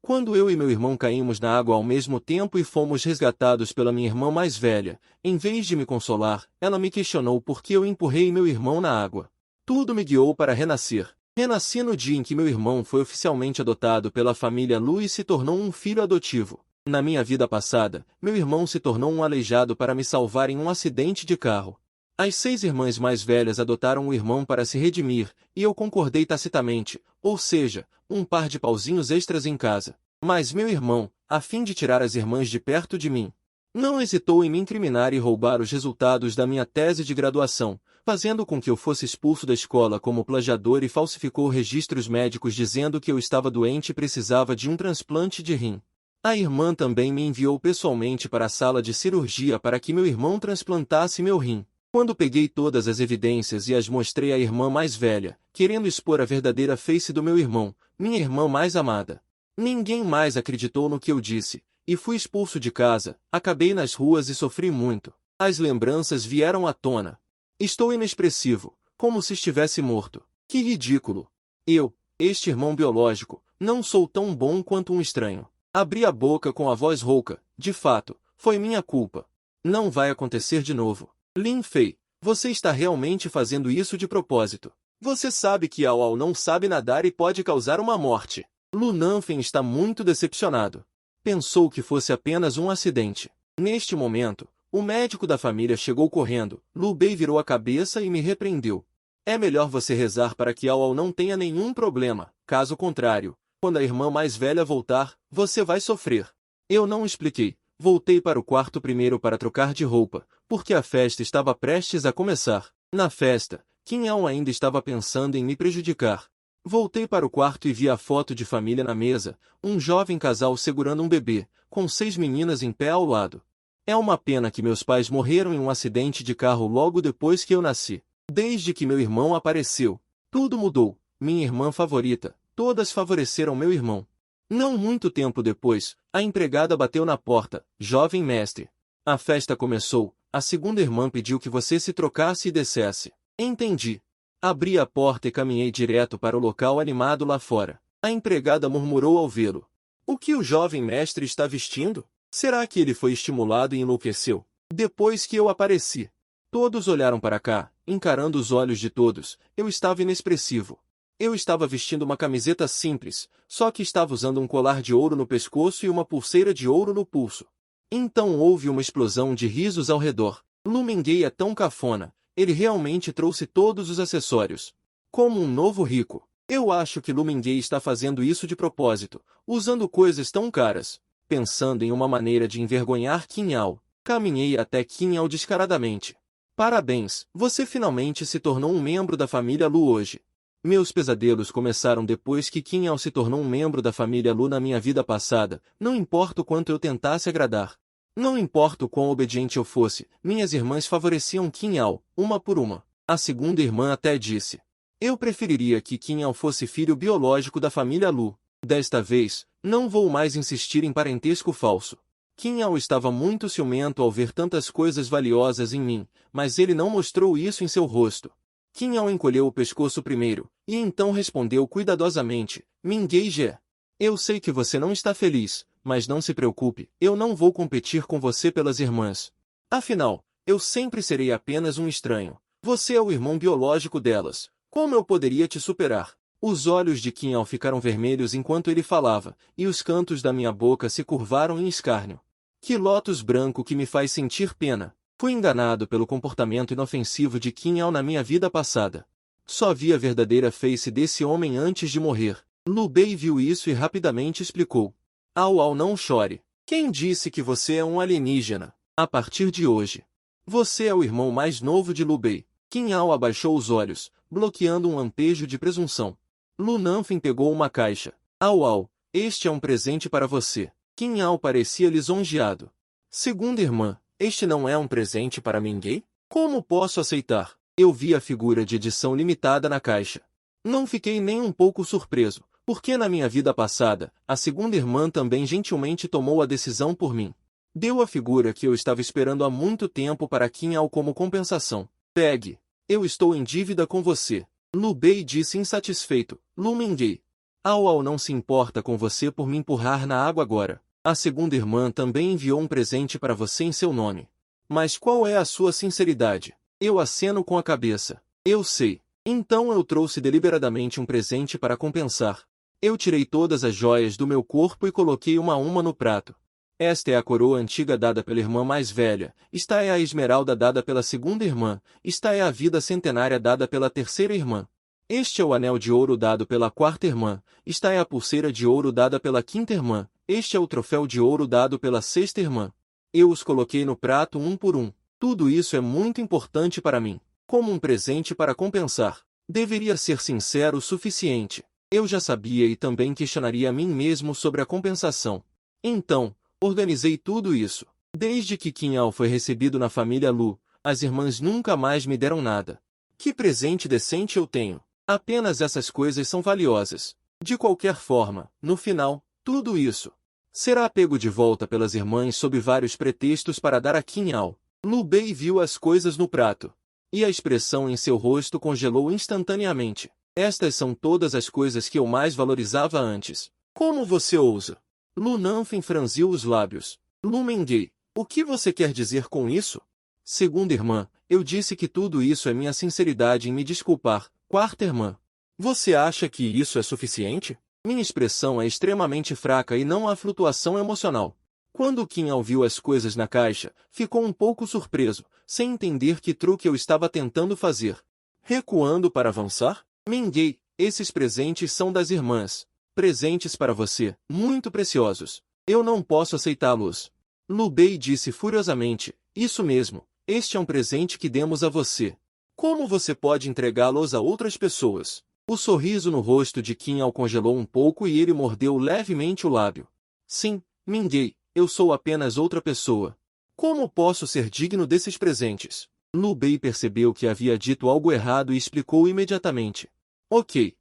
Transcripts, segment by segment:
Quando eu e meu irmão caímos na água ao mesmo tempo e fomos resgatados pela minha irmã mais velha, em vez de me consolar, ela me questionou por que eu empurrei meu irmão na água. Tudo me guiou para renascer. Renasci no dia em que meu irmão foi oficialmente adotado pela família Lu e se tornou um filho adotivo. Na minha vida passada, meu irmão se tornou um aleijado para me salvar em um acidente de carro. As 6 irmãs mais velhas adotaram o irmão para se redimir, e eu concordei tacitamente, ou seja, um par de pauzinhos extras em casa. Mas meu irmão, a fim de tirar as irmãs de perto de mim, não hesitou em me incriminar e roubar os resultados da minha tese de graduação, fazendo com que eu fosse expulso da escola como plagiador e falsificou registros médicos dizendo que eu estava doente e precisava de um transplante de rim. A irmã também me enviou pessoalmente para a sala de cirurgia para que meu irmão transplantasse meu rim. Quando peguei todas as evidências e as mostrei à irmã mais velha, querendo expor a verdadeira face do meu irmão, minha irmã mais amada, ninguém mais acreditou no que eu disse, e fui expulso de casa, acabei nas ruas e sofri muito. As lembranças vieram à tona. Estou inexpressivo, como se estivesse morto. Que ridículo! Eu, este irmão biológico, não sou tão bom quanto um estranho. Abri a boca com a voz rouca. De fato, foi minha culpa. Não vai acontecer de novo. Lin Fei, você está realmente fazendo isso de propósito. Você sabe que Ao não sabe nadar e pode causar uma morte. Lu Nanfen está muito decepcionado. Pensou que fosse apenas um acidente. Neste momento, o médico da família chegou correndo. Lu Bei virou a cabeça e me repreendeu. É melhor você rezar para que Ao não tenha nenhum problema. Caso contrário, quando a irmã mais velha voltar, você vai sofrer. Eu não expliquei. Voltei para o quarto primeiro para trocar de roupa, porque a festa estava prestes a começar. Na festa, Qin Ao ainda estava pensando em me prejudicar. Voltei para o quarto e vi a foto de família na mesa, um jovem casal segurando um bebê, com 6 meninas em pé ao lado. É uma pena que meus pais morreram em um acidente de carro logo depois que eu nasci. Desde que meu irmão apareceu, tudo mudou. Minha irmã favorita, todas favoreceram meu irmão. Não muito tempo depois, a empregada bateu na porta. Jovem mestre. A festa começou. A segunda irmã pediu que você se trocasse e descesse. Entendi. Abri a porta e caminhei direto para o local animado lá fora. A empregada murmurou ao vê-lo. O que o jovem mestre está vestindo? Será que ele foi estimulado e enlouqueceu? Depois que eu apareci, todos olharam para cá, encarando os olhos de todos. Eu estava inexpressivo. Eu estava vestindo uma camiseta simples, só que estava usando um colar de ouro no pescoço e uma pulseira de ouro no pulso. Então houve uma explosão de risos ao redor. Lu Mengei é tão cafona, ele realmente trouxe todos os acessórios. Como um novo rico. Eu acho que Lu Mengei está fazendo isso de propósito, usando coisas tão caras. Pensando em uma maneira de envergonhar Qin Ao, caminhei até Qin Ao descaradamente. Parabéns, você finalmente se tornou um membro da família Lu hoje. Meus pesadelos começaram depois que Qin Ao se tornou um membro da família Lu na minha vida passada, não importa o quanto eu tentasse agradar. Não importa o quão obediente eu fosse, minhas irmãs favoreciam Qin Ao, uma por uma. A segunda irmã até disse. Eu preferiria que Qin Ao fosse filho biológico da família Lu. Desta vez, não vou mais insistir em parentesco falso. Qin Ao estava muito ciumento ao ver tantas coisas valiosas em mim, mas ele não mostrou isso em seu rosto. Qin Ao encolheu o pescoço primeiro, e então respondeu cuidadosamente, Mingei Jie. Eu sei que você não está feliz, mas não se preocupe, eu não vou competir com você pelas irmãs. Afinal, eu sempre serei apenas um estranho. Você é o irmão biológico delas. Como eu poderia te superar? Os olhos de Qin Ao ficaram vermelhos enquanto ele falava, e os cantos da minha boca se curvaram em escárnio. Que lótus branco que me faz sentir pena. Fui enganado pelo comportamento inofensivo de Qin Ao na minha vida passada. Só vi a verdadeira face desse homem antes de morrer. Lu Bei viu isso e rapidamente explicou. Ao não chore. Quem disse que você é um alienígena? A partir de hoje, você é o irmão mais novo de Lu Bei. Qin Ao abaixou os olhos, bloqueando um lampejo de presunção. Lu Nanfen pegou uma caixa. Este é um presente para você. Qin Ao parecia lisonjeado. Segunda irmã, este não é um presente para Mingei? Como posso aceitar? Eu vi a figura de edição limitada na caixa. Não fiquei nem um pouco surpreso, porque na minha vida passada, a segunda irmã também gentilmente tomou a decisão por mim. Deu a figura que eu estava esperando há muito tempo para Qin Ao como compensação. Pegue. Eu estou em dívida com você. Lu Bei disse insatisfeito. Lu Mingei. Ao não se importa com você por me empurrar na água agora. A segunda irmã também enviou um presente para você em seu nome. Mas qual é a sua sinceridade? Eu aceno com a cabeça. Eu sei. Então eu trouxe deliberadamente um presente para compensar. Eu tirei todas as joias do meu corpo e coloquei uma a uma no prato. Esta é a coroa antiga dada pela irmã mais velha, esta é a esmeralda dada pela segunda irmã, esta é a vida centenária dada pela terceira irmã. Este é o anel de ouro dado pela quarta irmã, esta é a pulseira de ouro dada pela quinta irmã, este é o troféu de ouro dado pela sexta irmã. Eu os coloquei no prato um por um. Tudo isso é muito importante para mim. Como um presente para compensar. Deveria ser sincero o suficiente. Eu já sabia e também questionaria a mim mesmo sobre a compensação. Então, organizei tudo isso. Desde que Qin Ao foi recebido na família Lu, as irmãs nunca mais me deram nada. Que presente decente eu tenho. Apenas essas coisas são valiosas. De qualquer forma, no final, tudo isso será pego de volta pelas irmãs sob vários pretextos para dar a Qin Ao. Lu Bei viu as coisas no prato. E a expressão em seu rosto congelou instantaneamente. Estas são todas as coisas que eu mais valorizava antes. Como você ousa? Lu Nanfeng franziu os lábios. Lu Mengei, o que você quer dizer com isso? Segunda irmã, eu disse que tudo isso é minha sinceridade em me desculpar. Quarta irmã, você acha que isso é suficiente? Minha expressão é extremamente fraca e não há flutuação emocional. Quando Qin Ao viu as coisas na caixa, ficou um pouco surpreso, sem entender que truque eu estava tentando fazer. Recuando para avançar? Mengei, esses presentes são das irmãs. Presentes para você, muito preciosos. Eu não posso aceitá-los. Lu Bei disse furiosamente, isso mesmo, este é um presente que demos a você. Como você pode entregá-los a outras pessoas? O sorriso no rosto de Qin Ao congelou um pouco e ele mordeu levemente o lábio. Sim, Mengei, eu sou apenas outra pessoa. Como posso ser digno desses presentes? Lu Bei percebeu que havia dito algo errado e explicou imediatamente. Ok,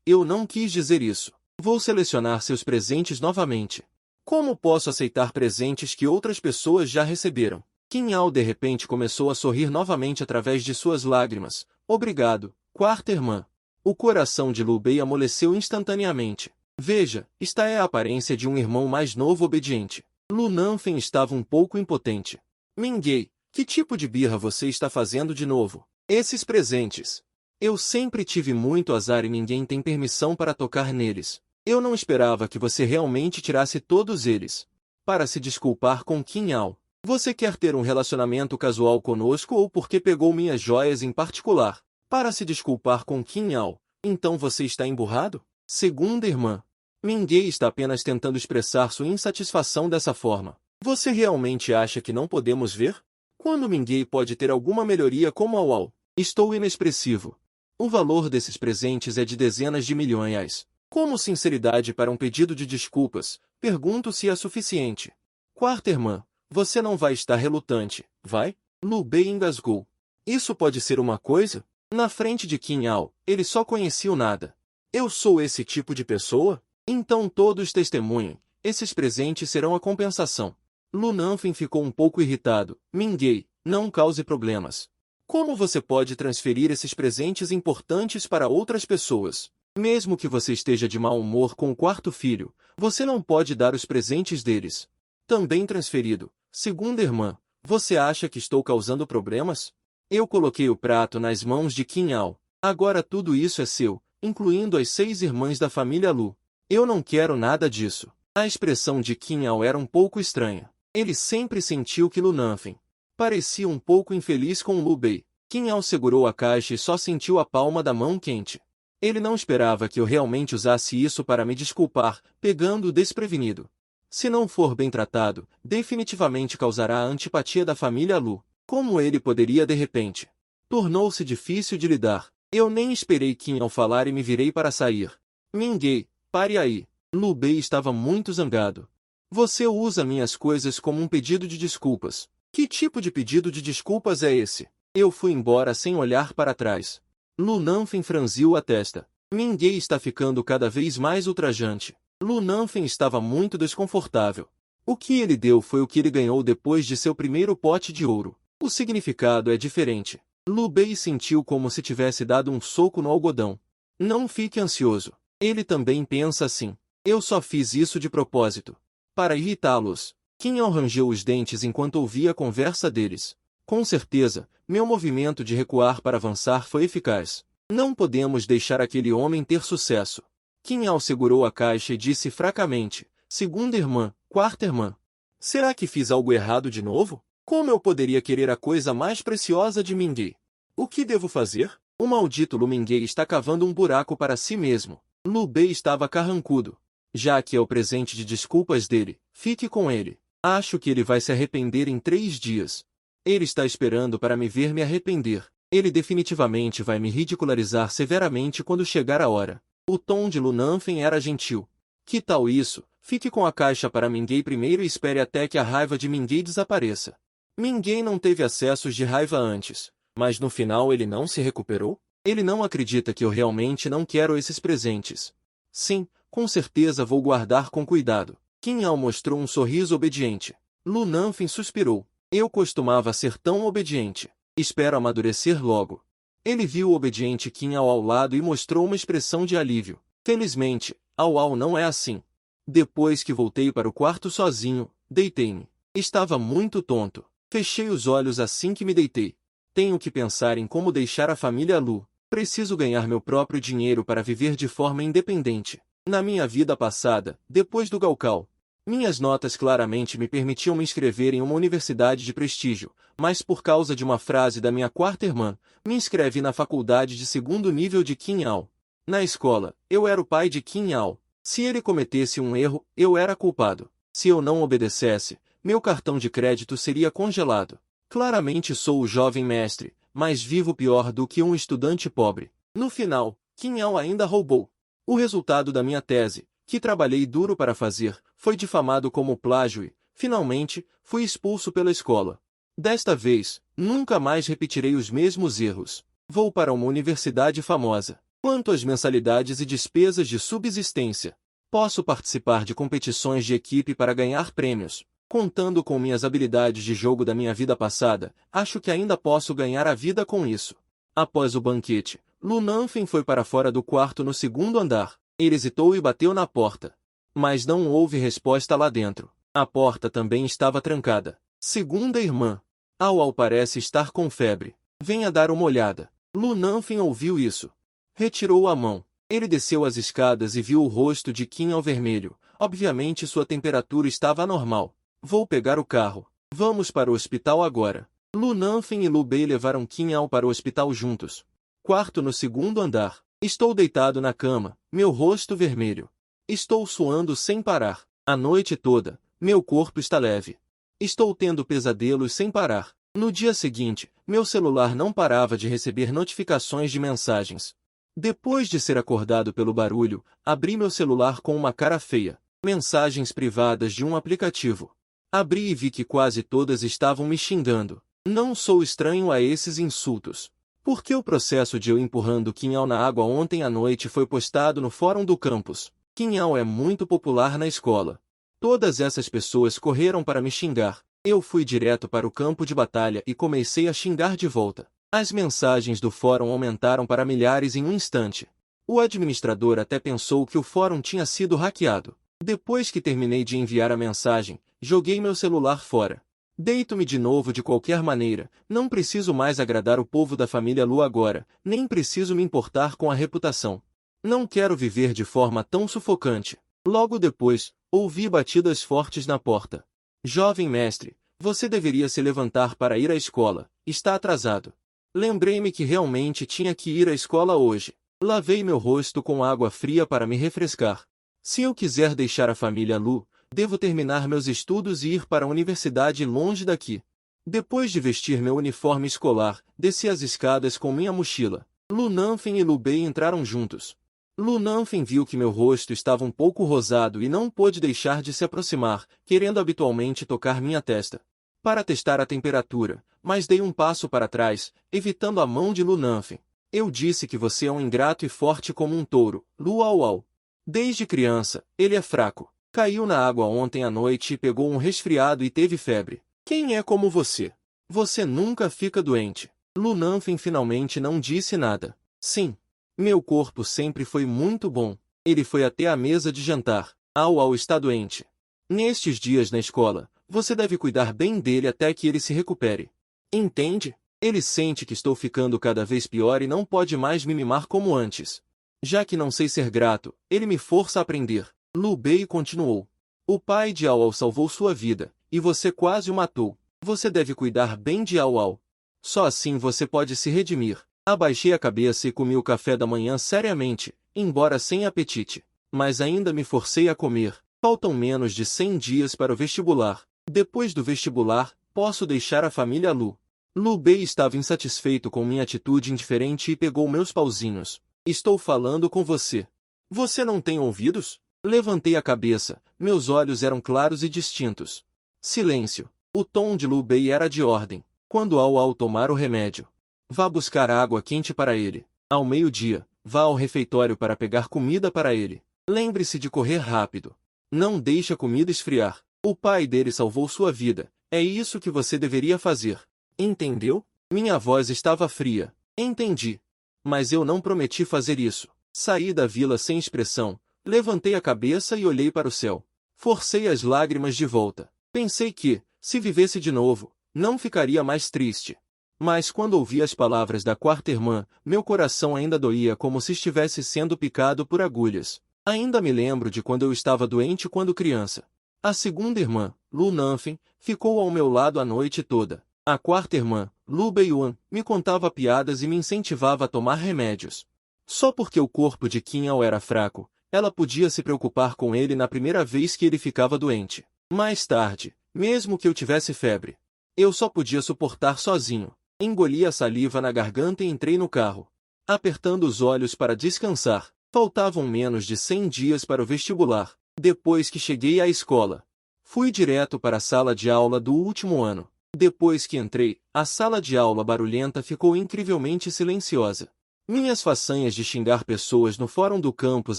eu não quis dizer isso. Vou selecionar seus presentes novamente. Como posso aceitar presentes que outras pessoas já receberam? Qin Ao de repente começou a sorrir novamente através de suas lágrimas. Obrigado, quarta irmã. O coração de Lu Bei amoleceu instantaneamente. Veja, esta é a aparência de um irmão mais novo obediente. Lu Nanfeng estava um pouco impotente. Mengei, que tipo de birra você está fazendo de novo? Esses presentes. Eu sempre tive muito azar e ninguém tem permissão para tocar neles. Eu não esperava que você realmente tirasse todos eles. Para se desculpar com Qin Ao. Você quer ter um relacionamento casual conosco ou porque pegou minhas joias em particular? Para se desculpar com Qin Ao. Então você está emburrado? Segunda irmã. Mengei está apenas tentando expressar sua insatisfação dessa forma. Você realmente acha que não podemos ver? Quando Mengei pode ter alguma melhoria como Ao? Estou inexpressivo. O valor desses presentes é de dezenas de milhões. Como sinceridade para um pedido de desculpas, pergunto se é suficiente. Quarta irmã, você não vai estar relutante, vai? Lu Bei engasgou. Isso pode ser uma coisa? Na frente de Qin Ao, ele só conhecia o nada. Eu sou esse tipo de pessoa? Então todos testemunhem, esses presentes serão a compensação. Lu Nanfeng ficou um pouco irritado. Mengei, não cause problemas. Como você pode transferir esses presentes importantes para outras pessoas? Mesmo que você esteja de mau humor com o quarto filho, você não pode dar os presentes deles. Também transferido. Segunda irmã, você acha que estou causando problemas? Eu coloquei o prato nas mãos de Qin Ao. Agora tudo isso é seu, incluindo as 6 irmãs da família Lu. Eu não quero nada disso. A expressão de Qin Ao era um pouco estranha. Ele sempre sentiu que Lu Nanfeng parecia um pouco infeliz com Lu Bei. Qin Ao segurou a caixa e só sentiu a palma da mão quente. Ele não esperava que eu realmente usasse isso para me desculpar, pegando-o desprevenido. Se não for bem tratado, definitivamente causará a antipatia da família Lu. Como ele poderia de repente? Tornou-se difícil de lidar. Eu nem esperei Qin Ao falar e me virei para sair. Mengei, pare aí. Lu Bei estava muito zangado. Você usa minhas coisas como um pedido de desculpas. Que tipo de pedido de desculpas é esse? Eu fui embora sem olhar para trás. Lu Nanfeng franziu a testa. Mengei está ficando cada vez mais ultrajante. Lu Nanfeng estava muito desconfortável. O que ele deu foi o que ele ganhou depois de seu primeiro pote de ouro. O significado é diferente. Lu Bei sentiu como se tivesse dado um soco no algodão. Não fique ansioso. Ele também pensa assim. Eu só fiz isso de propósito. Para irritá-los. Kim Ao rangeu os dentes enquanto ouvia a conversa deles. Com certeza, meu movimento de recuar para avançar foi eficaz. Não podemos deixar aquele homem ter sucesso. Kim Ao segurou a caixa e disse fracamente, segunda irmã, quarta irmã. Será que fiz algo errado de novo? Como eu poderia querer a coisa mais preciosa de Minguei? O que devo fazer? O maldito Lu Minguei está cavando um buraco para si mesmo. Lu Bei estava carrancudo. Já que é o presente de desculpas dele, fique com ele. Acho que ele vai se arrepender em 3 dias. Ele está esperando para me ver me arrepender. Ele definitivamente vai me ridicularizar severamente quando chegar a hora. O tom de Lu Nanfen era gentil. Que tal isso? Fique com a caixa para Minguei primeiro e espere até que a raiva de Minguei desapareça. Minguei não teve acessos de raiva antes, mas no final ele não se recuperou? Ele não acredita que eu realmente não quero esses presentes. Sim, com certeza vou guardar com cuidado. Kim Ao mostrou um sorriso obediente. Lu Nanfen suspirou. Eu costumava ser tão obediente. Espero amadurecer logo. Ele viu o obediente Kim Ao ao lado e mostrou uma expressão de alívio. Felizmente, Ao não é assim. Depois que voltei para o quarto sozinho, deitei-me. Estava muito tonto. Fechei os olhos assim que me deitei. Tenho que pensar em como deixar a família Lu. Preciso ganhar meu próprio dinheiro para viver de forma independente. Na minha vida passada, depois do Gaokao, minhas notas claramente me permitiam me inscrever em uma universidade de prestígio, mas por causa de uma frase da minha quarta irmã, me inscrevi na faculdade de segundo nível de Kim Ao. Na escola, eu era o pai de Kim Ao. Se ele cometesse um erro, eu era culpado. Se eu não obedecesse, meu cartão de crédito seria congelado. Claramente sou o jovem mestre, mas vivo pior do que um estudante pobre. No final, Kim Ao ainda roubou. O resultado da minha tese, que trabalhei duro para fazer, foi difamado como plágio e, finalmente, fui expulso pela escola. Desta vez, nunca mais repetirei os mesmos erros. Vou para uma universidade famosa. Quanto às mensalidades e despesas de subsistência, posso participar de competições de equipe para ganhar prêmios. Contando com minhas habilidades de jogo da minha vida passada, acho que ainda posso ganhar a vida com isso. Após o banquete, Lu Nanfen foi para fora do quarto no segundo andar. Ele hesitou e bateu na porta. Mas não houve resposta lá dentro. A porta também estava trancada. Segunda irmã. Ao parece estar com febre. Venha dar uma olhada. Lu Nanfen ouviu isso. Retirou a mão. Ele desceu as escadas e viu o rosto de Kim Ao vermelho. Obviamente sua temperatura estava anormal. Vou pegar o carro. Vamos para o hospital agora. Lu Nanfen e Lu Bei levaram Kim Ao para o hospital juntos. Quarto no segundo andar. Estou deitado na cama, meu rosto vermelho. Estou suando sem parar. A noite toda, meu corpo está leve. Estou tendo pesadelos sem parar. No dia seguinte, meu celular não parava de receber notificações de mensagens. Depois de ser acordado pelo barulho, abri meu celular com uma cara feia. Mensagens privadas de um aplicativo. Abri e vi que quase todas estavam me xingando. Não sou estranho a esses insultos. Porque o processo de eu empurrando Kim Ao na água ontem à noite foi postado no fórum do campus. Kim Ao é muito popular na escola. Todas essas pessoas correram para me xingar. Eu fui direto para o campo de batalha e comecei a xingar de volta. As mensagens do fórum aumentaram para milhares em um instante. O administrador até pensou que o fórum tinha sido hackeado. Depois que terminei de enviar a mensagem, joguei meu celular fora. Deito-me de novo de qualquer maneira, não preciso mais agradar o povo da família Lu agora, nem preciso me importar com a reputação. Não quero viver de forma tão sufocante. Logo depois, ouvi batidas fortes na porta. Jovem mestre, você deveria se levantar para ir à escola, está atrasado. Lembrei-me que realmente tinha que ir à escola hoje. Lavei meu rosto com água fria para me refrescar. Se eu quiser deixar a família Lu, devo terminar meus estudos e ir para a universidade longe daqui. Depois de vestir meu uniforme escolar, desci as escadas com minha mochila. Lu Nanfen e Lu Bei entraram juntos. Lu Nanfen viu que meu rosto estava um pouco rosado e não pôde deixar de se aproximar, querendo habitualmente tocar minha testa. Para testar a temperatura, mas dei um passo para trás, evitando a mão de Lu Nanfen. Eu disse que você é um ingrato e forte como um touro, Lu Ao. Desde criança, ele é fraco. Caiu na água ontem à noite e pegou um resfriado e teve febre. Quem é como você? Você nunca fica doente. Lu Nanfen finalmente não disse nada. Sim. Meu corpo sempre foi muito bom. Ele foi até a mesa de jantar. Au está doente. Nestes dias na escola, você deve cuidar bem dele até que ele se recupere. Entende? Ele sente que estou ficando cada vez pior e não pode mais me mimar como antes. Já que não sei ser grato, ele me força a aprender. Lu Bei continuou. O pai de Au salvou sua vida, e você quase o matou. Você deve cuidar bem de Au. Só assim você pode se redimir. Abaixei a cabeça e comi o café da manhã seriamente, embora sem apetite. Mas ainda me forcei a comer. Faltam menos de 100 dias para o vestibular. Depois do vestibular, posso deixar a família Lu. Lu Bei estava insatisfeito com minha atitude indiferente e pegou meus pauzinhos. Estou falando com você. Você não tem ouvidos? Levantei a cabeça. Meus olhos eram claros e distintos. Silêncio. O tom de Lu Bei era de ordem. Quando Au tomar o remédio, vá buscar água quente para ele. Ao meio-dia, vá ao refeitório para pegar comida para ele. Lembre-se de correr rápido. Não deixe a comida esfriar. O pai dele salvou sua vida. É isso que você deveria fazer. Entendeu? Minha voz estava fria. Entendi. Mas eu não prometi fazer isso. Saí da vila sem expressão. Levantei a cabeça e olhei para o céu. Forcei as lágrimas de volta. Pensei que, se vivesse de novo, não ficaria mais triste. Mas quando ouvi as palavras da quarta irmã, meu coração ainda doía como se estivesse sendo picado por agulhas. Ainda me lembro de quando eu estava doente quando criança. A segunda irmã, Lu Nanfen, ficou ao meu lado a noite toda. A quarta irmã, Lu Beiyuan, me contava piadas e me incentivava a tomar remédios. Só porque o corpo de Qin Ao era fraco, ela podia se preocupar com ele na primeira vez que ele ficava doente. Mais tarde, mesmo que eu tivesse febre, eu só podia suportar sozinho. Engoli a saliva na garganta e entrei no carro, apertando os olhos para descansar. Faltavam menos de 100 dias para o vestibular. Depois que cheguei à escola, fui direto para a sala de aula do último ano. Depois que entrei, a sala de aula barulhenta ficou incrivelmente silenciosa. Minhas façanhas de xingar pessoas no fórum do campus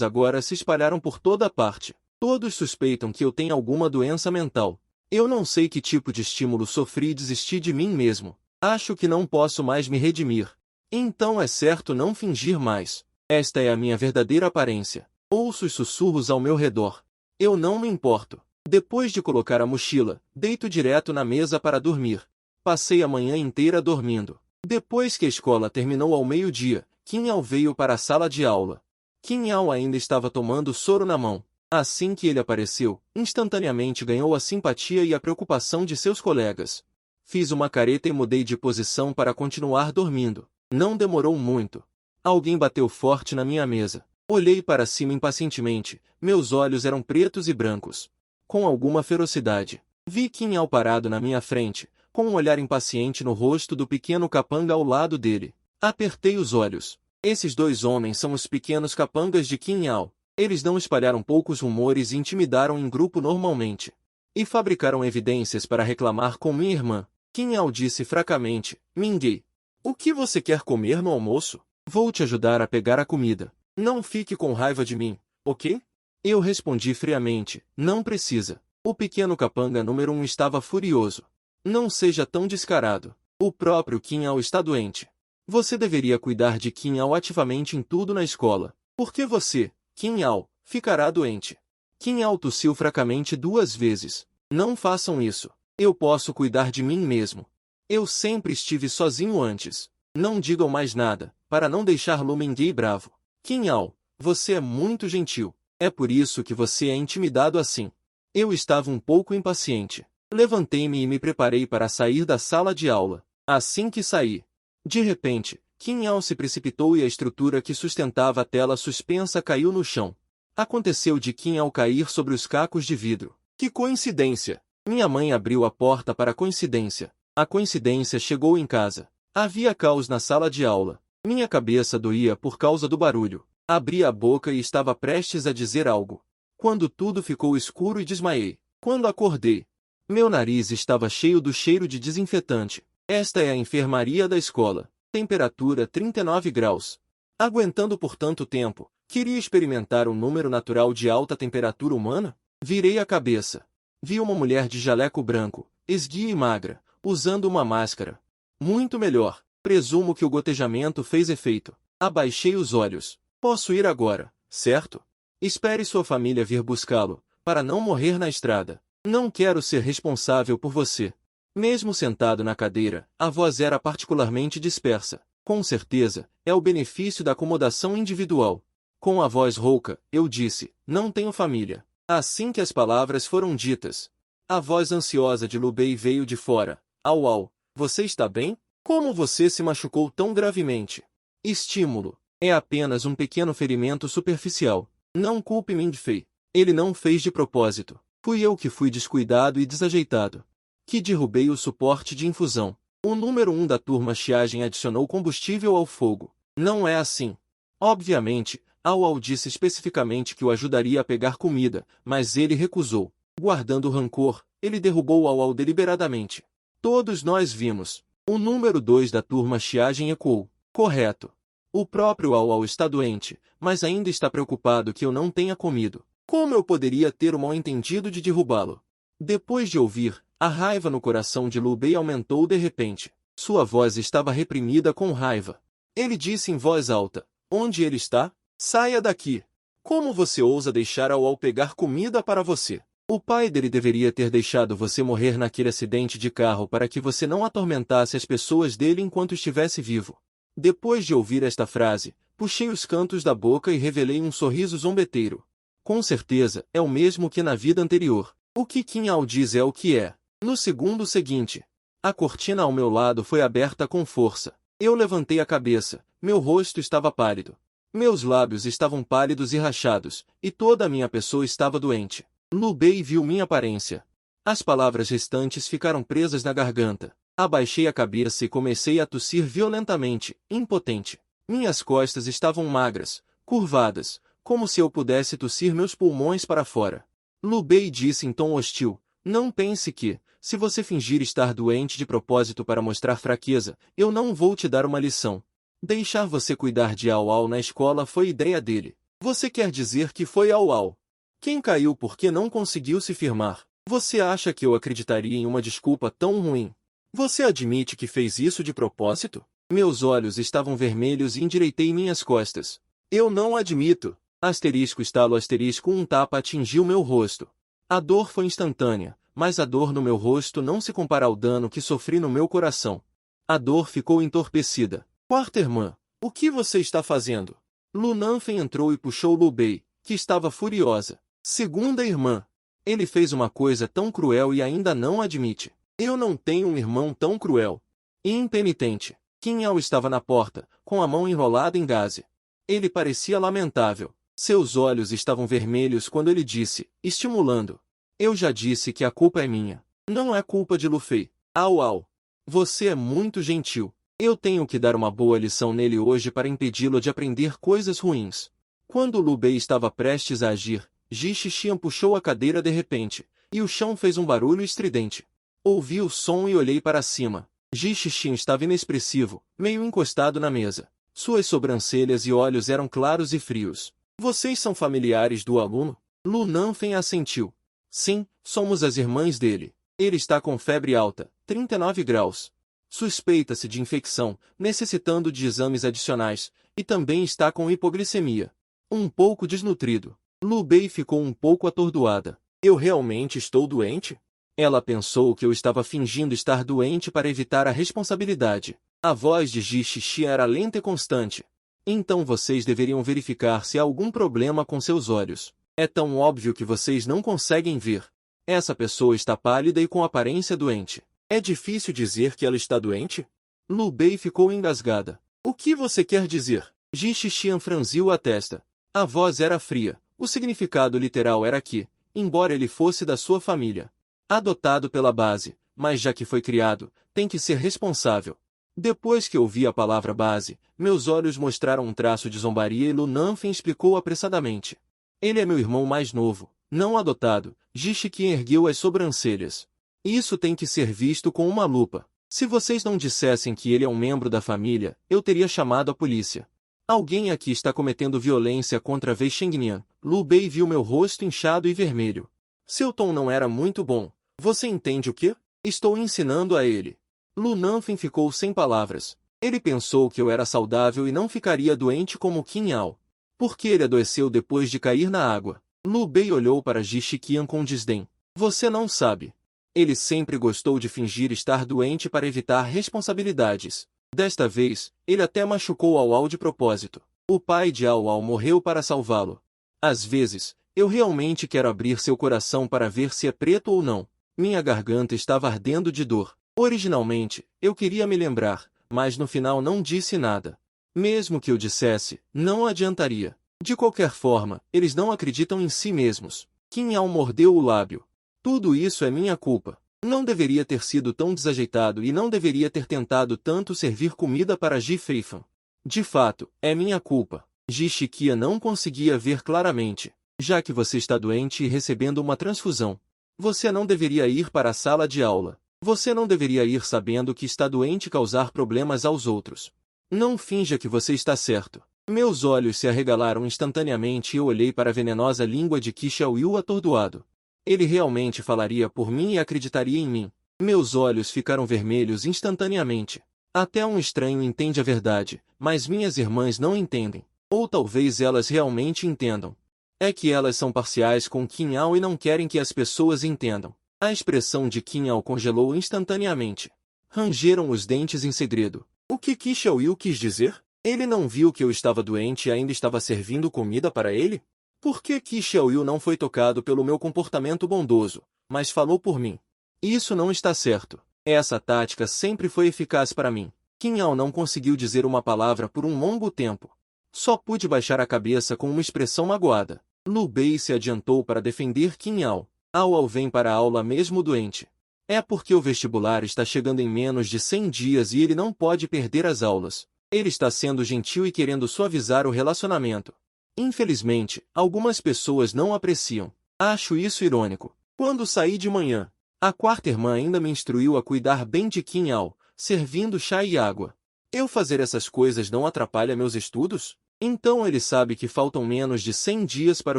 agora se espalharam por toda parte. Todos suspeitam que eu tenho alguma doença mental. Eu não sei que tipo de estímulo sofri e desisti de mim mesmo. Acho que não posso mais me redimir. Então é certo não fingir mais. Esta é a minha verdadeira aparência. Ouço os sussurros ao meu redor. Eu não me importo. Depois de colocar a mochila, deito direto na mesa para dormir. Passei a manhã inteira dormindo. Depois que a escola terminou ao meio-dia, Qin Ao veio para a sala de aula. Qin Ao ainda estava tomando soro na mão. Assim que ele apareceu, instantaneamente ganhou a simpatia e a preocupação de seus colegas. Fiz uma careta e mudei de posição para continuar dormindo. Não demorou muito. Alguém bateu forte na minha mesa. Olhei para cima impacientemente. Meus olhos eram pretos e brancos. Com alguma ferocidade, vi Qin Ao parado na minha frente, com um olhar impaciente no rosto do pequeno capanga ao lado dele. Apertei os olhos. Esses dois homens são os pequenos capangas de Qin Ao. Eles não espalharam poucos rumores e intimidaram em grupo normalmente. E fabricaram evidências para reclamar com minha irmã. Qin Ao disse fracamente: Minguei. O que você quer comer no almoço? Vou te ajudar a pegar a comida. Não fique com raiva de mim, ok? Eu respondi friamente: não precisa. O pequeno capanga número 1 estava furioso. Não seja tão descarado. O próprio Qin Ao está doente. Você deveria cuidar de Qin Ao ativamente em tudo na escola. Porque você, Qin Ao, ficará doente. Qin Ao tossiu fracamente 2 vezes. Não façam isso. Eu posso cuidar de mim mesmo. Eu sempre estive sozinho antes. Não digam mais nada, para não deixar Lu Mengui bravo. Qin Ao, você é muito gentil. É por isso que você é intimidado assim. Eu estava um pouco impaciente. Levantei-me e me preparei para sair da sala de aula. Assim que saí, de repente, Qin Ao se precipitou e a estrutura que sustentava a tela suspensa caiu no chão. Aconteceu de Qin Ao cair sobre os cacos de vidro. Que coincidência! Minha mãe abriu a porta para a coincidência. A coincidência chegou em casa. Havia caos na sala de aula. Minha cabeça doía por causa do barulho. Abri a boca e estava prestes a dizer algo. Quando tudo ficou escuro e desmaiei. Quando acordei, meu nariz estava cheio do cheiro de desinfetante. Esta é a enfermaria da escola. Temperatura 39 graus. Aguentando por tanto tempo, queria experimentar um número natural de alta temperatura humana? Virei a cabeça. Vi uma mulher de jaleco branco, esguia e magra, usando uma máscara. Muito melhor. Presumo que o gotejamento fez efeito. Abaixei os olhos. Posso ir agora, certo? Espere sua família vir buscá-lo, para não morrer na estrada. Não quero ser responsável por você. Mesmo sentado na cadeira, a voz era particularmente dispersa. Com certeza, é o benefício da acomodação individual. Com a voz rouca, eu disse, não tenho família. Assim que as palavras foram ditas, a voz ansiosa de Lu Bei veio de fora. Au au, você está bem? Como você se machucou tão gravemente? Estímulo. É apenas um pequeno ferimento superficial. Não culpe Mindfei. Ele não fez de propósito. Fui eu que fui descuidado e desajeitado. Que derrubei o suporte de infusão. O número 1 da turma Xiagen adicionou combustível ao fogo. Não é assim. Obviamente, Au Au disse especificamente que o ajudaria a pegar comida, mas ele recusou. Guardando rancor, ele derrubou Au Au deliberadamente. Todos nós vimos. O número 2 da turma Xiagen ecoou. Correto. O próprio Au Au está doente, mas ainda está preocupado que eu não tenha comido. Como eu poderia ter o mal-entendido de derrubá-lo? Depois de ouvir, a raiva no coração de Lu Bei aumentou de repente. Sua voz estava reprimida com raiva. Ele disse em voz alta, onde ele está? Saia daqui! Como você ousa deixar Au Au pegar comida para você? O pai dele deveria ter deixado você morrer naquele acidente de carro para que você não atormentasse as pessoas dele enquanto estivesse vivo. Depois de ouvir esta frase, puxei os cantos da boca e revelei um sorriso zombeteiro. Com certeza, é o mesmo que na vida anterior. O que Qin Ao diz é o que é. No segundo seguinte, a cortina ao meu lado foi aberta com força. Eu levantei a cabeça, meu rosto estava pálido. Meus lábios estavam pálidos e rachados, e toda a minha pessoa estava doente. Lu Bei viu minha aparência. As palavras restantes ficaram presas na garganta. Abaixei a cabeça e comecei a tossir violentamente, impotente. Minhas costas estavam magras, curvadas, como se eu pudesse tossir meus pulmões para fora. Lu Bei disse em tom hostil, não pense que, se você fingir estar doente de propósito para mostrar fraqueza, eu não vou te dar uma lição. Deixar você cuidar de Au Au na escola foi ideia dele. Você quer dizer que foi Au Au quem caiu porque não conseguiu se firmar? Você acha que eu acreditaria em uma desculpa tão ruim? Você admite que fez isso de propósito? Meus olhos estavam vermelhos e endireitei minhas costas. Eu não admito. Asterisco estalo asterisco um tapa atingiu meu rosto. A dor foi instantânea, mas a dor no meu rosto não se compara ao dano que sofri no meu coração. A dor ficou entorpecida. Quarta irmã, o que você está fazendo? Lu Nanfen entrou e puxou Lu Bei, que estava furiosa. Segunda irmã. Ele fez uma coisa tão cruel e ainda não admite. Eu não tenho um irmão tão cruel e impenitente. Qin Ao estava na porta, com a mão enrolada em gaze. Ele parecia lamentável. Seus olhos estavam vermelhos quando ele disse, estimulando. Eu já disse que a culpa é minha. Não é culpa de Lu Fei. Au Au. Você é muito gentil. Eu tenho que dar uma boa lição nele hoje para impedi-lo de aprender coisas ruins. Quando Lu Bei estava prestes a agir, Ji Shixian puxou a cadeira de repente, e o chão fez um barulho estridente. Ouvi o som e olhei para cima. Ji Shixian estava inexpressivo, meio encostado na mesa. Suas sobrancelhas e olhos eram claros e frios. Vocês são familiares do aluno? Lu Nanfen assentiu. Sim, somos as irmãs dele. Ele está com febre alta, 39 graus. Suspeita-se de infecção, necessitando de exames adicionais, e também está com hipoglicemia. Um pouco desnutrido. Lu Bei ficou um pouco atordoada. Eu realmente estou doente? Ela pensou que eu estava fingindo estar doente para evitar a responsabilidade. A voz de Ji Shixian era lenta e constante. Então vocês deveriam verificar se há algum problema com seus olhos. É tão óbvio que vocês não conseguem ver. Essa pessoa está pálida e com aparência doente. É difícil dizer que ela está doente? Lu Bei ficou engasgada. O que você quer dizer? Ji Shixian franziu a testa. A voz era fria. O significado literal era que, embora ele fosse da sua família, adotado pela base, mas já que foi criado, tem que ser responsável. Depois que ouvi a palavra base, meus olhos mostraram um traço de zombaria e Lu Nanfen explicou apressadamente. Ele é meu irmão mais novo, não adotado. Ji Shixian ergueu as sobrancelhas. Isso tem que ser visto com uma lupa. Se vocês não dissessem que ele é um membro da família, eu teria chamado a polícia. Alguém aqui está cometendo violência contra Wei Shengnian. Lu Bei viu meu rosto inchado e vermelho. Seu tom não era muito bom. Você entende o que? Estou ensinando a ele. Lu Nanfen ficou sem palavras. Ele pensou que eu era saudável e não ficaria doente como Qin Ao. Por que ele adoeceu depois de cair na água? Lu Bei olhou para Ji Shiqian com desdém. Você não sabe. Ele sempre gostou de fingir estar doente para evitar responsabilidades. Desta vez, ele até machucou Ao de propósito. O pai de Ao morreu para salvá-lo. Às vezes, eu realmente quero abrir seu coração para ver se é preto ou não. Minha garganta estava ardendo de dor. Originalmente, eu queria me lembrar, mas no final não disse nada. Mesmo que eu dissesse, não adiantaria. De qualquer forma, eles não acreditam em si mesmos. Qin Yao mordeu o lábio. Tudo isso é minha culpa. Não deveria ter sido tão desajeitado e não deveria ter tentado tanto servir comida para Ji Feifan. De fato, é minha culpa. Ji Shiqian não conseguia ver claramente. Já que você está doente e recebendo uma transfusão, você não deveria ir para a sala de aula. Você não deveria ir sabendo que está doente e causar problemas aos outros. Não finja que você está certo. Meus olhos se arregalaram instantaneamente e eu olhei para a venenosa língua de Qi Xiaoyu atordoado. Ele realmente falaria por mim e acreditaria em mim. Meus olhos ficaram vermelhos instantaneamente. Até um estranho entende a verdade, mas minhas irmãs não entendem. Ou talvez elas realmente entendam. É que elas são parciais com Qin Yao e não querem que as pessoas entendam. A expressão de Qin Yao congelou instantaneamente. Rangeram os dentes em segredo. O que Qi Xiaoyu quis dizer? Ele não viu que eu estava doente e ainda estava servindo comida para ele? Por que Qi Xiaoyu não foi tocado pelo meu comportamento bondoso, mas falou por mim? Isso não está certo. Essa tática sempre foi eficaz para mim. Qin Yao não conseguiu dizer uma palavra por um longo tempo. Só pude baixar a cabeça com uma expressão magoada. Lu Bei se adiantou para defender Qin Yao. Ao vem para a aula mesmo doente. É porque o vestibular está chegando em menos de 100 dias e ele não pode perder as aulas. Ele está sendo gentil e querendo suavizar o relacionamento. Infelizmente, algumas pessoas não apreciam. Acho isso irônico. Quando saí de manhã, a quarta irmã ainda me instruiu a cuidar bem de Qin Yao, servindo chá e água. Eu fazer essas coisas não atrapalha meus estudos? Então ele sabe que faltam menos de 100 dias para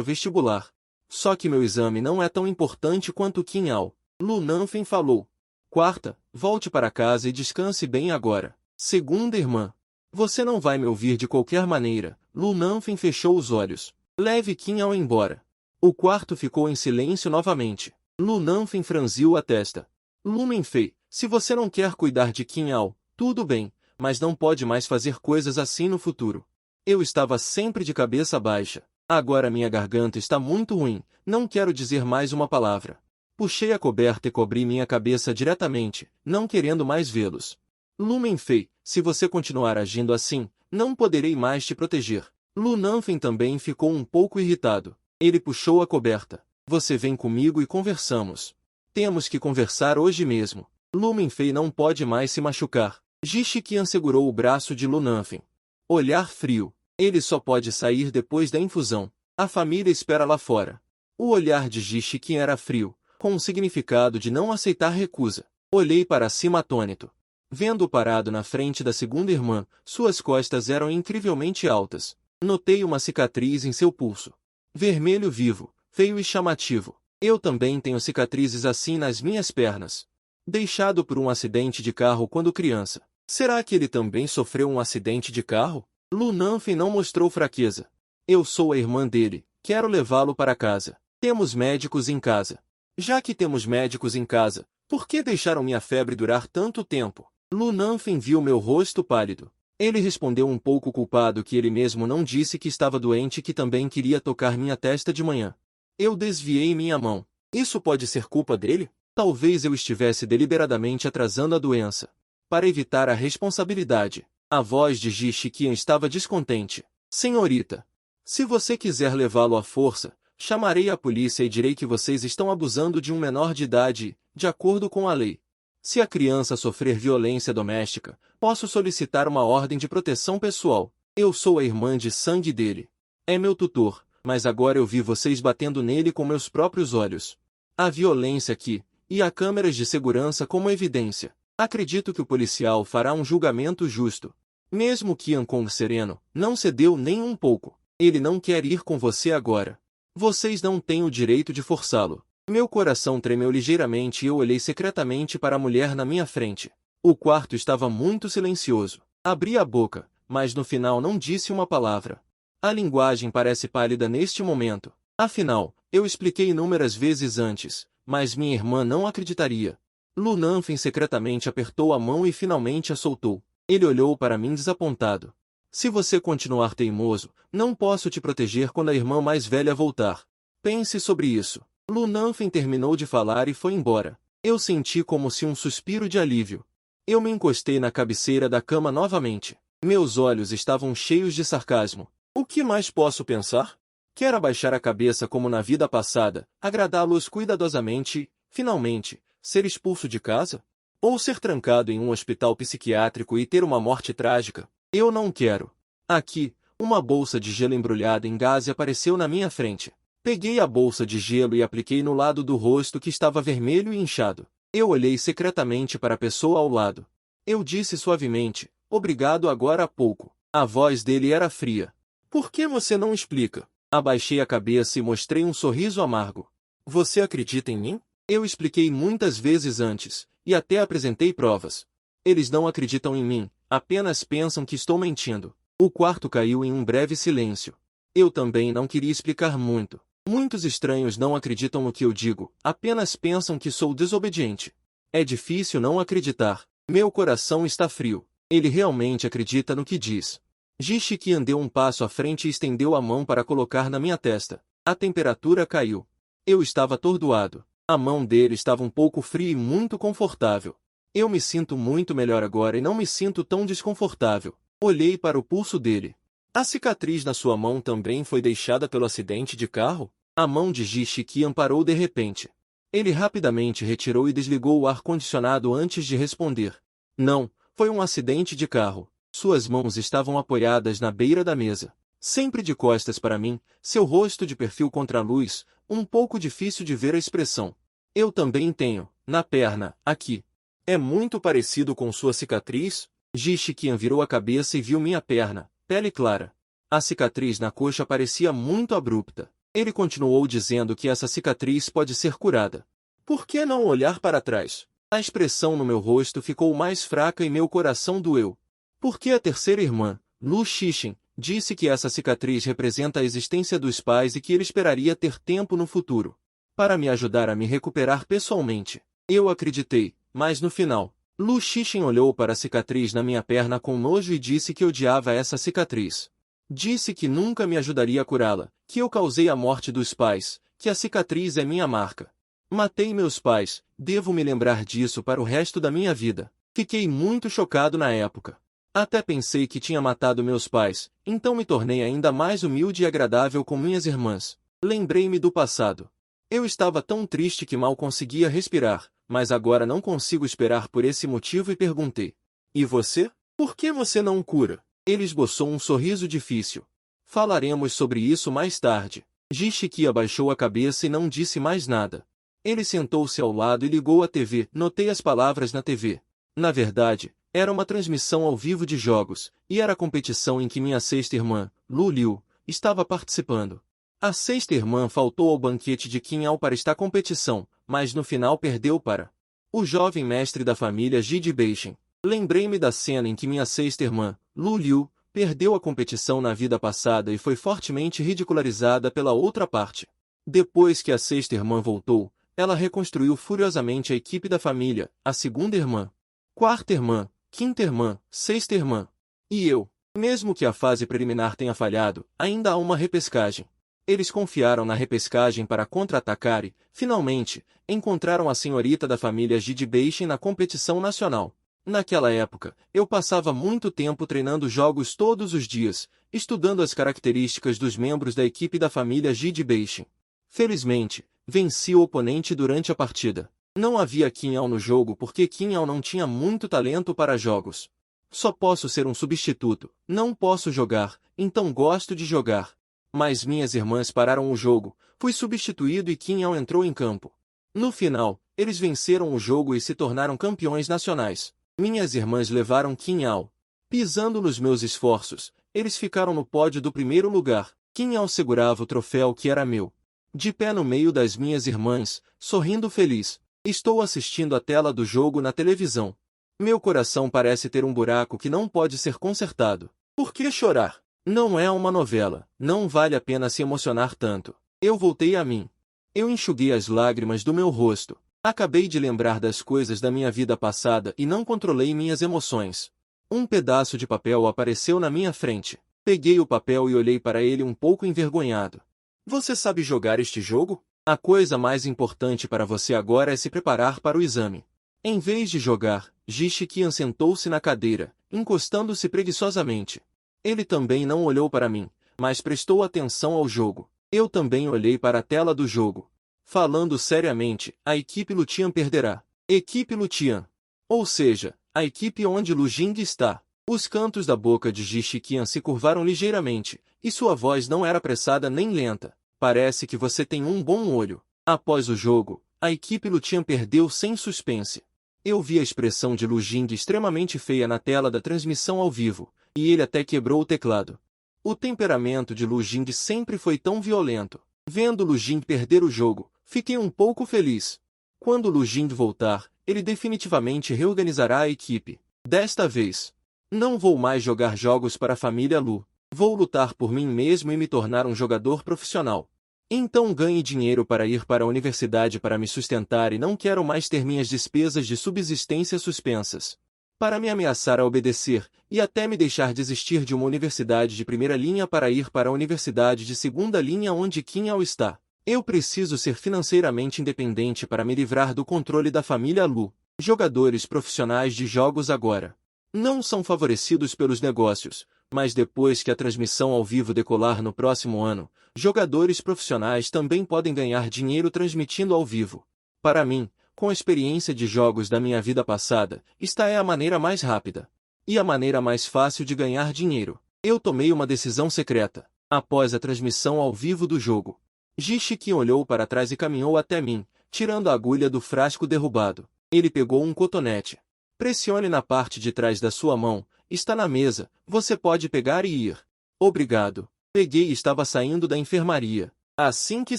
o vestibular. Só que meu exame não é tão importante quanto Qin Yao. Lu Nanfen falou. Quarta, volte para casa e descanse bem agora. Segunda irmã. Você não vai me ouvir de qualquer maneira. Lu Nanfen fechou os olhos. Leve Qin Yao embora. O quarto ficou em silêncio novamente. Lu Nanfen franziu a testa. Lu Menfei, se você não quer cuidar de Qin Yao, tudo bem, mas não pode mais fazer coisas assim no futuro. Eu estava sempre de cabeça baixa. Agora minha garganta está muito ruim, não quero dizer mais uma palavra. Puxei a coberta e cobri minha cabeça diretamente, não querendo mais vê-los. Lu Menfei, se você continuar agindo assim, não poderei mais te proteger. Lu Nanfen também ficou um pouco irritado. Ele puxou a coberta. Você vem comigo e conversamos. Temos que conversar hoje mesmo. Lu Menfei não pode mais se machucar. Ji Shiqian segurou o braço de Lu Nanfen. Olhar frio. Ele só pode sair depois da infusão. A família espera lá fora. O olhar de Ji Shiqian era frio, com o significado de não aceitar recusa. Olhei para cima atônito. Vendo-o parado na frente da segunda irmã, suas costas eram incrivelmente altas. Notei uma cicatriz em seu pulso. Vermelho vivo, feio e chamativo. Eu também tenho cicatrizes assim nas minhas pernas. Deixado por um acidente de carro quando criança. Será que ele também sofreu um acidente de carro? Lu Nanfen não mostrou fraqueza. Eu sou a irmã dele, quero levá-lo para casa. Temos médicos em casa. Já que temos médicos em casa, por que deixaram minha febre durar tanto tempo? Lu Nanfen viu meu rosto pálido. Ele respondeu um pouco culpado que ele mesmo não disse que estava doente e que também queria tocar minha testa de manhã. Eu desviei minha mão. Isso pode ser culpa dele? Talvez eu estivesse deliberadamente atrasando a doença. Para evitar a responsabilidade. A voz de Ji Shiqian estava descontente. Senhorita, se você quiser levá-lo à força, chamarei a polícia e direi que vocês estão abusando de um menor de idade, de acordo com a lei. Se a criança sofrer violência doméstica, posso solicitar uma ordem de proteção pessoal. Eu sou a irmã de sangue dele. É meu tutor, mas agora eu vi vocês batendo nele com meus próprios olhos. Há violência aqui, e há câmeras de segurança como evidência. Acredito que o policial fará um julgamento justo. Mesmo Qian Kong sereno, não cedeu nem um pouco. Ele não quer ir com você agora. Vocês não têm o direito de forçá-lo. Meu coração tremeu ligeiramente e eu olhei secretamente para a mulher na minha frente. O quarto estava muito silencioso. Abri a boca, mas no final não disse uma palavra. A linguagem parece pálida neste momento. Afinal, eu expliquei inúmeras vezes antes, mas minha irmã não acreditaria. Lu Nanfen secretamente apertou a mão e finalmente a soltou. Ele olhou para mim desapontado. Se você continuar teimoso, não posso te proteger quando a irmã mais velha voltar. Pense sobre isso. Lu Nanfen terminou de falar e foi embora. Eu senti como se um suspiro de alívio. Eu me encostei na cabeceira da cama novamente. Meus olhos estavam cheios de sarcasmo. O que mais posso pensar? Quer abaixar a cabeça como na vida passada, agradá-los cuidadosamente e, finalmente, ser expulso de casa? Ou ser trancado em um hospital psiquiátrico e ter uma morte trágica? Eu não quero. Aqui, uma bolsa de gelo embrulhada em gaze apareceu na minha frente. Peguei a bolsa de gelo e apliquei no lado do rosto que estava vermelho e inchado. Eu olhei secretamente para a pessoa ao lado. Eu disse suavemente, obrigado agora há pouco. A voz dele era fria. Por que você não explica? Abaixei a cabeça e mostrei um sorriso amargo. Você acredita em mim? Eu expliquei muitas vezes antes, e até apresentei provas. Eles não acreditam em mim, apenas pensam que estou mentindo. O quarto caiu em um breve silêncio. Eu também não queria explicar muito. Muitos estranhos não acreditam no que eu digo, apenas pensam que sou desobediente. É difícil não acreditar. Meu coração está frio. Ele realmente acredita no que diz. Ji-Shiqian deu um passo à frente e estendeu a mão para colocar na minha testa. A temperatura caiu. Eu estava atordoado. A mão dele estava um pouco fria e muito confortável. Eu me sinto muito melhor agora e não me sinto tão desconfortável. Olhei para o pulso dele. A cicatriz na sua mão também foi deixada pelo acidente de carro? A mão de Ji-Shiqian parou de repente. Ele rapidamente retirou e desligou o ar-condicionado antes de responder. Não, foi um acidente de carro. Suas mãos estavam apoiadas na beira da mesa. Sempre de costas para mim, seu rosto de perfil contra a luz, um pouco difícil de ver a expressão. Eu também tenho, na perna, aqui. É muito parecido com sua cicatriz? Ji-Shiqian virou a cabeça e viu minha perna, pele clara. A cicatriz na coxa parecia muito abrupta. Ele continuou dizendo que essa cicatriz pode ser curada. Por que não olhar para trás? A expressão no meu rosto ficou mais fraca e meu coração doeu. Porque a terceira irmã, Lu Xixin, disse que essa cicatriz representa a existência dos pais e que ele esperaria ter tempo no futuro para me ajudar a me recuperar pessoalmente. Eu acreditei, mas no final, Lu Xixin olhou para a cicatriz na minha perna com nojo e disse que odiava essa cicatriz. Disse que nunca me ajudaria a curá-la, que eu causei a morte dos pais, que a cicatriz é minha marca. Matei meus pais, devo me lembrar disso para o resto da minha vida. Fiquei muito chocado na época. Até pensei que tinha matado meus pais, então me tornei ainda mais humilde e agradável com minhas irmãs. Lembrei-me do passado. Eu estava tão triste que mal conseguia respirar, mas agora não consigo esperar por esse motivo e perguntei. E você? Por que você não cura? Ele esboçou um sorriso difícil. Falaremos sobre isso mais tarde. Ji-Shiqian abaixou a cabeça e não disse mais nada. Ele sentou-se ao lado e ligou a TV. Notei as palavras na TV. Na verdade, era uma transmissão ao vivo de jogos, e era a competição em que minha sexta irmã, Lu Liu, estava participando. A sexta irmã faltou ao banquete de Qinghao para esta competição, mas no final perdeu para o jovem mestre da família Ji de Beixin. Lembrei-me da cena em que minha sexta irmã, Lu Liu, perdeu a competição na vida passada e foi fortemente ridicularizada pela outra parte. Depois que a sexta irmã voltou, ela reconstruiu furiosamente a equipe da família, a segunda irmã, quarta irmã, quinta irmã, sexta irmã. E eu, mesmo que a fase preliminar tenha falhado, ainda há uma repescagem. Eles confiaram na repescagem para contra-atacar e, finalmente, encontraram a senhorita da família Ji de Beixin na competição nacional. Naquela época, eu passava muito tempo treinando jogos todos os dias, estudando as características dos membros da equipe da família Ji de Beixin. Felizmente, venci o oponente durante a partida. Não havia Qinghao no jogo porque Qinghao não tinha muito talento para jogos. Só posso ser um substituto, não posso jogar, então gosto de jogar. Mas minhas irmãs pararam o jogo, fui substituído e Qinghao entrou em campo. No final, eles venceram o jogo e se tornaram campeões nacionais. Minhas irmãs levaram Qinghao. Pisando nos meus esforços, eles ficaram no pódio do primeiro lugar. Qinghao segurava o troféu que era meu. De pé no meio das minhas irmãs, sorrindo feliz. Estou assistindo a tela do jogo na televisão. Meu coração parece ter um buraco que não pode ser consertado. Por que chorar? Não é uma novela, não vale a pena se emocionar tanto. Eu voltei a mim. Eu enxuguei as lágrimas do meu rosto. Acabei de lembrar das coisas da minha vida passada e não controlei minhas emoções. Um pedaço de papel apareceu na minha frente. Peguei o papel e olhei para ele um pouco envergonhado. Você sabe jogar este jogo? A coisa mais importante para você agora é se preparar para o exame. Em vez de jogar, Ji-Shiqian sentou-se na cadeira, encostando-se preguiçosamente. Ele também não olhou para mim, mas prestou atenção ao jogo. Eu também olhei para a tela do jogo. Falando seriamente, a equipe Lutian perderá. Equipe Lutian. Ou seja, a equipe onde Lu Jing está. Os cantos da boca de Ji-Shiqian se curvaram ligeiramente, e sua voz não era apressada nem lenta. Parece que você tem um bom olho. Após o jogo, a equipe Lutian perdeu sem suspense. Eu vi a expressão de Lu Jing extremamente feia na tela da transmissão ao vivo, e ele até quebrou o teclado. O temperamento de Lu Jing sempre foi tão violento. Vendo Lu Jing perder o jogo, fiquei um pouco feliz. Quando Lu Jing voltar, ele definitivamente reorganizará a equipe. Desta vez, não vou mais jogar jogos para a família Lu. Vou lutar por mim mesmo e me tornar um jogador profissional. Então ganhe dinheiro para ir para a universidade para me sustentar e não quero mais ter minhas despesas de subsistência suspensas. Para me ameaçar a obedecer, e até me deixar desistir de uma universidade de primeira linha para ir para a universidade de segunda linha onde Qin Ao está. Eu preciso ser financeiramente independente para me livrar do controle da família Lu. Jogadores profissionais de jogos agora não são favorecidos pelos negócios, mas depois que a transmissão ao vivo decolar no próximo ano, jogadores profissionais também podem ganhar dinheiro transmitindo ao vivo. Para mim, com a experiência de jogos da minha vida passada, esta é a maneira mais rápida e a maneira mais fácil de ganhar dinheiro. Eu tomei uma decisão secreta. Após a transmissão ao vivo do jogo, Ji-Shiqian olhou para trás e caminhou até mim, tirando a agulha do frasco derrubado. Ele pegou um cotonete. Pressione na parte de trás da sua mão. Está na mesa, você pode pegar e ir. Obrigado. Peguei e estava saindo da enfermaria. Assim que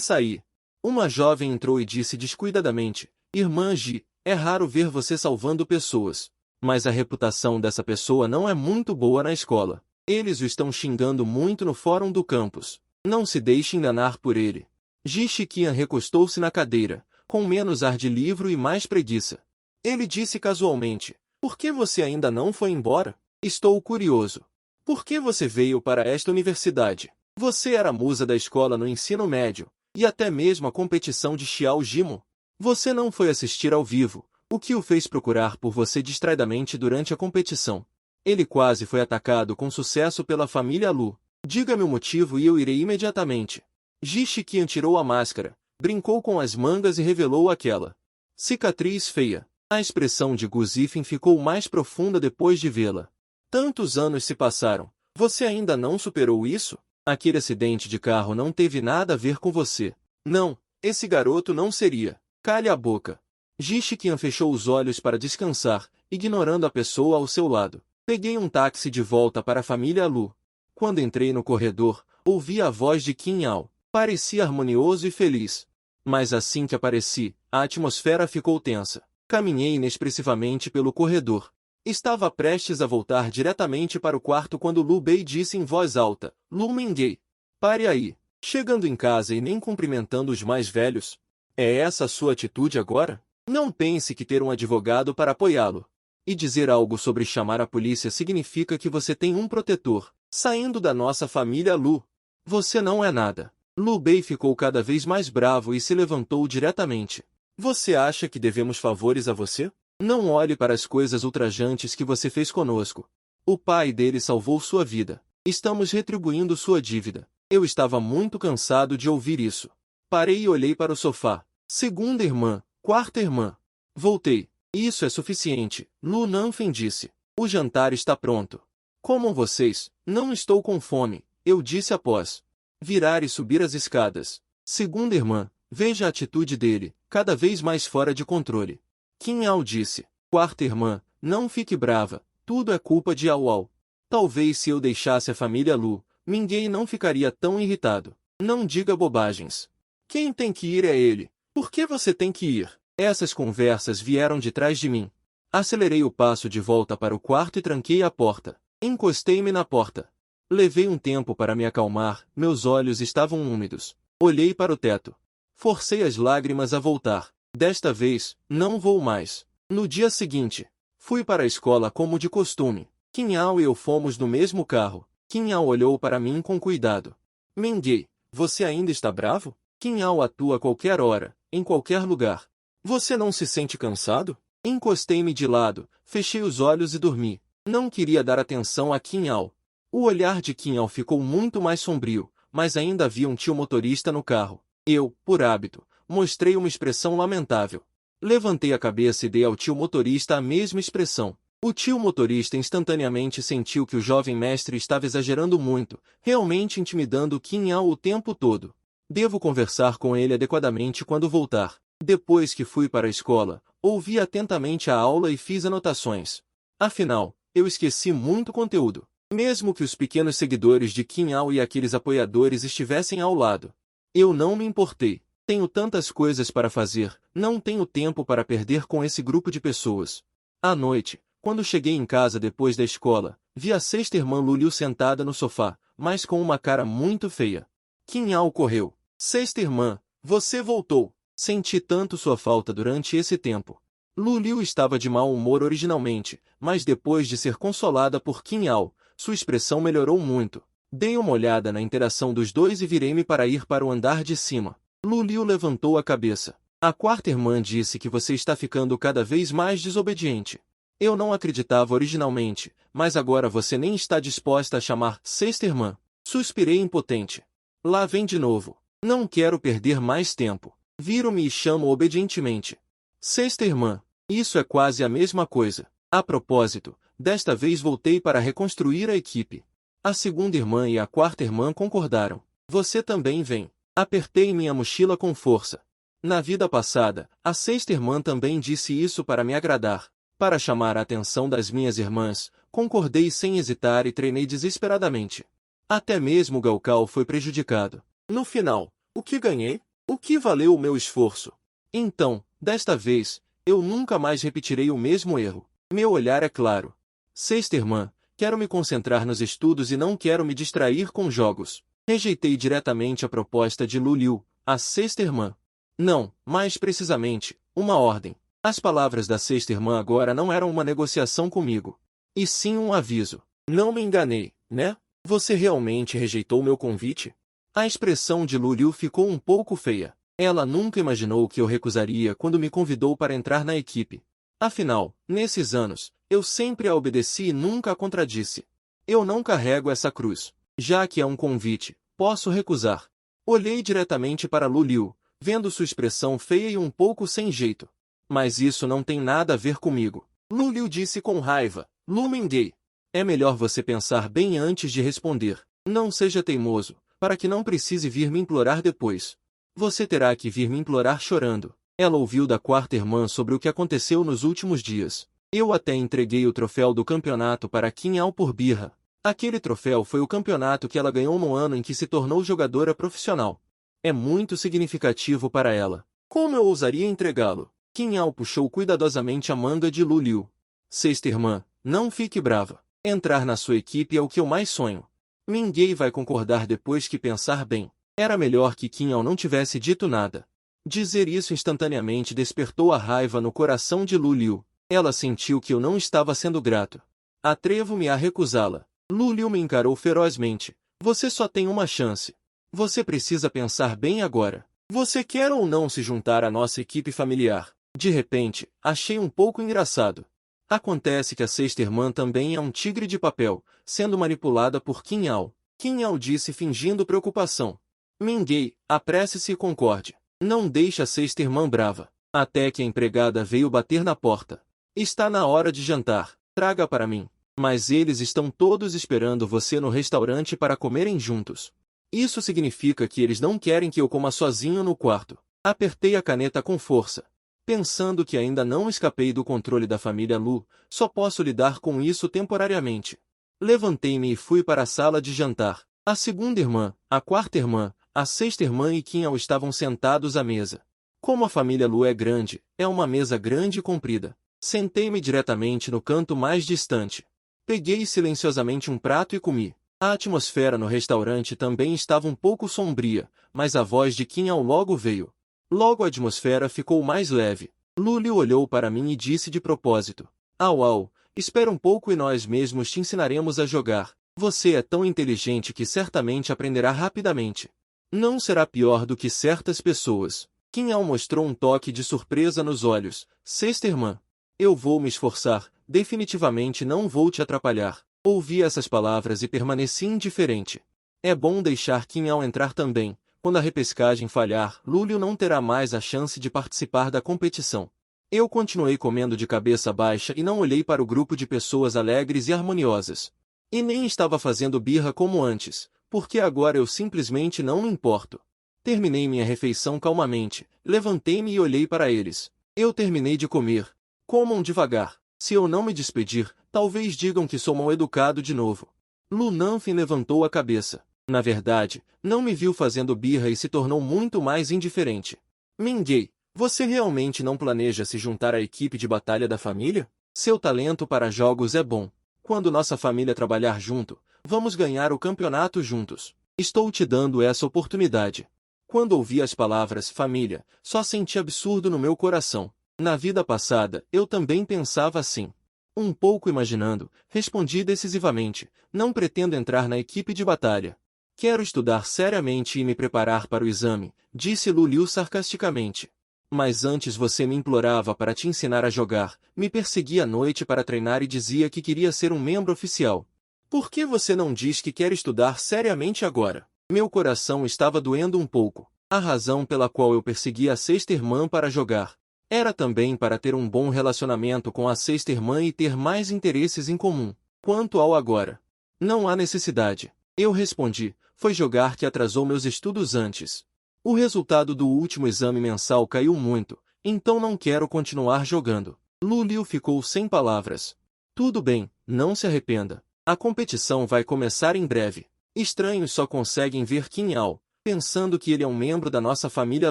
saí, uma jovem entrou e disse descuidadamente: Irmã Ji, é raro ver você salvando pessoas. Mas a reputação dessa pessoa não é muito boa na escola. Eles o estão xingando muito no fórum do campus. Não se deixe enganar por ele. Ji-Shiqian recostou-se na cadeira, com menos ar de livro e mais preguiça. Ele disse casualmente: Por que você ainda não foi embora? Estou curioso. Por que você veio para esta universidade? Você era a musa da escola no ensino médio, e até mesmo a competição de Xiao Jimo. Você não foi assistir ao vivo, o que o fez procurar por você distraidamente durante a competição. Ele quase foi atacado com sucesso pela família Lu. Diga-me o motivo e eu irei imediatamente. Ji-Shiqian tirou a máscara, brincou com as mangas e revelou aquela cicatriz feia. A expressão de Gu Zifeng ficou mais profunda depois de vê-la. Tantos anos se passaram. Você ainda não superou isso? Aquele acidente de carro não teve nada a ver com você. Não, esse garoto não seria. Calhe a boca. Ji-Shiqian fechou os olhos para descansar, ignorando a pessoa ao seu lado. Peguei um táxi de volta para a família Lu. Quando entrei no corredor, ouvi a voz de Qin Ao. Parecia harmonioso e feliz. Mas assim que apareci, a atmosfera ficou tensa. Caminhei inexpressivamente pelo corredor. Estava prestes a voltar diretamente para o quarto quando Lu Bei disse em voz alta: Lu Mingei, pare aí. Chegando em casa e nem cumprimentando os mais velhos. É essa a sua atitude agora? Não pense que ter um advogado para apoiá-lo e dizer algo sobre chamar a polícia significa que você tem um protetor. Saindo da nossa família Lu, você não é nada. Lu Bei ficou cada vez mais bravo e se levantou diretamente. Você acha que devemos favores a você? Não olhe para as coisas ultrajantes que você fez conosco. O pai dele salvou sua vida. Estamos retribuindo sua dívida. Eu estava muito cansado de ouvir isso. Parei e olhei para o sofá. Segunda irmã, quarta irmã. Voltei. Isso é suficiente, Lu Nanfen disse. O jantar está pronto. Comam vocês, não estou com fome, eu disse após virar e subir as escadas. Segunda irmã, veja a atitude dele, cada vez mais fora de controle. Qin Ao disse. Quarta irmã, não fique brava, tudo é culpa de Ao Ao. Talvez se eu deixasse a família Lu, ninguém não ficaria tão irritado. Não diga bobagens. Quem tem que ir é ele. Por que você tem que ir? Essas conversas vieram de trás de mim. Acelerei o passo de volta para o quarto e tranquei a porta. Encostei-me na porta. Levei um tempo para me acalmar, meus olhos estavam úmidos. Olhei para o teto. Forcei as lágrimas a voltar. Desta vez, não vou mais. No dia seguinte, fui para a escola como de costume. Qinhao e eu fomos no mesmo carro. Qinhao olhou para mim com cuidado. Mengei, você ainda está bravo? Qinhao atua a qualquer hora, em qualquer lugar. Você não se sente cansado? Encostei-me de lado, fechei os olhos e dormi. Não queria dar atenção a Qinhao. O olhar de Qinhao ficou muito mais sombrio, mas ainda havia um tio motorista no carro. Eu, por hábito, mostrei uma expressão lamentável. Levantei a cabeça e dei ao tio motorista a mesma expressão. O tio motorista instantaneamente sentiu que o jovem mestre estava exagerando muito, realmente intimidando Qinhao o tempo todo. Devo conversar com ele adequadamente quando voltar. Depois que fui para a escola, ouvi atentamente a aula e fiz anotações. Afinal, eu esqueci muito conteúdo. Mesmo que os pequenos seguidores de Qinhao e aqueles apoiadores estivessem ao lado. Eu não me importei. Tenho tantas coisas para fazer, não tenho tempo para perder com esse grupo de pessoas. À noite, quando cheguei em casa depois da escola, vi a sexta irmã Luliu sentada no sofá, mas com uma cara muito feia. Qinhao correu. Sexta irmã, você voltou. Senti tanto sua falta durante esse tempo. Luliu estava de mau humor originalmente, mas depois de ser consolada por Qinhao, sua expressão melhorou muito. Dei uma olhada na interação dos dois e virei-me para ir para o andar de cima. Luliu levantou a cabeça. A quarta irmã disse que você está ficando cada vez mais desobediente. Eu não acreditava originalmente, mas agora você nem está disposta a chamar sexta irmã. Suspirei impotente. Lá vem de novo. Não quero perder mais tempo. Viro-me e chamo obedientemente. Sexta irmã. Isso é quase a mesma coisa. A propósito, desta vez voltei para reconstruir a equipe. A segunda irmã e a quarta irmã concordaram. Você também vem. Apertei minha mochila com força. Na vida passada, a sexta irmã também disse isso para me agradar. Para chamar a atenção das minhas irmãs, concordei sem hesitar e treinei desesperadamente. Até mesmo Gao Kao foi prejudicado. No final, o que ganhei? O que valeu o meu esforço? Então, desta vez, eu nunca mais repetirei o mesmo erro. Meu olhar é claro. Sexta irmã, quero me concentrar nos estudos e não quero me distrair com jogos. Rejeitei diretamente a proposta de Luliu, a sexta irmã. Não, mais precisamente, uma ordem. As palavras da sexta irmã agora não eram uma negociação comigo, e sim um aviso. Não me enganei, né? Você realmente rejeitou meu convite? A expressão de Luliu ficou um pouco feia. Ela nunca imaginou que eu recusaria quando me convidou para entrar na equipe. Afinal, nesses anos, eu sempre a obedeci e nunca a contradisse. Eu não carrego essa cruz. Já que é um convite, posso recusar. Olhei diretamente para Luliu, vendo sua expressão feia e um pouco sem jeito. Mas isso não tem nada a ver comigo. Luliu disse com raiva. Lu Mengei. É melhor você pensar bem antes de responder. Não seja teimoso, para que não precise vir me implorar depois. Você terá que vir me implorar chorando. Ela ouviu da quarta irmã sobre o que aconteceu nos últimos dias. Eu até entreguei o troféu do campeonato para Qinhao por birra. Aquele troféu foi o campeonato que ela ganhou no ano em que se tornou jogadora profissional. É muito significativo para ela. Como eu ousaria entregá-lo? Qinhao puxou cuidadosamente a manga de Luliu. Sexta irmã, não fique brava. Entrar na sua equipe é o que eu mais sonho. Ninguém vai concordar depois que pensar bem. Era melhor que Qinhao não tivesse dito nada. Dizer isso instantaneamente despertou a raiva no coração de Luliu. Ela sentiu que eu não estava sendo grato. Atrevo-me a recusá-la. Luliu me encarou ferozmente. Você só tem uma chance. Você precisa pensar bem agora. Você quer ou não se juntar à nossa equipe familiar? De repente, achei um pouco engraçado. Acontece que a sexta irmã também é um tigre de papel, sendo manipulada por Qinhao. Qinhao disse fingindo preocupação. Mengei, apresse-se e concorde. Não deixe a sexta irmã brava. Até que a empregada veio bater na porta. Está na hora de jantar. Traga para mim. Mas eles estão todos esperando você no restaurante para comerem juntos. Isso significa que eles não querem que eu coma sozinho no quarto. Apertei a caneta com força. Pensando que ainda não escapei do controle da família Lu, só posso lidar com isso temporariamente. Levantei-me e fui para a sala de jantar. A segunda irmã, a quarta irmã, a sexta irmã e Qinhao estavam sentados à mesa. Como a família Lu é grande, é uma mesa grande e comprida. Sentei-me diretamente no canto mais distante. Peguei silenciosamente um prato e comi. A atmosfera no restaurante também estava um pouco sombria, mas a voz de Kim Ao logo veio. Logo a atmosfera ficou mais leve. Luli olhou para mim e disse de propósito: Au, espera um pouco e nós mesmos te ensinaremos a jogar. Você é tão inteligente que certamente aprenderá rapidamente. Não será pior do que certas pessoas. Kim Ao mostrou um toque de surpresa nos olhos. Sexta irmã. Eu vou me esforçar, definitivamente não vou te atrapalhar. Ouvi essas palavras e permaneci indiferente. É bom deixar Kim Ao entrar também. Quando a repescagem falhar, Lúlio não terá mais a chance de participar da competição. Eu continuei comendo de cabeça baixa e não olhei para o grupo de pessoas alegres e harmoniosas. E nem estava fazendo birra como antes, porque agora eu simplesmente não me importo. Terminei minha refeição calmamente, levantei-me e olhei para eles. Eu terminei de comer. Comam devagar. Se eu não me despedir, talvez digam que sou mal educado de novo. Lu Nanfin levantou a cabeça. Na verdade, não me viu fazendo birra e se tornou muito mais indiferente. Minguei, você realmente não planeja se juntar à equipe de batalha da família? Seu talento para jogos é bom. Quando nossa família trabalhar junto, vamos ganhar o campeonato juntos. Estou te dando essa oportunidade. Quando ouvi as palavras família, só senti absurdo no meu coração. Na vida passada, eu também pensava assim. Um pouco imaginando, respondi decisivamente: não pretendo entrar na equipe de batalha. Quero estudar seriamente e me preparar para o exame, disse Luliu sarcasticamente. Mas antes você me implorava para te ensinar a jogar, me perseguia à noite para treinar e dizia que queria ser um membro oficial. Por que você não diz que quer estudar seriamente agora? Meu coração estava doendo um pouco. A razão pela qual eu perseguia a sexta irmã para jogar era também para ter um bom relacionamento com a sexta irmã e ter mais interesses em comum. Quanto ao agora, não há necessidade. Eu respondi, foi jogar que atrasou meus estudos antes. O resultado do último exame mensal caiu muito, então não quero continuar jogando. Luliu ficou sem palavras. Tudo bem, não se arrependa. A competição vai começar em breve. Estranhos só conseguem ver Kim Ao, pensando que ele é um membro da nossa família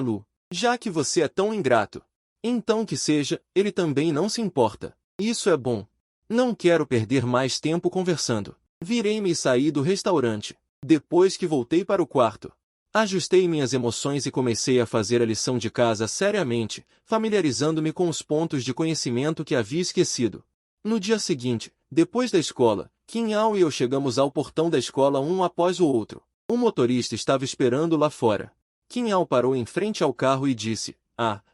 Lu. Já que você é tão ingrato, então que seja, ele também não se importa. Isso é bom. Não quero perder mais tempo conversando. Virei-me e saí do restaurante. Depois que voltei para o quarto, ajustei minhas emoções e comecei a fazer a lição de casa seriamente, familiarizando-me com os pontos de conhecimento que havia esquecido. No dia seguinte, depois da escola, Kim Ao e eu chegamos ao portão da escola um após o outro. O motorista estava esperando lá fora. Kim Ao parou em frente ao carro e disse: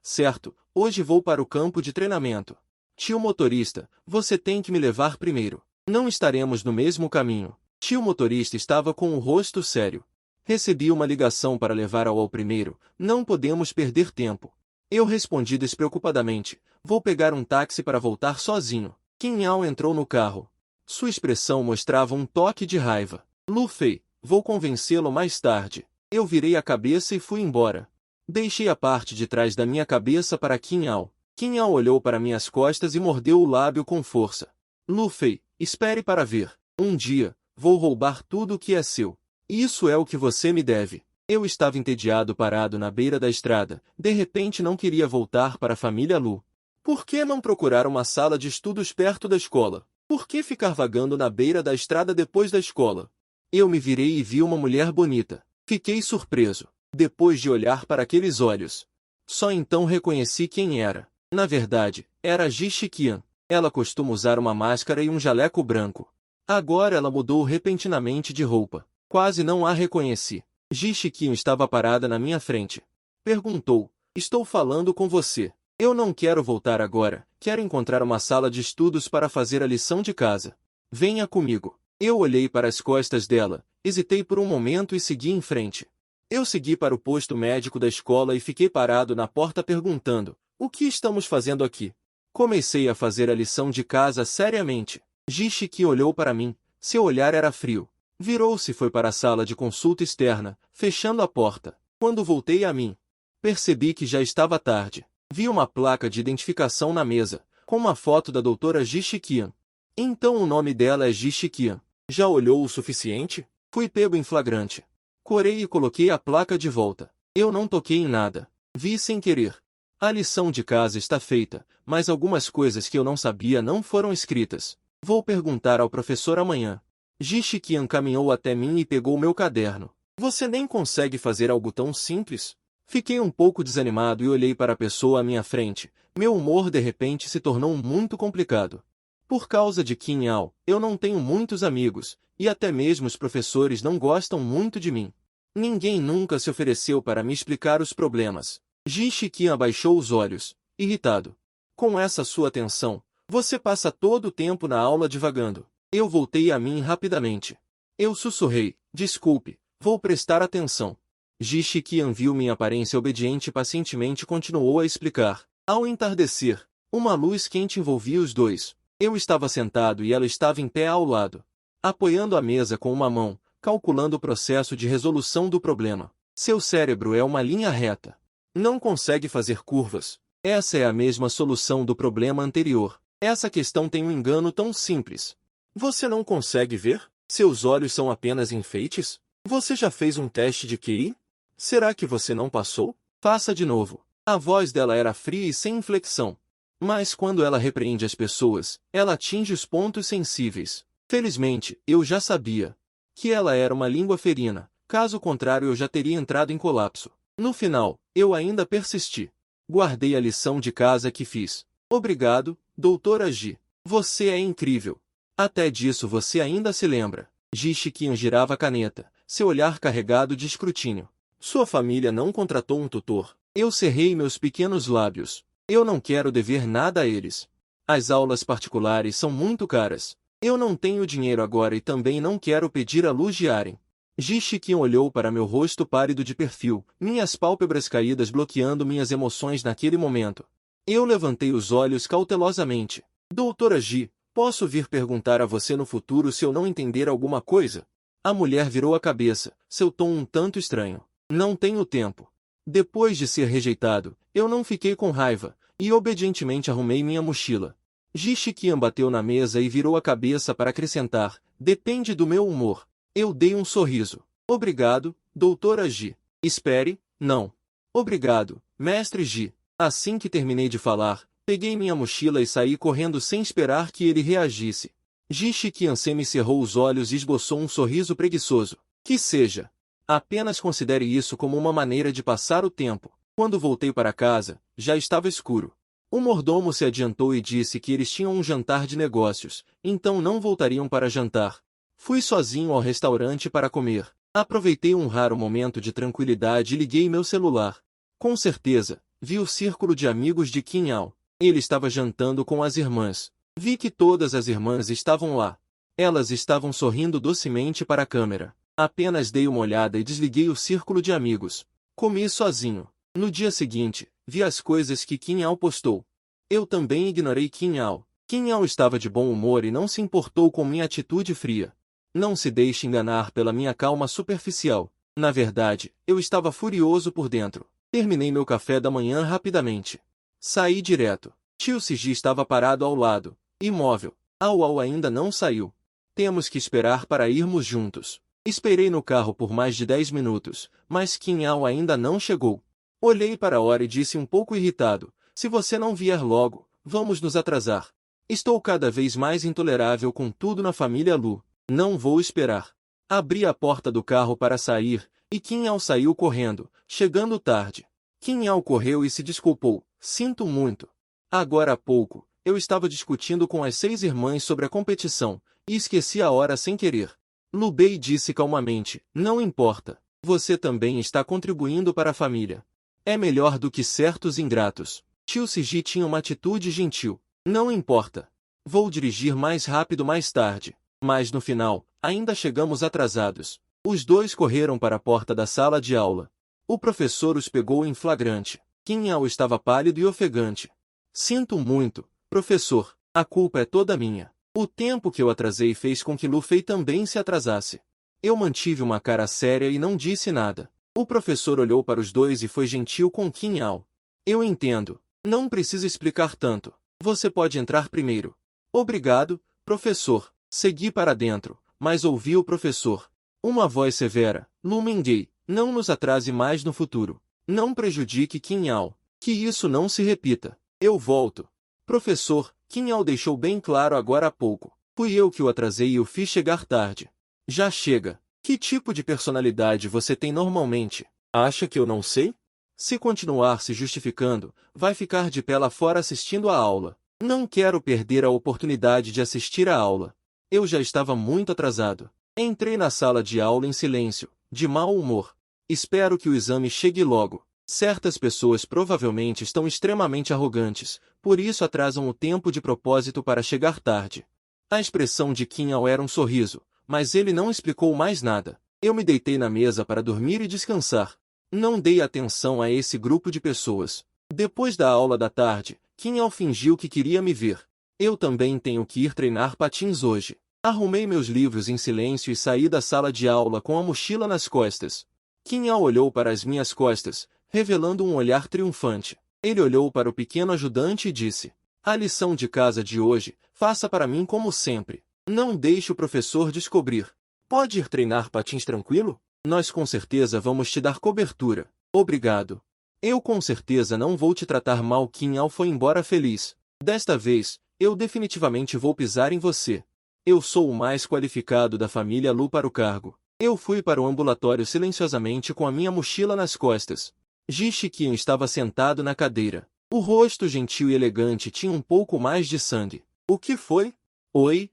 certo, hoje vou para o campo de treinamento. Tio motorista, você tem que me levar primeiro. Não estaremos no mesmo caminho. Tio motorista estava com o rosto sério. Recebi uma ligação para levar ao primeiro, não podemos perder tempo. Eu respondi despreocupadamente, vou pegar um táxi para voltar sozinho. Kim Ao entrou no carro. Sua expressão mostrava um toque de raiva. Lu Fei, vou convencê-lo mais tarde. Eu virei a cabeça e fui embora. Deixei a parte de trás da minha cabeça para Kim Ao. Kim Ao olhou para minhas costas e mordeu o lábio com força. Lu Fei, espere para ver. Um dia, vou roubar tudo o que é seu. Isso é o que você me deve. Eu estava entediado parado na beira da estrada. De repente não queria voltar para a família Lu. Por que não procurar uma sala de estudos perto da escola? Por que ficar vagando na beira da estrada depois da escola? Eu me virei e vi uma mulher bonita. Fiquei surpreso. Depois de olhar para aqueles olhos, só então reconheci quem era. Na verdade, era Ji Shiqian. Ela costuma usar uma máscara e um jaleco branco. Agora ela mudou repentinamente de roupa. Quase não a reconheci. Ji Shiqian estava parada na minha frente. Perguntou: estou falando com você. Eu não quero voltar agora. Quero encontrar uma sala de estudos para fazer a lição de casa. Venha comigo. Eu olhei para as costas dela, hesitei por um momento e segui em frente. Eu segui para o posto médico da escola e fiquei parado na porta perguntando: o que estamos fazendo aqui? Comecei a fazer a lição de casa seriamente. Ji Shiqian olhou para mim, seu olhar era frio. Virou-se e foi para a sala de consulta externa, fechando a porta. Quando voltei a mim, percebi que já estava tarde. Vi uma placa de identificação na mesa, com uma foto da doutora Ji Shiqian. Então o nome dela é Ji Shiqian. Já olhou o suficiente? Fui pego em flagrante. Corei e coloquei a placa de volta. Eu não toquei em nada. Vi sem querer. A lição de casa está feita, mas algumas coisas que eu não sabia não foram escritas. Vou perguntar ao professor amanhã. Ji Shiqian caminhou até mim e pegou meu caderno. Você nem consegue fazer algo tão simples? Fiquei um pouco desanimado e olhei para a pessoa à minha frente. Meu humor de repente se tornou muito complicado. Por causa de Qin Yao, eu não tenho muitos amigos, e até mesmo os professores não gostam muito de mim. Ninguém nunca se ofereceu para me explicar os problemas. Ji Shiqian abaixou os olhos, irritado. Com essa sua atenção, você passa todo o tempo na aula divagando. Eu voltei a mim rapidamente. Eu sussurrei, desculpe, vou prestar atenção. Ji Shiqian viu minha aparência obediente e pacientemente continuou a explicar. Ao entardecer, uma luz quente envolvia os dois. Eu estava sentado e ela estava em pé ao lado, apoiando a mesa com uma mão, calculando o processo de resolução do problema. Seu cérebro é uma linha reta. Não consegue fazer curvas. Essa é a mesma solução do problema anterior. Essa questão tem um engano tão simples. Você não consegue ver? Seus olhos são apenas enfeites? Você já fez um teste de QI? Será que você não passou? Faça de novo. A voz dela era fria e sem inflexão. Mas quando ela repreende as pessoas, ela atinge os pontos sensíveis. Felizmente, eu já sabia que ela era uma língua ferina, caso contrário eu já teria entrado em colapso. No final, eu ainda persisti. Guardei a lição de casa que fiz. Obrigado, doutora Ji. Você é incrível. Até disso você ainda se lembra. Ji Shiqian girava a caneta, seu olhar carregado de escrutínio. Sua família não contratou um tutor. Eu cerrei meus pequenos lábios. Eu não quero dever nada a eles. As aulas particulares são muito caras. Eu não tenho dinheiro agora e também não quero pedir a Lu Jiaren. Ji Shiqian olhou para meu rosto pálido de perfil, minhas pálpebras caídas bloqueando minhas emoções naquele momento. Eu levantei os olhos cautelosamente. Doutora Ji, posso vir perguntar a você no futuro se eu não entender alguma coisa? A mulher virou a cabeça, seu tom um tanto estranho. Não tenho tempo. Depois de ser rejeitado, eu não fiquei com raiva, e obedientemente arrumei minha mochila. Ji Shiqian bateu na mesa e virou a cabeça para acrescentar, depende do meu humor. Eu dei um sorriso. Obrigado, doutora Ji. Espere, não. Obrigado, mestre Ji. Assim que terminei de falar, peguei minha mochila e saí correndo sem esperar que ele reagisse. Ji Shiqian semicerrou os olhos e esboçou um sorriso preguiçoso. Que seja. Apenas considere isso como uma maneira de passar o tempo. Quando voltei para casa, já estava escuro. O mordomo se adiantou e disse que eles tinham um jantar de negócios, então não voltariam para jantar. Fui sozinho ao restaurante para comer. Aproveitei um raro momento de tranquilidade e liguei meu celular. Com certeza, vi o círculo de amigos de Qin Yao. Ele estava jantando com as irmãs. Vi que todas as irmãs estavam lá. Elas estavam sorrindo docemente para a câmera. Apenas dei uma olhada e desliguei o círculo de amigos. Comi sozinho. No dia seguinte, vi as coisas que Qin Yao postou. Eu também ignorei Qin Yao. Qin Yao estava de bom humor e não se importou com minha atitude fria. Não se deixe enganar pela minha calma superficial. Na verdade, eu estava furioso por dentro. Terminei meu café da manhã rapidamente. Saí direto. Tio Siji estava parado ao lado, imóvel. Au ainda não saiu. Temos que esperar para irmos juntos. Esperei no carro por mais de 10 minutos, mas Qin Yao ainda não chegou. Olhei para a hora e disse um pouco irritado, se você não vier logo, vamos nos atrasar. Estou cada vez mais intolerável com tudo na família Lu. Não vou esperar. Abri a porta do carro para sair, e Qin Yao saiu correndo, chegando tarde. Qin Yao correu e se desculpou, sinto muito. Agora há pouco, eu estava discutindo com as 6 irmãs sobre a competição, e esqueci a hora sem querer. Lu Bei disse calmamente, não importa, você também está contribuindo para a família. É melhor do que certos ingratos. Tio Siji tinha uma atitude gentil. Não importa. Vou dirigir mais rápido mais tarde. Mas no final, ainda chegamos atrasados. Os dois correram para a porta da sala de aula. O professor os pegou em flagrante. Qin Yao estava pálido e ofegante. Sinto muito, professor, a culpa é toda minha. O tempo que eu atrasei fez com que Lu Fei também se atrasasse. Eu mantive uma cara séria e não disse nada. O professor olhou para os dois e foi gentil com Qin Yao. Eu entendo. Não precisa explicar tanto. Você pode entrar primeiro. Obrigado, professor. Segui para dentro, mas ouvi o professor. Uma voz severa. Lu Mingei, não nos atrase mais no futuro. Não prejudique Qin Yao. Que isso não se repita. Eu volto. Professor, Qin Yao deixou bem claro agora há pouco. Fui eu que o atrasei e o fiz chegar tarde. Já chega. Que tipo de personalidade você tem normalmente? Acha que eu não sei? Se continuar se justificando, vai ficar de pé lá fora assistindo a aula. Não quero perder a oportunidade de assistir a aula. Eu já estava muito atrasado. Entrei na sala de aula em silêncio, de mau humor. Espero que o exame chegue logo. Certas pessoas provavelmente estão extremamente arrogantes, por isso atrasam o tempo de propósito para chegar tarde. A expressão de Kim Ao era um sorriso, mas ele não explicou mais nada. Eu me deitei na mesa para dormir e descansar. Não dei atenção a esse grupo de pessoas. Depois da aula da tarde, Kim Ao fingiu que queria me ver. Eu também tenho que ir treinar patins hoje. Arrumei meus livros em silêncio e saí da sala de aula com a mochila nas costas. Kim Ao olhou para as minhas costas, revelando um olhar triunfante. Ele olhou para o pequeno ajudante e disse: "A lição de casa de hoje, faça para mim como sempre. Não deixe o professor descobrir. Pode ir treinar patins tranquilo? Nós com certeza vamos te dar cobertura. Obrigado. Eu com certeza não vou te tratar mal." Kim Ao foi embora feliz. Desta vez, eu definitivamente vou pisar em você. Eu sou o mais qualificado da família Lu para o cargo. Eu fui para o ambulatório silenciosamente com a minha mochila nas costas. Ji Shiqian estava sentado na cadeira. O rosto gentil e elegante tinha um pouco mais de sangue. O que foi? Oi.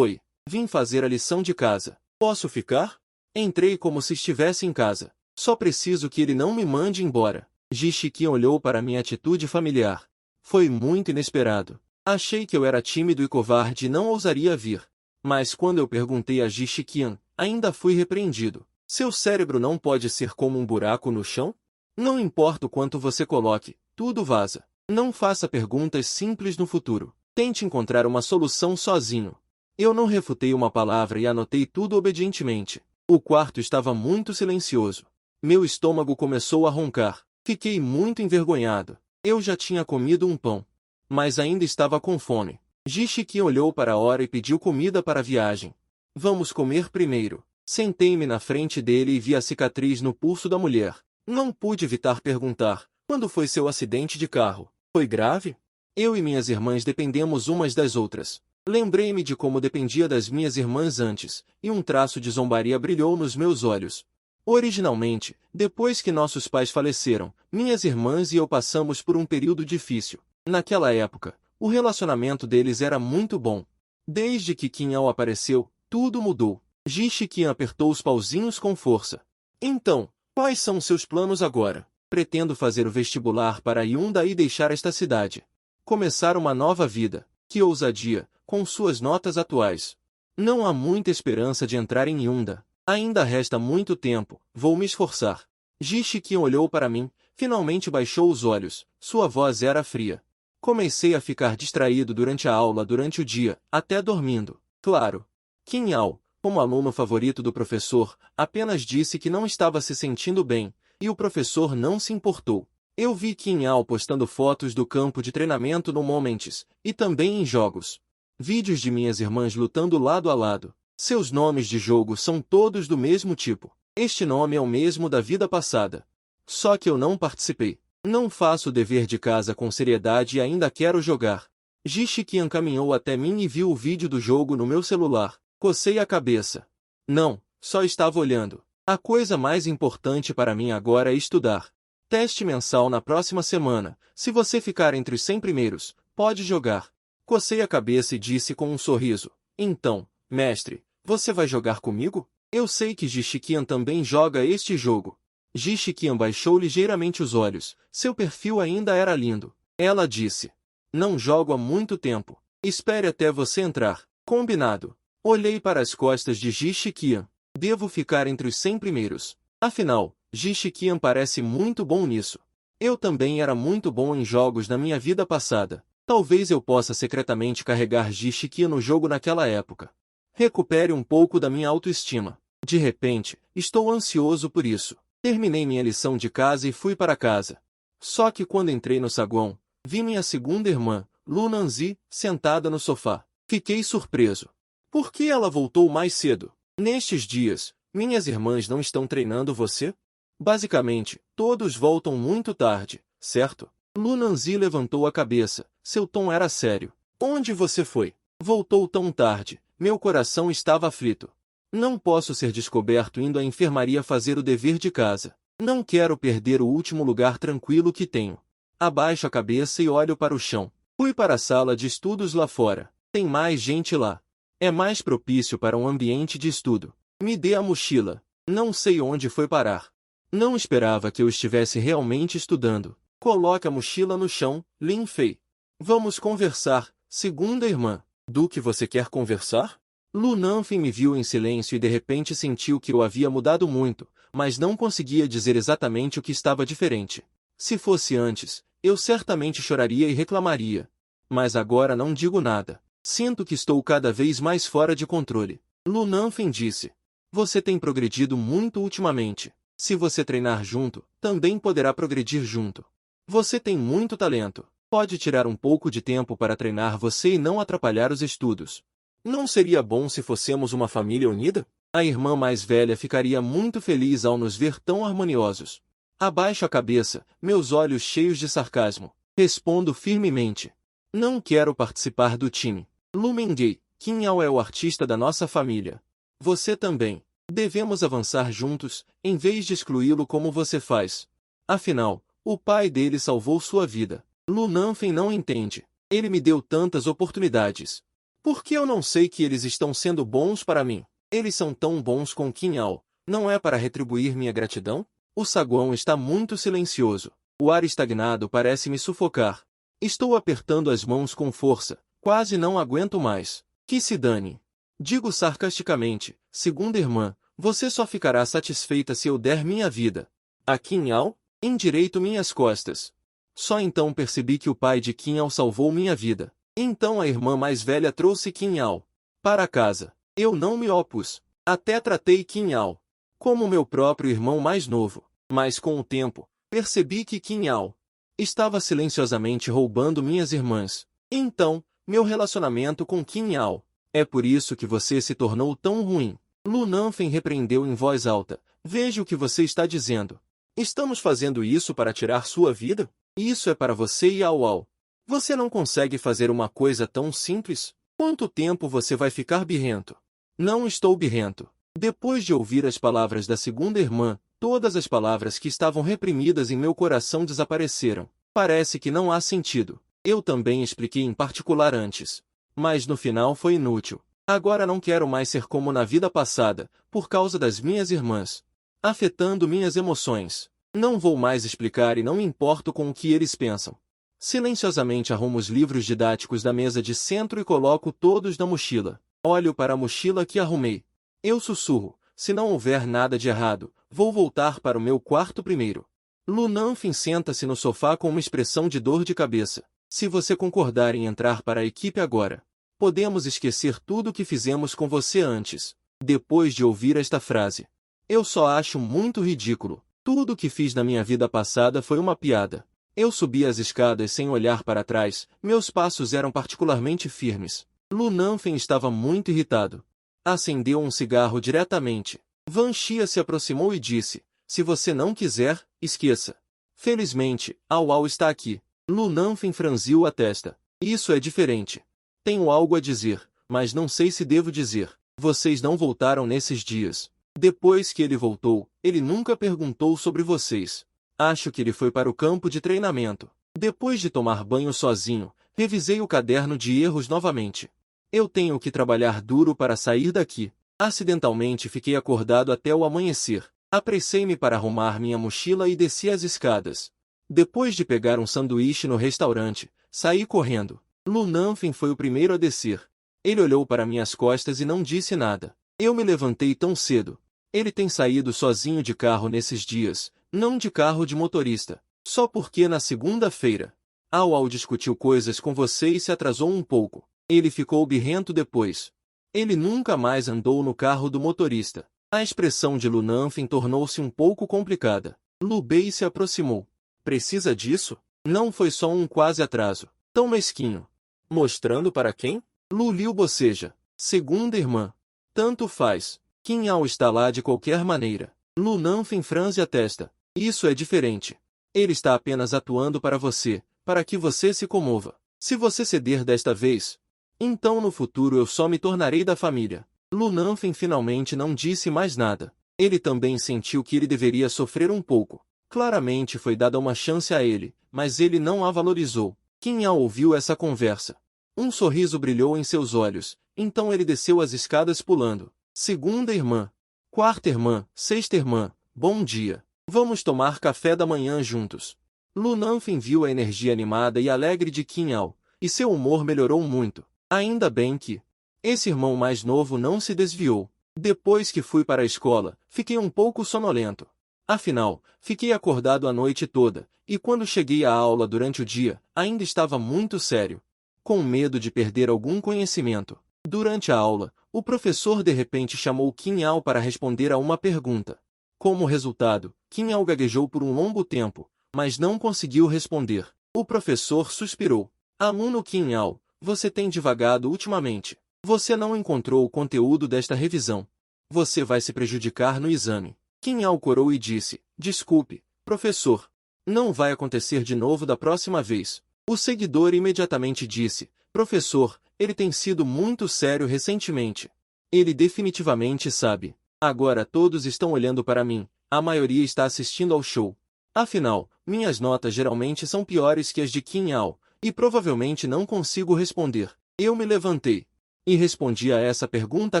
Vim fazer a lição de casa. Posso ficar? Entrei como se estivesse em casa. Só preciso que ele não me mande embora. Ji Shiqian olhou para minha atitude familiar. Foi muito inesperado. Achei que eu era tímido e covarde e não ousaria vir. Mas quando eu perguntei a Ji Shiqian, ainda fui repreendido. Seu cérebro não pode ser como um buraco no chão? Não importa o quanto você coloque, tudo vaza. Não faça perguntas simples no futuro. Tente encontrar uma solução sozinho. Eu não refutei uma palavra e anotei tudo obedientemente. O quarto estava muito silencioso. Meu estômago começou a roncar. Fiquei muito envergonhado. Eu já tinha comido um pão, mas ainda estava com fome. Ji Shiqian olhou para a hora e pediu comida para a viagem. Vamos comer primeiro. Sentei-me na frente dele e vi a cicatriz no pulso da mulher. Não pude evitar perguntar: quando foi seu acidente de carro? Foi grave? Eu e minhas irmãs dependemos umas das outras. Lembrei-me de como dependia das minhas irmãs antes, e um traço de zombaria brilhou nos meus olhos. Originalmente, depois que nossos pais faleceram, minhas irmãs e eu passamos por um período difícil. Naquela época, o relacionamento deles era muito bom. Desde que Kim Ao apareceu, tudo mudou. Ji Shiqian apertou os pauzinhos com força. Então, quais são seus planos agora? Pretendo fazer o vestibular para Hyundai e deixar esta cidade. Começar uma nova vida. Que ousadia, com suas notas atuais. Não há muita esperança de entrar em Hyundai. Ainda resta muito tempo, vou me esforçar. Ji Shiqian olhou para mim, finalmente baixou os olhos, sua voz era fria. Comecei a ficar distraído durante a aula durante o dia, até dormindo. Claro. Kim Ao, como aluno favorito do professor, apenas disse que não estava se sentindo bem, e o professor não se importou. Eu vi Kim Ao postando fotos do campo de treinamento no Moments, e também em jogos. Vídeos de minhas irmãs lutando lado a lado. Seus nomes de jogo são todos do mesmo tipo. Este nome é o mesmo da vida passada. Só que eu não participei. Não faço o dever de casa com seriedade e ainda quero jogar. Ji Shiqian caminhou até mim e viu o vídeo do jogo no meu celular. Cocei a cabeça. Não, só estava olhando. A coisa mais importante para mim agora é estudar. Teste mensal na próxima semana. Se você ficar entre os 100 primeiros, pode jogar. Cocei a cabeça e disse com um sorriso: então, mestre, você vai jogar comigo? Eu sei que Ji Shiqian também joga este jogo. Ji Shiqian baixou ligeiramente os olhos. Seu perfil ainda era lindo. Ela disse: não jogo há muito tempo. Espere até você entrar. Combinado. Olhei para as costas de Ji Shiqian. Devo ficar entre os 100 primeiros. Afinal, Ji Shiqian parece muito bom nisso. Eu também era muito bom em jogos na minha vida passada. Talvez eu possa secretamente carregar Ji Shiqian no jogo naquela época. Recupere um pouco da minha autoestima. De repente, estou ansioso por isso. Terminei minha lição de casa e fui para casa. Só que quando entrei no saguão, vi minha segunda irmã, Lu Nanzi, sentada no sofá. Fiquei surpreso. Por que ela voltou mais cedo? Nestes dias, minhas irmãs não estão treinando você? Basicamente, todos voltam muito tarde, certo? Lu Nanzi levantou a cabeça. Seu tom era sério. Onde você foi? Voltou tão tarde. meu coração estava aflito. Não posso ser descoberto indo à enfermaria fazer o dever de casa. Não quero perder o último lugar tranquilo que tenho. Abaixo a cabeça e olho para o chão. Fui para a sala de estudos lá fora. Tem mais gente lá. É mais propício para um ambiente de estudo. Me dê a mochila. Não sei onde foi parar. Não esperava que eu estivesse realmente estudando. Coloque a mochila no chão, Lin Fei. Vamos conversar, segunda irmã. Do que você quer conversar? Lu Nanfei me viu em silêncio e de repente sentiu que eu havia mudado muito, mas não conseguia dizer exatamente o que estava diferente. Se fosse antes, eu certamente choraria e reclamaria. Mas agora não digo nada. Sinto que estou cada vez mais fora de controle. Lu Nanfei disse. Você tem progredido muito ultimamente. Se você treinar junto, também poderá progredir junto. Você tem muito talento. Pode tirar um pouco de tempo para treinar você e não atrapalhar os estudos. Não seria bom se fôssemos uma família unida? A irmã mais velha ficaria muito feliz ao nos ver tão harmoniosos. Abaixo a cabeça, meus olhos cheios de sarcasmo. Respondo firmemente. Não quero participar do time. Lu Mengei, Qin Yao é o artista da nossa família. Você também. Devemos avançar juntos, em vez de excluí-lo como você faz. Afinal, o pai dele salvou sua vida. Lu Nanfei não entende. Ele me deu tantas oportunidades. Por que eu não sei que eles estão sendo bons para mim? Eles são tão bons com Qin Yao. Não é para retribuir minha gratidão? O saguão está muito silencioso. O ar estagnado parece me sufocar. Estou apertando as mãos com força. Quase não aguento mais. Que se dane. Digo sarcasticamente, segunda irmã, você só ficará satisfeita se eu der minha vida. A Qin Yao? Endireito minhas costas. Só então percebi que o pai de Qin Yao salvou minha vida. Então a irmã mais velha trouxe Qin Yao para casa. Eu não me opus. Até tratei Qin Yao como meu próprio irmão mais novo. Mas com o tempo, percebi que Qin Yao estava silenciosamente roubando minhas irmãs. Então, meu relacionamento com Qin Yao. É por isso que você se tornou tão ruim. Lu Nanfei repreendeu em voz alta. Veja o que você está dizendo. Estamos fazendo isso para tirar sua vida? Isso é para você e Ao Ao. Você não consegue fazer uma coisa tão simples? Quanto tempo você vai ficar birrento? Não estou birrento. Depois de ouvir as palavras da segunda irmã, todas as palavras que estavam reprimidas em meu coração desapareceram. Parece que não há sentido. Eu também expliquei em particular antes. Mas no final foi inútil. Agora não quero mais ser como na vida passada, por causa das minhas irmãs, afetando minhas emoções. Não vou mais explicar e não me importo com o que eles pensam. Silenciosamente arrumo os livros didáticos da mesa de centro e coloco todos na mochila. Olho para a mochila que arrumei. Eu sussurro, se não houver nada de errado, vou voltar para o meu quarto primeiro. Lu Nanfei senta-se no sofá com uma expressão de dor de cabeça. Se você concordar em entrar para a equipe agora, podemos esquecer tudo o que fizemos com você antes. Depois de ouvir esta frase, eu só acho muito ridículo. Tudo o que fiz na minha vida passada foi uma piada. Eu subi as escadas sem olhar para trás, meus passos eram particularmente firmes. Lu Nanfei estava muito irritado. Acendeu um cigarro diretamente. Van Xia se aproximou e disse, se você não quiser, esqueça. Felizmente, Ao Ao está aqui. Lu Nanfei franziu a testa. Isso é diferente. Tenho algo a dizer, mas não sei se devo dizer. Vocês não voltaram nesses dias. Depois que ele voltou, ele nunca perguntou sobre vocês. Acho que ele foi para o campo de treinamento. Depois de tomar banho sozinho, revisei o caderno de erros novamente. Eu tenho que trabalhar duro para sair daqui. Acidentalmente fiquei acordado até o amanhecer. Apressei-me para arrumar minha mochila e desci as escadas. Depois de pegar um sanduíche no restaurante, saí correndo. Lu Nanfei foi o primeiro a descer. Ele olhou para minhas costas e não disse nada. Eu me levantei tão cedo. Ele tem saído sozinho de carro nesses dias, não de carro de motorista. Só porque na segunda-feira, Ao Ao discutiu coisas com você e se atrasou um pouco. Ele ficou birrento depois. Ele nunca mais andou no carro do motorista. A expressão de Lu Nanfei tornou-se um pouco complicada. Lu Bei se aproximou. Precisa disso? Não foi só um quase atraso. Tão mesquinho. Mostrando para quem? Lu Liu boceja. Segunda irmã. Tanto faz. Qin Yao está lá de qualquer maneira. Lu Nanfei franze a testa. Isso é diferente. Ele está apenas atuando para você, para que você se comova. Se você ceder desta vez, Então no futuro eu só me tornarei da família. Lu Nanfen finalmente não disse mais nada. Ele também sentiu que ele deveria sofrer um pouco. Claramente foi dada uma chance a ele, mas ele não a valorizou. Qin Yao ouviu essa conversa. Um sorriso brilhou em seus olhos, então ele desceu as escadas pulando. Segunda irmã. Quarta irmã, sexta irmã, bom dia. Vamos tomar café da manhã juntos. Lu Nanfen viu a energia animada e alegre de Qin Yao, e seu humor melhorou muito. Ainda bem que esse irmão mais novo não se desviou. Depois que fui para a escola, fiquei um pouco sonolento. Afinal, fiquei acordado a noite toda, e quando cheguei à aula durante o dia, ainda estava muito sério, com medo de perder algum conhecimento. Durante a aula, o professor de repente chamou Qin Yao para responder a uma pergunta. Como resultado, Qin Yao gaguejou por um longo tempo, mas não conseguiu responder. O professor suspirou. Aluno Qin Yao, você tem divagado ultimamente. Você não encontrou o conteúdo desta revisão. Você vai se prejudicar no exame. Qin Yao corou e disse, desculpe, professor. Não vai acontecer de novo da próxima vez. O seguidor imediatamente disse, professor, ele tem sido muito sério recentemente. Ele definitivamente sabe. Agora todos estão olhando para mim, a maioria está assistindo ao show. Afinal, minhas notas geralmente são piores que as de Qin Yao, e provavelmente não consigo responder. Eu me levantei e respondi a essa pergunta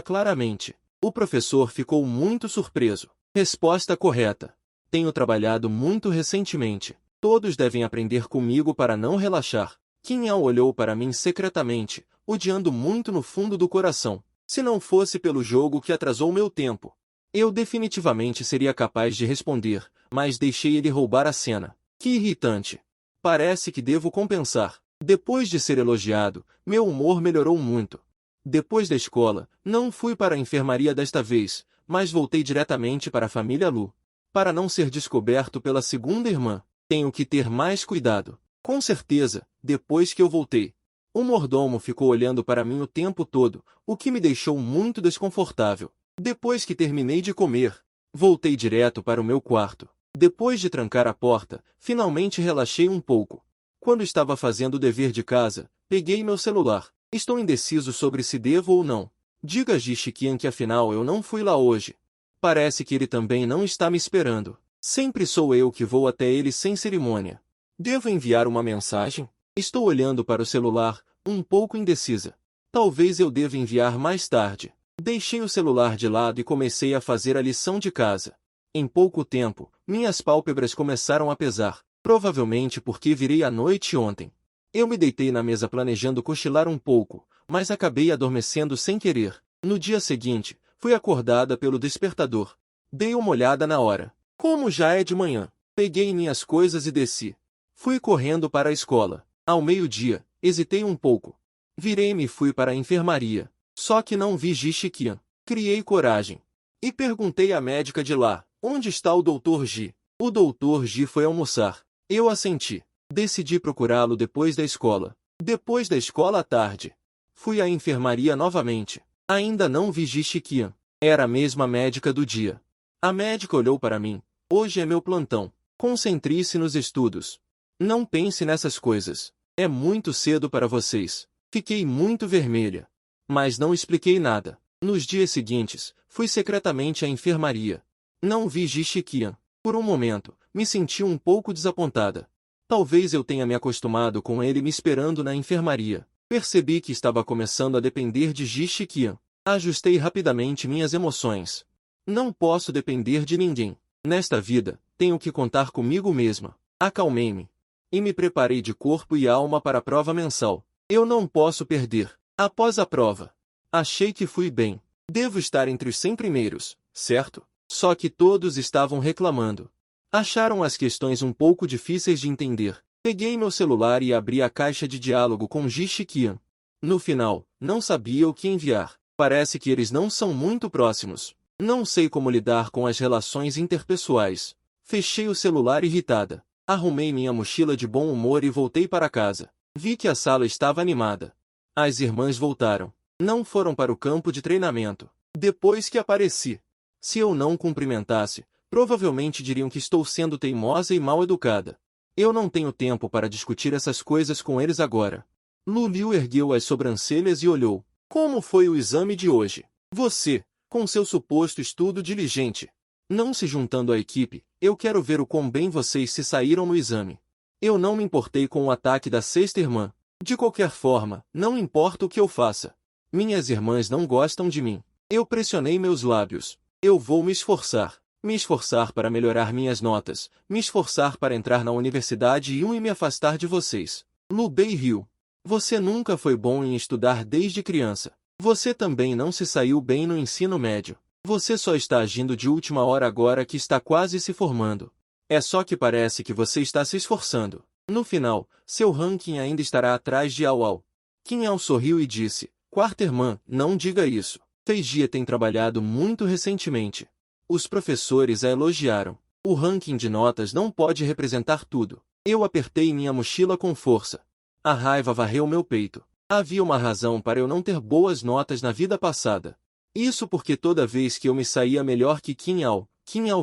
claramente. O professor ficou muito surpreso. Resposta correta. Tenho trabalhado muito recentemente. Todos devem aprender comigo para não relaxar. Qin Yao olhou para mim secretamente, odiando muito no fundo do coração. Se não fosse pelo jogo que atrasou meu tempo, eu definitivamente seria capaz de responder, mas deixei ele roubar a cena. Que irritante. Parece que devo compensar. Depois de ser elogiado, meu humor melhorou muito. Depois da escola, não fui para a enfermaria desta vez, mas voltei diretamente para a família Lu. Para não ser descoberto pela segunda irmã, tenho que ter mais cuidado. Com certeza, depois que eu voltei, o mordomo ficou olhando para mim o tempo todo, o que me deixou muito desconfortável. Depois que terminei de comer, voltei direto para o meu quarto. Depois de trancar a porta, finalmente relaxei um pouco. Quando estava fazendo o dever de casa, peguei meu celular. Estou indeciso sobre se devo ou não. Diga a Ji-Shiqian que afinal eu não fui lá hoje. Parece que ele também não está me esperando. Sempre sou eu que vou até ele sem cerimônia. Devo enviar uma mensagem? Estou olhando para o celular, um pouco indecisa. Talvez eu deva enviar mais tarde. Deixei o celular de lado e comecei a fazer a lição de casa. Em pouco tempo, minhas pálpebras começaram a pesar, provavelmente porque virei à noite ontem. Eu me deitei na mesa planejando cochilar um pouco, mas acabei adormecendo sem querer. No dia seguinte, fui acordada pelo despertador. Dei uma olhada na hora. Como já é de manhã, peguei minhas coisas e desci. Fui correndo para a escola. Ao meio-dia, hesitei um pouco. Virei-me e fui para a enfermaria. Só que não vi Ji-Shiqian. Criei coragem e perguntei à médica de lá, onde está o Dr. Ji? O Dr. Ji foi almoçar. Eu assenti. Decidi procurá-lo depois da escola. Depois da escola à tarde, fui à enfermaria novamente. Ainda não vi Ji-Shiqian. Era a mesma médica do dia. A médica olhou para mim. Hoje é meu plantão. Concentre-se nos estudos. Não pense nessas coisas. É muito cedo para vocês. Fiquei muito vermelha. Mas não expliquei nada. Nos dias seguintes, fui secretamente à enfermaria. Não vi Ji-Shiqian. Por um momento, me senti um pouco desapontada. Talvez eu tenha me acostumado com ele me esperando na enfermaria. Percebi que estava começando a depender de Ji-Shiqian. Ajustei rapidamente minhas emoções. Não posso depender de ninguém. Nesta vida, tenho que contar comigo mesma. Acalmei-me. E me preparei de corpo e alma para a prova mensal. Eu não posso perder. Após a prova, achei que fui bem. Devo estar entre os 100 primeiros, certo? Só que todos estavam reclamando. Acharam as questões um pouco difíceis de entender. Peguei meu celular e abri a caixa de diálogo com Ji-Shiqian. No final, não sabia o que enviar. Parece que eles não são muito próximos. Não sei como lidar com as relações interpessoais. Fechei o celular irritada. Arrumei minha mochila de bom humor e voltei para casa. Vi que a sala estava animada. As irmãs voltaram. Não foram para o campo de treinamento. Depois que apareci. Se eu não cumprimentasse, provavelmente diriam que estou sendo teimosa e mal educada. Eu não tenho tempo para discutir essas coisas com eles agora. Lu Liu ergueu as sobrancelhas e olhou. Como foi o exame de hoje? Você, com seu suposto estudo diligente, não se juntando à equipe, eu quero ver o quão bem vocês se saíram no exame. Eu não me importei com o ataque da sexta irmã. De qualquer forma, não importa o que eu faça. Minhas irmãs não gostam de mim. Eu pressionei meus lábios. Eu vou me esforçar. Me esforçar para melhorar minhas notas. Me esforçar para entrar na universidade e me afastar de vocês. Lu Bei riu. Você nunca foi bom em estudar desde criança. Você também não se saiu bem no ensino médio. Você só está agindo de última hora agora que está quase se formando. É só que parece que você está se esforçando. No final, seu ranking ainda estará atrás de Ao. Qin Ao sorriu e disse, quarta irmã, não diga isso. Feijia tem trabalhado muito recentemente. Os professores a elogiaram. O ranking de notas não pode representar tudo. Eu apertei minha mochila com força. A raiva varreu meu peito. Havia uma razão para eu não ter boas notas na vida passada. Isso porque toda vez que eu me saía melhor que Qin Ao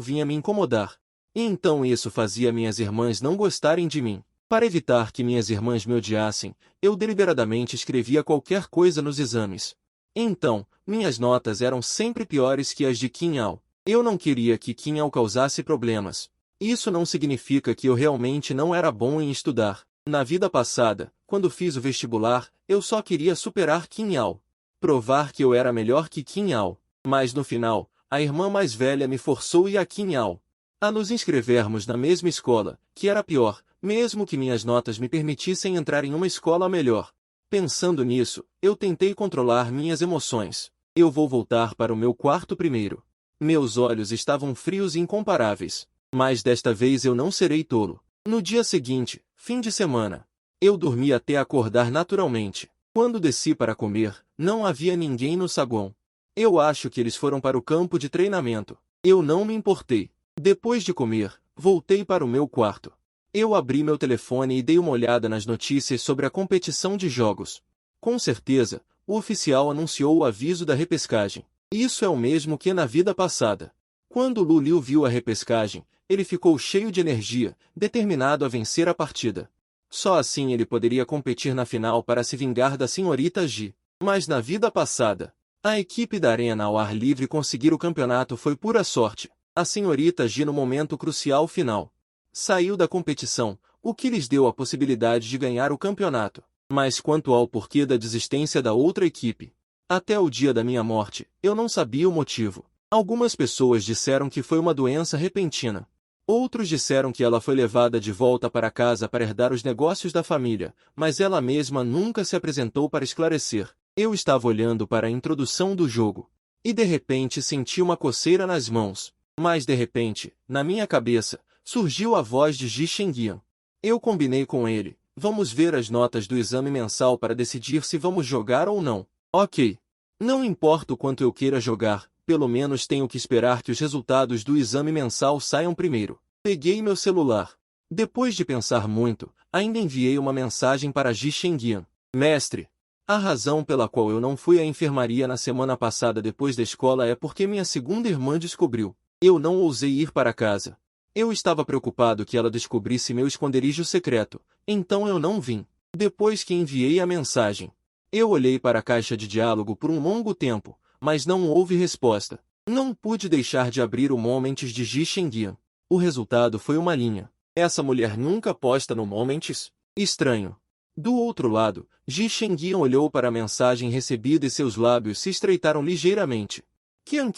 vinha me incomodar. E então isso fazia minhas irmãs não gostarem de mim. Para evitar que minhas irmãs me odiassem, eu deliberadamente escrevia qualquer coisa nos exames. Então, minhas notas eram sempre piores que as de Qin Ao. Eu não queria que Qin Ao causasse problemas. Isso não significa que eu realmente não era bom em estudar. Na vida passada, quando fiz o vestibular, eu só queria superar Qin Ao. Provar que eu era melhor que Qin Ao. Mas no final, a irmã mais velha me forçou a Qin Ao a nos inscrevermos na mesma escola, que era pior, mesmo que minhas notas me permitissem entrar em uma escola melhor. Pensando nisso, eu tentei controlar minhas emoções. Eu vou voltar para o meu quarto primeiro. Meus olhos estavam frios e incomparáveis. Mas desta vez eu não serei tolo. No dia seguinte, fim de semana, eu dormi até acordar naturalmente. Quando desci para comer, não havia ninguém no saguão. Eu acho que eles foram para o campo de treinamento. Eu não me importei. Depois de comer, voltei para o meu quarto. Eu abri meu telefone e dei uma olhada nas notícias sobre a competição de jogos. Com certeza, o oficial anunciou o aviso da repescagem. Isso é o mesmo que na vida passada. Quando Lu Liu viu a repescagem, ele ficou cheio de energia, determinado a vencer a partida. Só assim ele poderia competir na final para se vingar da senhorita Ji. Mas na vida passada, a equipe da Arena ao ar livre conseguir o campeonato foi pura sorte. A senhorita Ji no momento crucial final saiu da competição, o que lhes deu a possibilidade de ganhar o campeonato. Mas quanto ao porquê da desistência da outra equipe, até o dia da minha morte, eu não sabia o motivo. Algumas pessoas disseram que foi uma doença repentina. Outros disseram que ela foi levada de volta para casa para herdar os negócios da família, mas ela mesma nunca se apresentou para esclarecer. Eu estava olhando para a introdução do jogo, e de repente senti uma coceira nas mãos. Mas de repente, na minha cabeça, surgiu a voz de Ji Shengyan. Eu combinei com ele, vamos ver as notas do exame mensal para decidir se vamos jogar ou não. Ok. Não importa o quanto eu queira jogar, pelo menos tenho que esperar que os resultados do exame mensal saiam primeiro. Peguei meu celular. Depois de pensar muito, ainda enviei uma mensagem para Ji Shengyan. Mestre, a razão pela qual eu não fui à enfermaria na semana passada depois da escola é porque minha segunda irmã descobriu. Eu não ousei ir para casa. Eu estava preocupado que ela descobrisse meu esconderijo secreto, então eu não vim. Depois que enviei a mensagem, eu olhei para a caixa de diálogo por um longo tempo, mas não houve resposta. Não pude deixar de abrir o Moments de Ji Shengyan. O resultado foi uma linha. Essa mulher nunca posta no Moments? Estranho. Do outro lado, Ji Shengyan olhou para a mensagem recebida e seus lábios se estreitaram ligeiramente. Qian,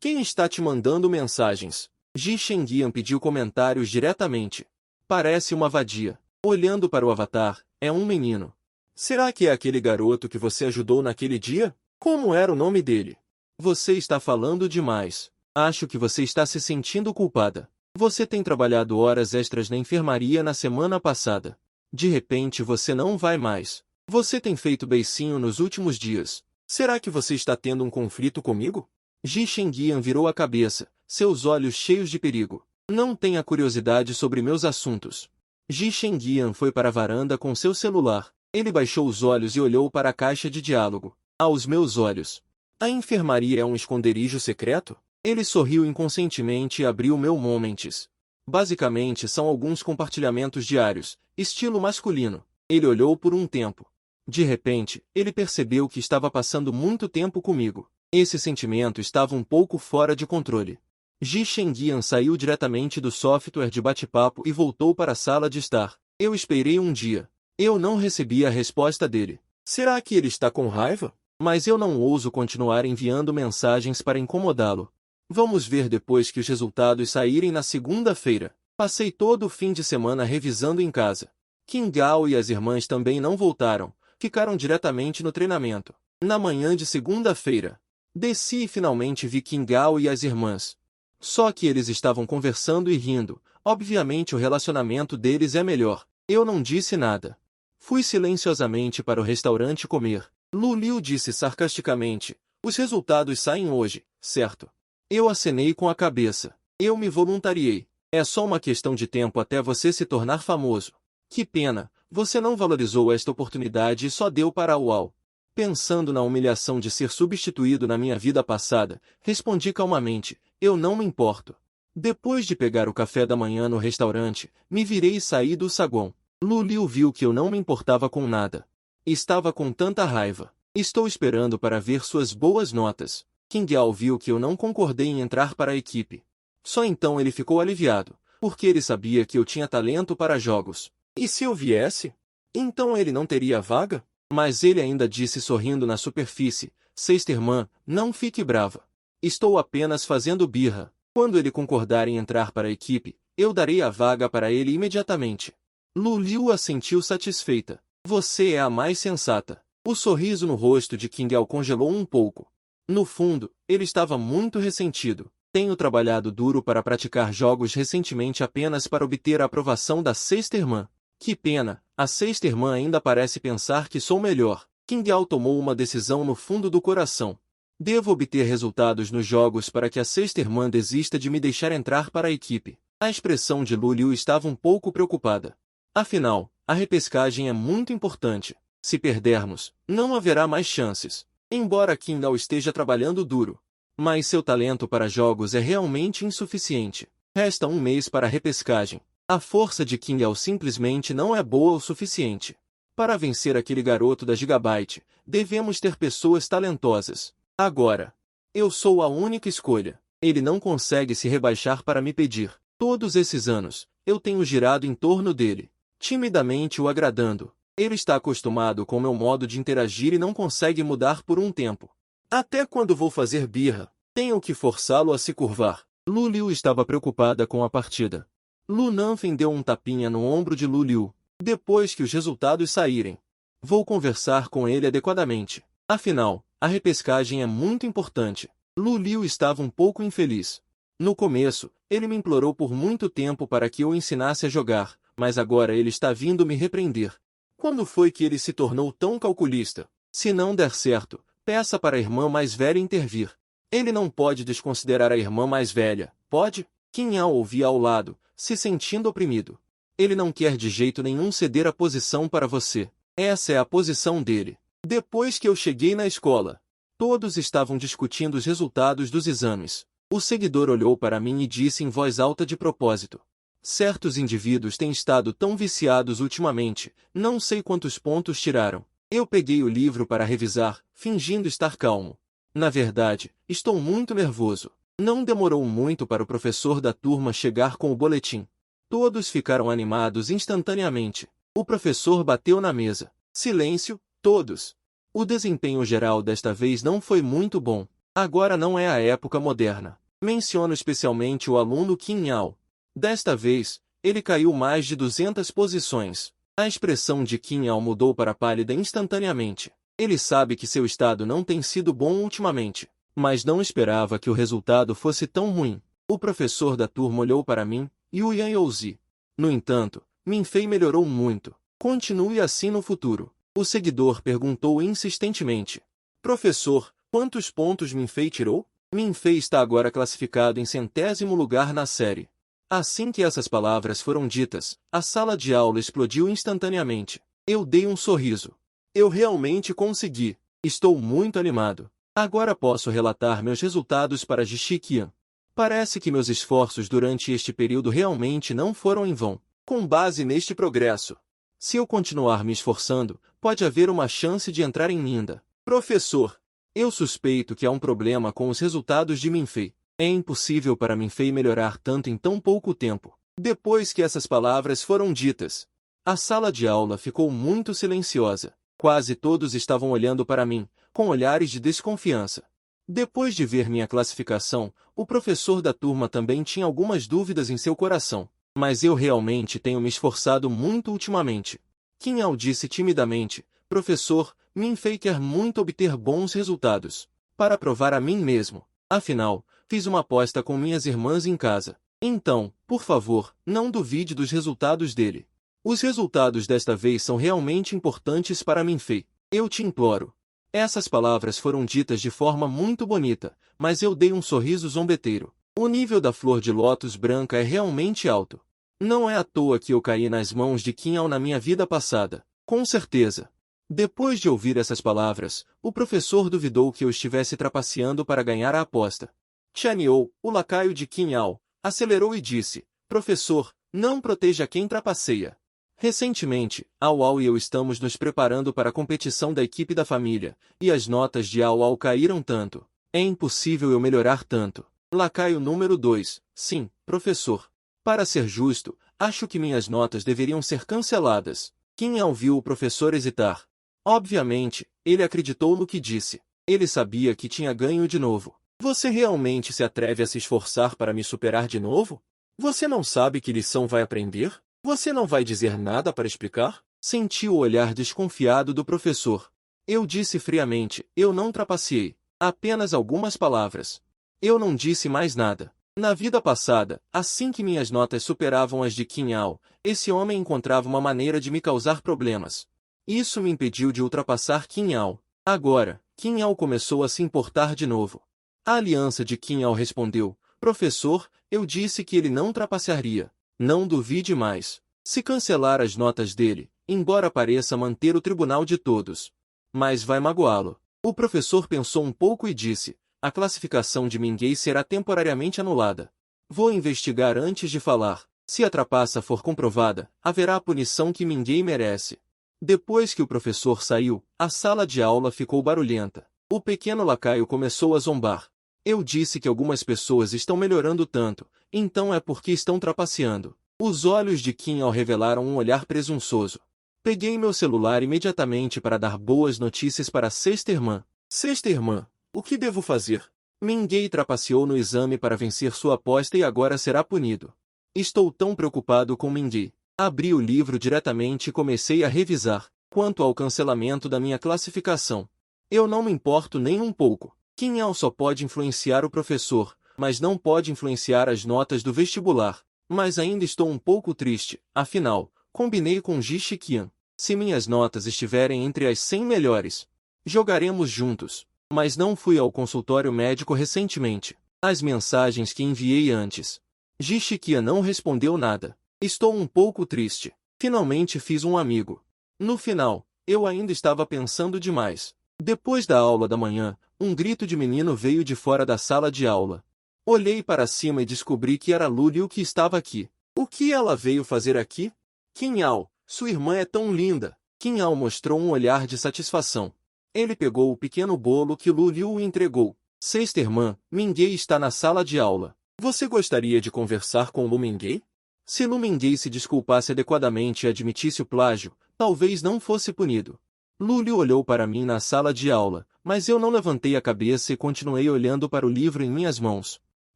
quem está te mandando mensagens? Ji Shengyan pediu comentários diretamente. Parece uma vadia. Olhando para o avatar, é um menino. Será que é aquele garoto que você ajudou naquele dia? Como era o nome dele? Você está falando demais. Acho que você está se sentindo culpada. Você tem trabalhado horas extras na enfermaria na semana passada. De repente você não vai mais. Você tem feito beicinho nos últimos dias. Será que você está tendo um conflito comigo? Ji Shengyan virou a cabeça, seus olhos cheios de perigo. Não tenha curiosidade sobre meus assuntos. Ji Shengyan foi para a varanda com seu celular. Ele baixou os olhos e olhou para a caixa de diálogo. Aos meus olhos. A enfermaria é um esconderijo secreto? Ele sorriu inconscientemente e abriu meu Moments. Basicamente são alguns compartilhamentos diários, estilo masculino. Ele olhou por um tempo. De repente, ele percebeu que estava passando muito tempo comigo. Esse sentimento estava um pouco fora de controle. Ji Chengyan saiu diretamente do software de bate-papo e voltou para a sala de estar. Eu esperei um dia. Eu não recebi a resposta dele. Será que ele está com raiva? Mas eu não ouso continuar enviando mensagens para incomodá-lo. Vamos ver depois que os resultados saírem na segunda-feira. Passei todo o fim de semana revisando em casa. Qin Gao e as irmãs também não voltaram, ficaram diretamente no treinamento. Na manhã de segunda-feira, desci e finalmente vi Qin Gao e as irmãs. Só que eles estavam conversando e rindo, obviamente o relacionamento deles é melhor. Eu não disse nada. Fui silenciosamente para o restaurante comer. Lu Liu disse sarcasticamente, os resultados saem hoje, certo? Eu acenei com a cabeça. Eu me voluntariei. É só uma questão de tempo até você se tornar famoso. Que pena, você não valorizou esta oportunidade e só deu para a UAU. Pensando na humilhação de ser substituído na minha vida passada, respondi calmamente, eu não me importo. Depois de pegar o café da manhã no restaurante, me virei e saí do saguão. Lu Liu viu que eu não me importava com nada. Estava com tanta raiva. Estou esperando para ver suas boas notas. Qin Gao viu que eu não concordei em entrar para a equipe. Só então ele ficou aliviado, porque ele sabia que eu tinha talento para jogos. E se eu viesse? Então ele não teria vaga? Mas ele ainda disse sorrindo na superfície, sexta irmã, não fique brava. Estou apenas fazendo birra. Quando ele concordar em entrar para a equipe, eu darei a vaga para ele imediatamente. Lu Liu assentiu satisfeita. Você é a mais sensata. O sorriso no rosto de Qin Gao congelou um pouco. No fundo, ele estava muito ressentido. Tenho trabalhado duro para praticar jogos recentemente apenas para obter a aprovação da sexta irmã. Que pena, a sexta irmã ainda parece pensar que sou melhor. Qin Gao tomou uma decisão no fundo do coração. Devo obter resultados nos jogos para que a sexta irmã desista de me deixar entrar para a equipe. A expressão de Lu Liu estava um pouco preocupada. Afinal, a repescagem é muito importante. Se perdermos, não haverá mais chances. Embora Qin Gao esteja trabalhando duro. Mas seu talento para jogos é realmente insuficiente. Resta um mês para a repescagem. A força de Qin Gao simplesmente não é boa o suficiente. Para vencer aquele garoto da Gigabyte, devemos ter pessoas talentosas. Agora, eu sou a única escolha. Ele não consegue se rebaixar para me pedir. Todos esses anos, eu tenho girado em torno dele, timidamente o agradando. Ele está acostumado com meu modo de interagir e não consegue mudar por um tempo. Até quando vou fazer birra, tenho que forçá-lo a se curvar. Lu Liu estava preocupada com a partida. Lu Nanfen deu um tapinha no ombro de Lu Liu. Depois que os resultados saírem, vou conversar com ele adequadamente. Afinal, a repescagem é muito importante. Lu Liu estava um pouco infeliz. No começo, ele me implorou por muito tempo para que eu o ensinasse a jogar, mas agora ele está vindo me repreender. Quando foi que ele se tornou tão calculista? Se não der certo, peça para a irmã mais velha intervir. Ele não pode desconsiderar a irmã mais velha, pode? Qin Yao ouvia ao lado, se sentindo oprimido. Ele não quer de jeito nenhum ceder a posição para você. Essa é a posição dele. Depois que eu cheguei na escola, todos estavam discutindo os resultados dos exames. O seguidor olhou para mim e disse em voz alta de propósito. Certos indivíduos têm estado tão viciados ultimamente, não sei quantos pontos tiraram. Eu peguei o livro para revisar, fingindo estar calmo. Na verdade, estou muito nervoso. Não demorou muito para o professor da turma chegar com o boletim. Todos ficaram animados instantaneamente. O professor bateu na mesa. Silêncio, todos. O desempenho geral desta vez não foi muito bom. Agora não é a época moderna. Menciono especialmente o aluno Qin Yao. Desta vez, ele caiu mais de 200 posições. A expressão de Qin Yao mudou para pálida instantaneamente. Ele sabe que seu estado não tem sido bom ultimamente, mas não esperava que o resultado fosse tão ruim. O professor da turma olhou para mim, e o Yan Youzi. No entanto, Min Fei melhorou muito. Continue assim no futuro. O seguidor perguntou insistentemente. Professor, quantos pontos Min Fei tirou? Min Fei está agora classificado em 100º lugar na série. Assim que essas palavras foram ditas, a sala de aula explodiu instantaneamente. Eu dei um sorriso. Eu realmente consegui. Estou muito animado. Agora posso relatar meus resultados para Ji Qian. Parece que meus esforços durante este período realmente não foram em vão. Com base neste progresso, Se eu continuar me esforçando, pode haver uma chance de entrar em Minda. Professor, eu suspeito que há um problema com os resultados de Minfei. É impossível para Minfei melhorar tanto em tão pouco tempo. Depois que essas palavras foram ditas, a sala de aula ficou muito silenciosa. Quase todos estavam olhando para mim, com olhares de desconfiança. Depois de ver minha classificação, o professor da turma também tinha algumas dúvidas em seu coração. Mas eu realmente tenho me esforçado muito ultimamente. Qin Ao disse timidamente, professor, Minfei quer muito obter bons resultados. Para provar a mim mesmo. Afinal, fiz uma aposta com minhas irmãs em casa. Então, por favor, não duvide dos resultados dele. Os resultados desta vez são realmente importantes para Minfei. Eu te imploro. Essas palavras foram ditas de forma muito bonita, mas eu dei um sorriso zombeteiro. O nível da flor de lótus branca é realmente alto. Não é à toa que eu caí nas mãos de Qin Ao na minha vida passada. Com certeza. Depois de ouvir essas palavras, o professor duvidou que eu estivesse trapaceando para ganhar a aposta. Tianyou, o lacaio de Qin Ao, acelerou e disse, professor, não proteja quem trapaceia. Recentemente, Ao Ao e eu estamos nos preparando para a competição da equipe da família, e as notas de Ao Ao caíram tanto. É impossível eu melhorar tanto. Lacaio número 2. Sim, professor. Para ser justo, acho que minhas notas deveriam ser canceladas. Qin Ao viu o professor hesitar. Obviamente, ele acreditou no que disse. Ele sabia que tinha ganho de novo. Você realmente se atreve a se esforçar para me superar de novo? Você não sabe que lição vai aprender? Você não vai dizer nada para explicar? Senti o olhar desconfiado do professor. Eu disse friamente, eu não trapaceei. Apenas algumas palavras. Eu não disse mais nada. Na vida passada, assim que minhas notas superavam as de Qin Ao, esse homem encontrava uma maneira de me causar problemas. Isso me impediu de ultrapassar Qin Ao. Agora, Qin Ao começou a se importar de novo. A aliança de Qin Ao respondeu, professor, eu disse que ele não trapacearia. Não duvide mais. Se cancelar as notas dele, embora pareça manter o tribunal de todos, mas vai magoá-lo. O professor pensou um pouco e disse, a classificação de Minguei será temporariamente anulada. Vou investigar antes de falar. Se a trapaça for comprovada, haverá a punição que Minguei merece. Depois que o professor saiu, a sala de aula ficou barulhenta. O pequeno lacaio começou a zombar. Eu disse que algumas pessoas estão melhorando tanto, então é porque estão trapaceando. Os olhos de Qin Ao revelaram um olhar presunçoso. Peguei meu celular imediatamente para dar boas notícias para a sexta irmã. Sexta irmã, o que devo fazer? Minguei trapaceou no exame para vencer sua aposta e agora será punido. Estou tão preocupado com Minguei. Abri o livro diretamente e comecei a revisar. Quanto ao cancelamento da minha classificação, eu não me importo nem um pouco. Qin Ao só pode influenciar o professor, mas não pode influenciar as notas do vestibular. Mas ainda estou um pouco triste, afinal, combinei com Ji Shiqian. Se minhas notas estiverem entre as 100 melhores, jogaremos juntos. Mas não fui ao consultório médico recentemente. As mensagens que enviei antes. Ji Shiqian não respondeu nada. Estou um pouco triste. Finalmente fiz um amigo. No final, eu ainda estava pensando demais. Depois da aula da manhã, um grito de menino veio de fora da sala de aula. Olhei para cima e descobri que era Lúlio que estava aqui. O que ela veio fazer aqui? Qin Ao, sua irmã é tão linda. Qin Ao mostrou um olhar de satisfação. Ele pegou o pequeno bolo que Lúlio entregou. Sexta irmã, Minguei está na sala de aula. Você gostaria de conversar com Lu Minguei? Se Lu Minguei se desculpasse adequadamente e admitisse o plágio, talvez não fosse punido. Lúlio olhou para mim na sala de aula, mas eu não levantei a cabeça e continuei olhando para o livro em minhas mãos.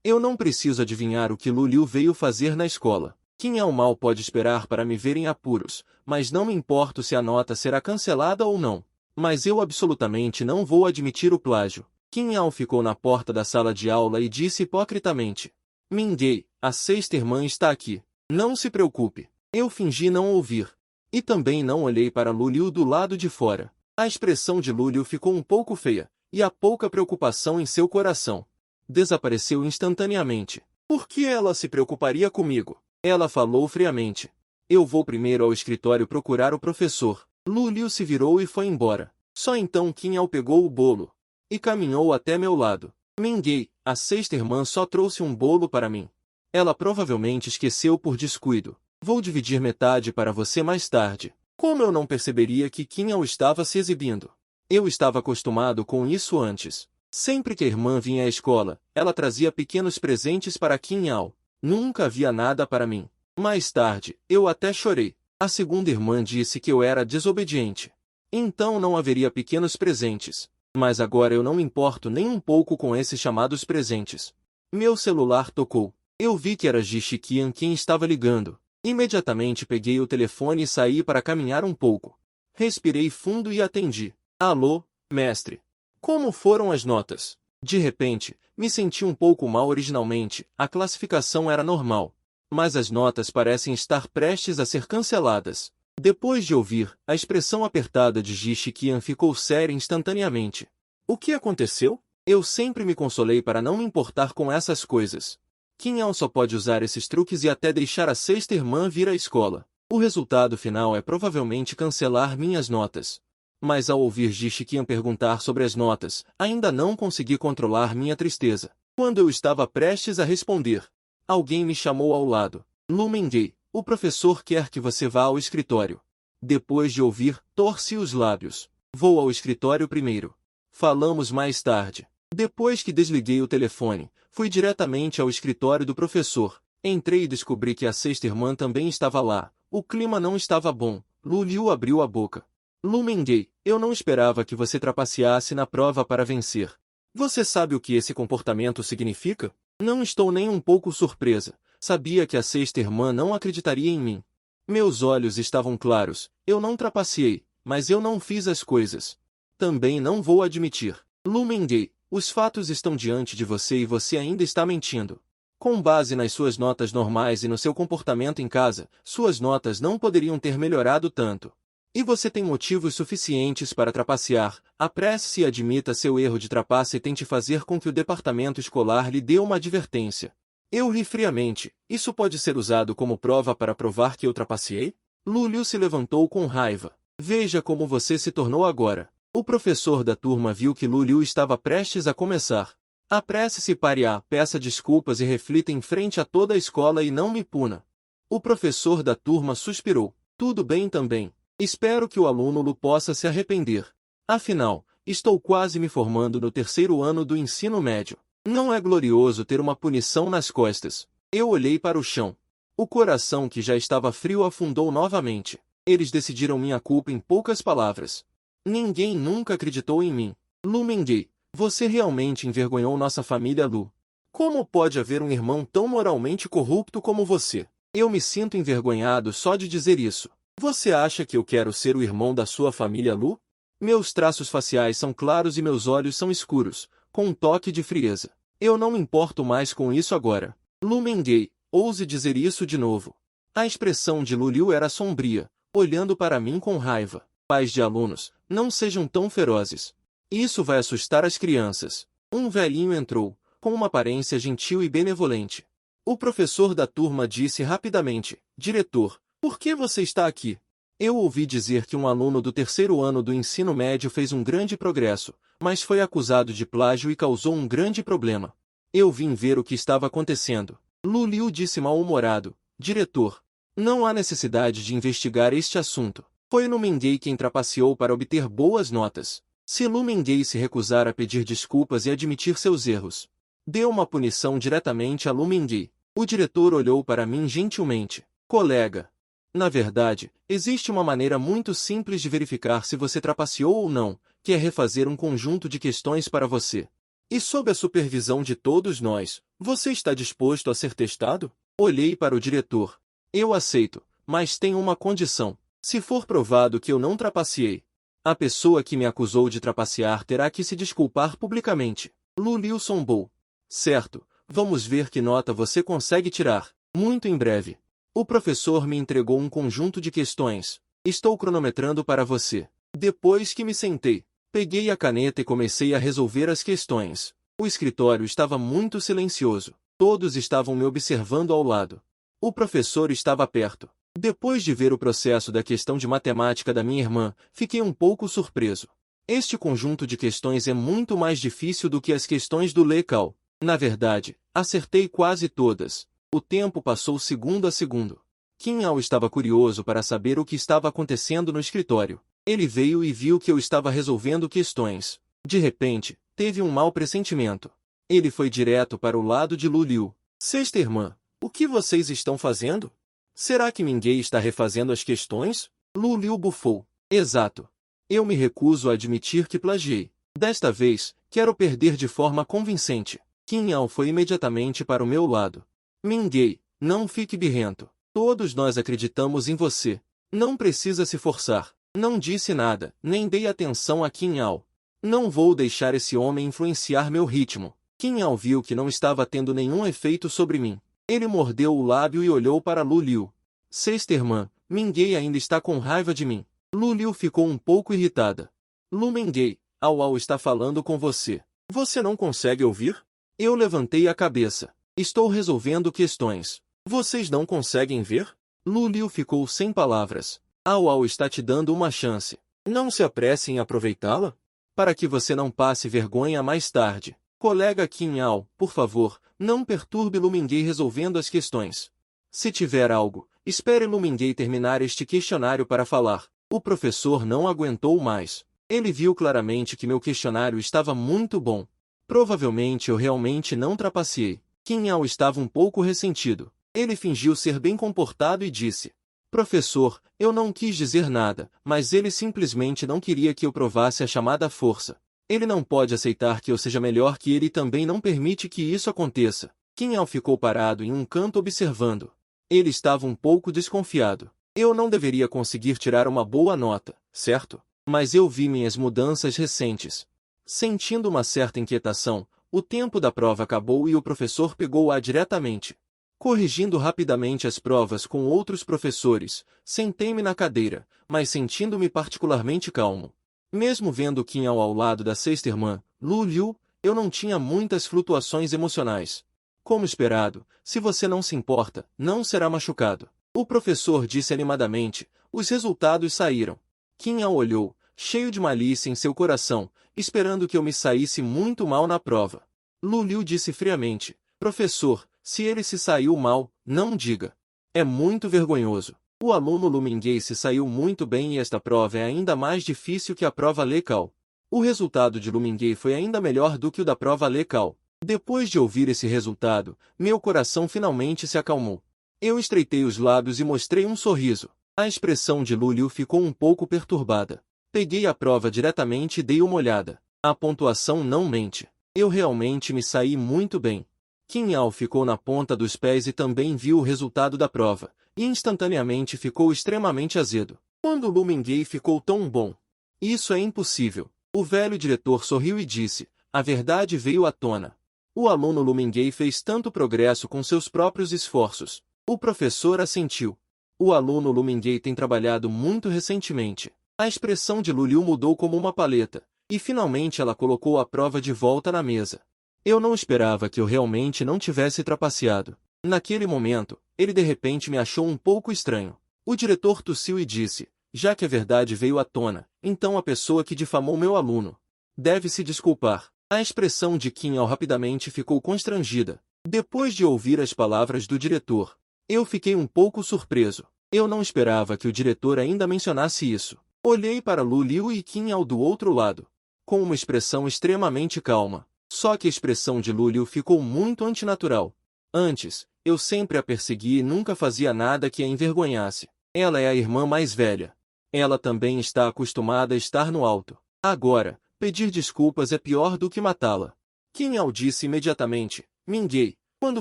Eu não preciso adivinhar o que Lúlio veio fazer na escola. Qin Ao mal pode esperar para me ver em apuros, mas não me importo se a nota será cancelada ou não. Mas eu absolutamente não vou admitir o plágio. Qin Ao ficou na porta da sala de aula e disse hipocritamente. Minguei, a sexta irmã está aqui. Não se preocupe. Eu fingi não ouvir. E também não olhei para Lúlio do lado de fora. A expressão de Lúlio ficou um pouco feia, e a pouca preocupação em seu coração desapareceu instantaneamente. Por que ela se preocuparia comigo? Ela falou friamente. Eu vou primeiro ao escritório procurar o professor. Lúlio se virou e foi embora. Só então Qin Ao pegou o bolo e caminhou até meu lado. Minguei, a sexta irmã só trouxe um bolo para mim. Ela provavelmente esqueceu por descuido. Vou dividir metade para você mais tarde. Como eu não perceberia que Kim Ao estava se exibindo? Eu estava acostumado com isso antes. Sempre que a irmã vinha à escola, ela trazia pequenos presentes para Kim Ao. Nunca havia nada para mim. Mais tarde, eu até chorei. A segunda irmã disse que eu era desobediente. Então não haveria pequenos presentes. Mas agora eu não me importo nem um pouco com esses chamados presentes. Meu celular tocou. Eu vi que era Ji Shiqian quem estava ligando. Imediatamente peguei o telefone e saí para caminhar um pouco. Respirei fundo e atendi. Alô, mestre. Como foram as notas? De repente, me senti um pouco mal originalmente. A classificação era normal. Mas as notas parecem estar prestes a ser canceladas. Depois de ouvir, a expressão apertada de Ji Shiqian ficou séria instantaneamente. O que aconteceu? Eu sempre me consolei para não me importar com essas coisas. Kim Ao só pode usar esses truques e até deixar a sexta irmã vir à escola. O resultado final é provavelmente cancelar minhas notas. Mas ao ouvir Ji Shiqian perguntar sobre as notas, ainda não consegui controlar minha tristeza. Quando eu estava prestes a responder, alguém me chamou ao lado. Lu Mengei, o professor quer que você vá ao escritório. Depois de ouvir, torci os lábios. Vou ao escritório primeiro. Falamos mais tarde. Depois que desliguei o telefone, fui diretamente ao escritório do professor. Entrei e descobri que a sexta irmã também estava lá. O clima não estava bom. Lu Liu abriu a boca. Lu Mengei, eu não esperava que você trapaceasse na prova para vencer. Você sabe o que esse comportamento significa? Não estou nem um pouco surpresa. Sabia que a sexta irmã não acreditaria em mim. Meus olhos estavam claros. Eu não trapaceei, mas eu não fiz as coisas. Também não vou admitir. Lu Mengei, os fatos estão diante de você e você ainda está mentindo. Com base nas suas notas normais e no seu comportamento em casa, suas notas não poderiam ter melhorado tanto. E você tem motivos suficientes para trapacear. Apresse-se e admita seu erro de trapaça e tente fazer com que o departamento escolar lhe dê uma advertência. Eu ri friamente. Isso pode ser usado como prova para provar que eu trapaceei? Lu Liu se levantou com raiva. Veja como você se tornou agora. O professor da turma viu que Lu Liu estava prestes a começar. Apresse-se, pare, peça desculpas e reflita em frente a toda a escola e não me puna. O professor da turma suspirou. Tudo bem também. Espero que o aluno Lu possa se arrepender. Afinal, estou quase me formando no terceiro ano do ensino médio. Não é glorioso ter uma punição nas costas. Eu olhei para o chão. O coração que já estava frio afundou novamente. Eles decidiram minha culpa em poucas palavras. Ninguém nunca acreditou em mim. Lu Mengei, você realmente envergonhou nossa família, Lu. Como pode haver um irmão tão moralmente corrupto como você? Eu me sinto envergonhado só de dizer isso. Você acha que eu quero ser o irmão da sua família, Lu? Meus traços faciais são claros e meus olhos são escuros, com um toque de frieza. Eu não me importo mais com isso agora. Lu Mengei, ouse dizer isso de novo. A expressão de Lu Liu era sombria, olhando para mim com raiva. Pais de alunos, não sejam tão ferozes. Isso vai assustar as crianças. Um velhinho entrou, com uma aparência gentil e benevolente. O professor da turma disse rapidamente, diretor, por que você está aqui? Eu ouvi dizer que um aluno do terceiro ano do ensino médio fez um grande progresso, mas foi acusado de plágio e causou um grande problema. Eu vim ver o que estava acontecendo. Lu Liu disse mal-humorado, diretor, não há necessidade de investigar este assunto. Foi Lu Mengei quem trapaceou para obter boas notas. Se Lu Mengei se recusar a pedir desculpas e admitir seus erros, dê uma punição diretamente a Lu Mengei. O diretor olhou para mim gentilmente. Colega. Na verdade, existe uma maneira muito simples de verificar se você trapaceou ou não, que é refazer um conjunto de questões para você. E sob a supervisão de todos nós, você está disposto a ser testado? Olhei para o diretor. Eu aceito, mas tenho uma condição. Se for provado que eu não trapaceei, a pessoa que me acusou de trapacear terá que se desculpar publicamente. Lu Liu zombou. Certo, vamos ver que nota você consegue tirar. Muito em breve. O professor me entregou um conjunto de questões. Estou cronometrando para você. Depois que me sentei, peguei a caneta e comecei a resolver as questões. O escritório estava muito silencioso. Todos estavam me observando ao lado. O professor estava perto. Depois de ver o processo da questão de matemática da minha irmã, fiquei um pouco surpreso. Este conjunto de questões é muito mais difícil do que as questões do Lecal. Na verdade, acertei quase todas. O tempo passou segundo a segundo. Qin Ao estava curioso para saber o que estava acontecendo no escritório. Ele veio e viu que eu estava resolvendo questões. De repente, teve um mau pressentimento. Ele foi direto para o lado de Lu Liu. Sexta irmã, o que vocês estão fazendo? Será que Minguei está refazendo as questões? Lu Liu bufou. Exato. Eu me recuso a admitir que plagiei. Desta vez, quero perder de forma convincente. Qin Ao foi imediatamente para o meu lado. Minguei, não fique birrento. Todos nós acreditamos em você. Não precisa se forçar. Não disse nada, nem dei atenção a Qin Ao. Não vou deixar esse homem influenciar meu ritmo. Qin Ao viu que não estava tendo nenhum efeito sobre mim. Ele mordeu o lábio e olhou para Lu Liu. Sexta irmã, Minguei ainda está com raiva de mim. Lu Liu ficou um pouco irritada. Lu Minguei, Ao Ao está falando com você. Você não consegue ouvir? Eu levantei a cabeça. Estou resolvendo questões. Vocês não conseguem ver? Lu Liu ficou sem palavras. Ao Ao está te dando uma chance. Não se apresse em aproveitá-la? Para que você não passe vergonha mais tarde. Colega Qin Ao, por favor, não perturbe Lu Minguei resolvendo as questões. Se tiver algo, espere Lu Minguei terminar este questionário para falar. O professor não aguentou mais. Ele viu claramente que meu questionário estava muito bom. Provavelmente eu realmente não trapaceei. Qin Ao estava um pouco ressentido. Ele fingiu ser bem comportado e disse: Professor, eu não quis dizer nada, mas ele simplesmente não queria que eu provasse a chamada força. Ele não pode aceitar que eu seja melhor que ele e também não permite que isso aconteça. Qin Ao ficou parado em um canto observando. Ele estava um pouco desconfiado. Eu não deveria conseguir tirar uma boa nota, certo? Mas eu vi minhas mudanças recentes. Sentindo uma certa inquietação, o tempo da prova acabou e o professor pegou-a diretamente. Corrigindo rapidamente as provas com outros professores, sentei-me na cadeira, mas sentindo-me particularmente calmo. Mesmo vendo Qin Ao ao lado da sexta irmã, Lu Liu, eu não tinha muitas flutuações emocionais. Como esperado, se você não se importa, não será machucado. O professor disse animadamente. Os resultados saíram. Qin Ao olhou, cheio de malícia em seu coração, esperando que eu me saísse muito mal na prova. Lu Liu disse friamente: Professor, se ele se saiu mal, não diga. É muito vergonhoso. O aluno Lu Minguei se saiu muito bem e esta prova é ainda mais difícil que a prova Lecal. O resultado de Lu Minguei foi ainda melhor do que o da prova Lecal. Depois de ouvir esse resultado, meu coração finalmente se acalmou. Eu estreitei os lábios e mostrei um sorriso. A expressão de Lu Liu ficou um pouco perturbada. Peguei a prova diretamente e dei uma olhada. A pontuação não mente. Eu realmente me saí muito bem. Qin Ao ficou na ponta dos pés e também viu o resultado da prova, e instantaneamente ficou extremamente azedo. Quando Lu Minguei ficou tão bom? Isso é impossível. O velho diretor sorriu e disse: a verdade veio à tona. O aluno Lu Minguei fez tanto progresso com seus próprios esforços. O professor assentiu. O aluno Lu Minguei tem trabalhado muito recentemente. A expressão de Lu Liu mudou como uma paleta, e finalmente ela colocou a prova de volta na mesa. Eu não esperava que eu realmente não tivesse trapaceado. Naquele momento, ele de repente me achou um pouco estranho. O diretor tossiu e disse: já que a verdade veio à tona, então a pessoa que difamou meu aluno deve se desculpar. A expressão de Qin Ao rapidamente ficou constrangida. Depois de ouvir as palavras do diretor, eu fiquei um pouco surpreso. Eu não esperava que o diretor ainda mencionasse isso. Olhei para Lu Liu e Qin Ao do outro lado, com uma expressão extremamente calma. Só que a expressão de Lu Liu ficou muito antinatural. Antes, eu sempre a persegui e nunca fazia nada que a envergonhasse. Ela é a irmã mais velha. Ela também está acostumada a estar no alto. Agora, pedir desculpas é pior do que matá-la. Qin Ao disse imediatamente: Minguei, quando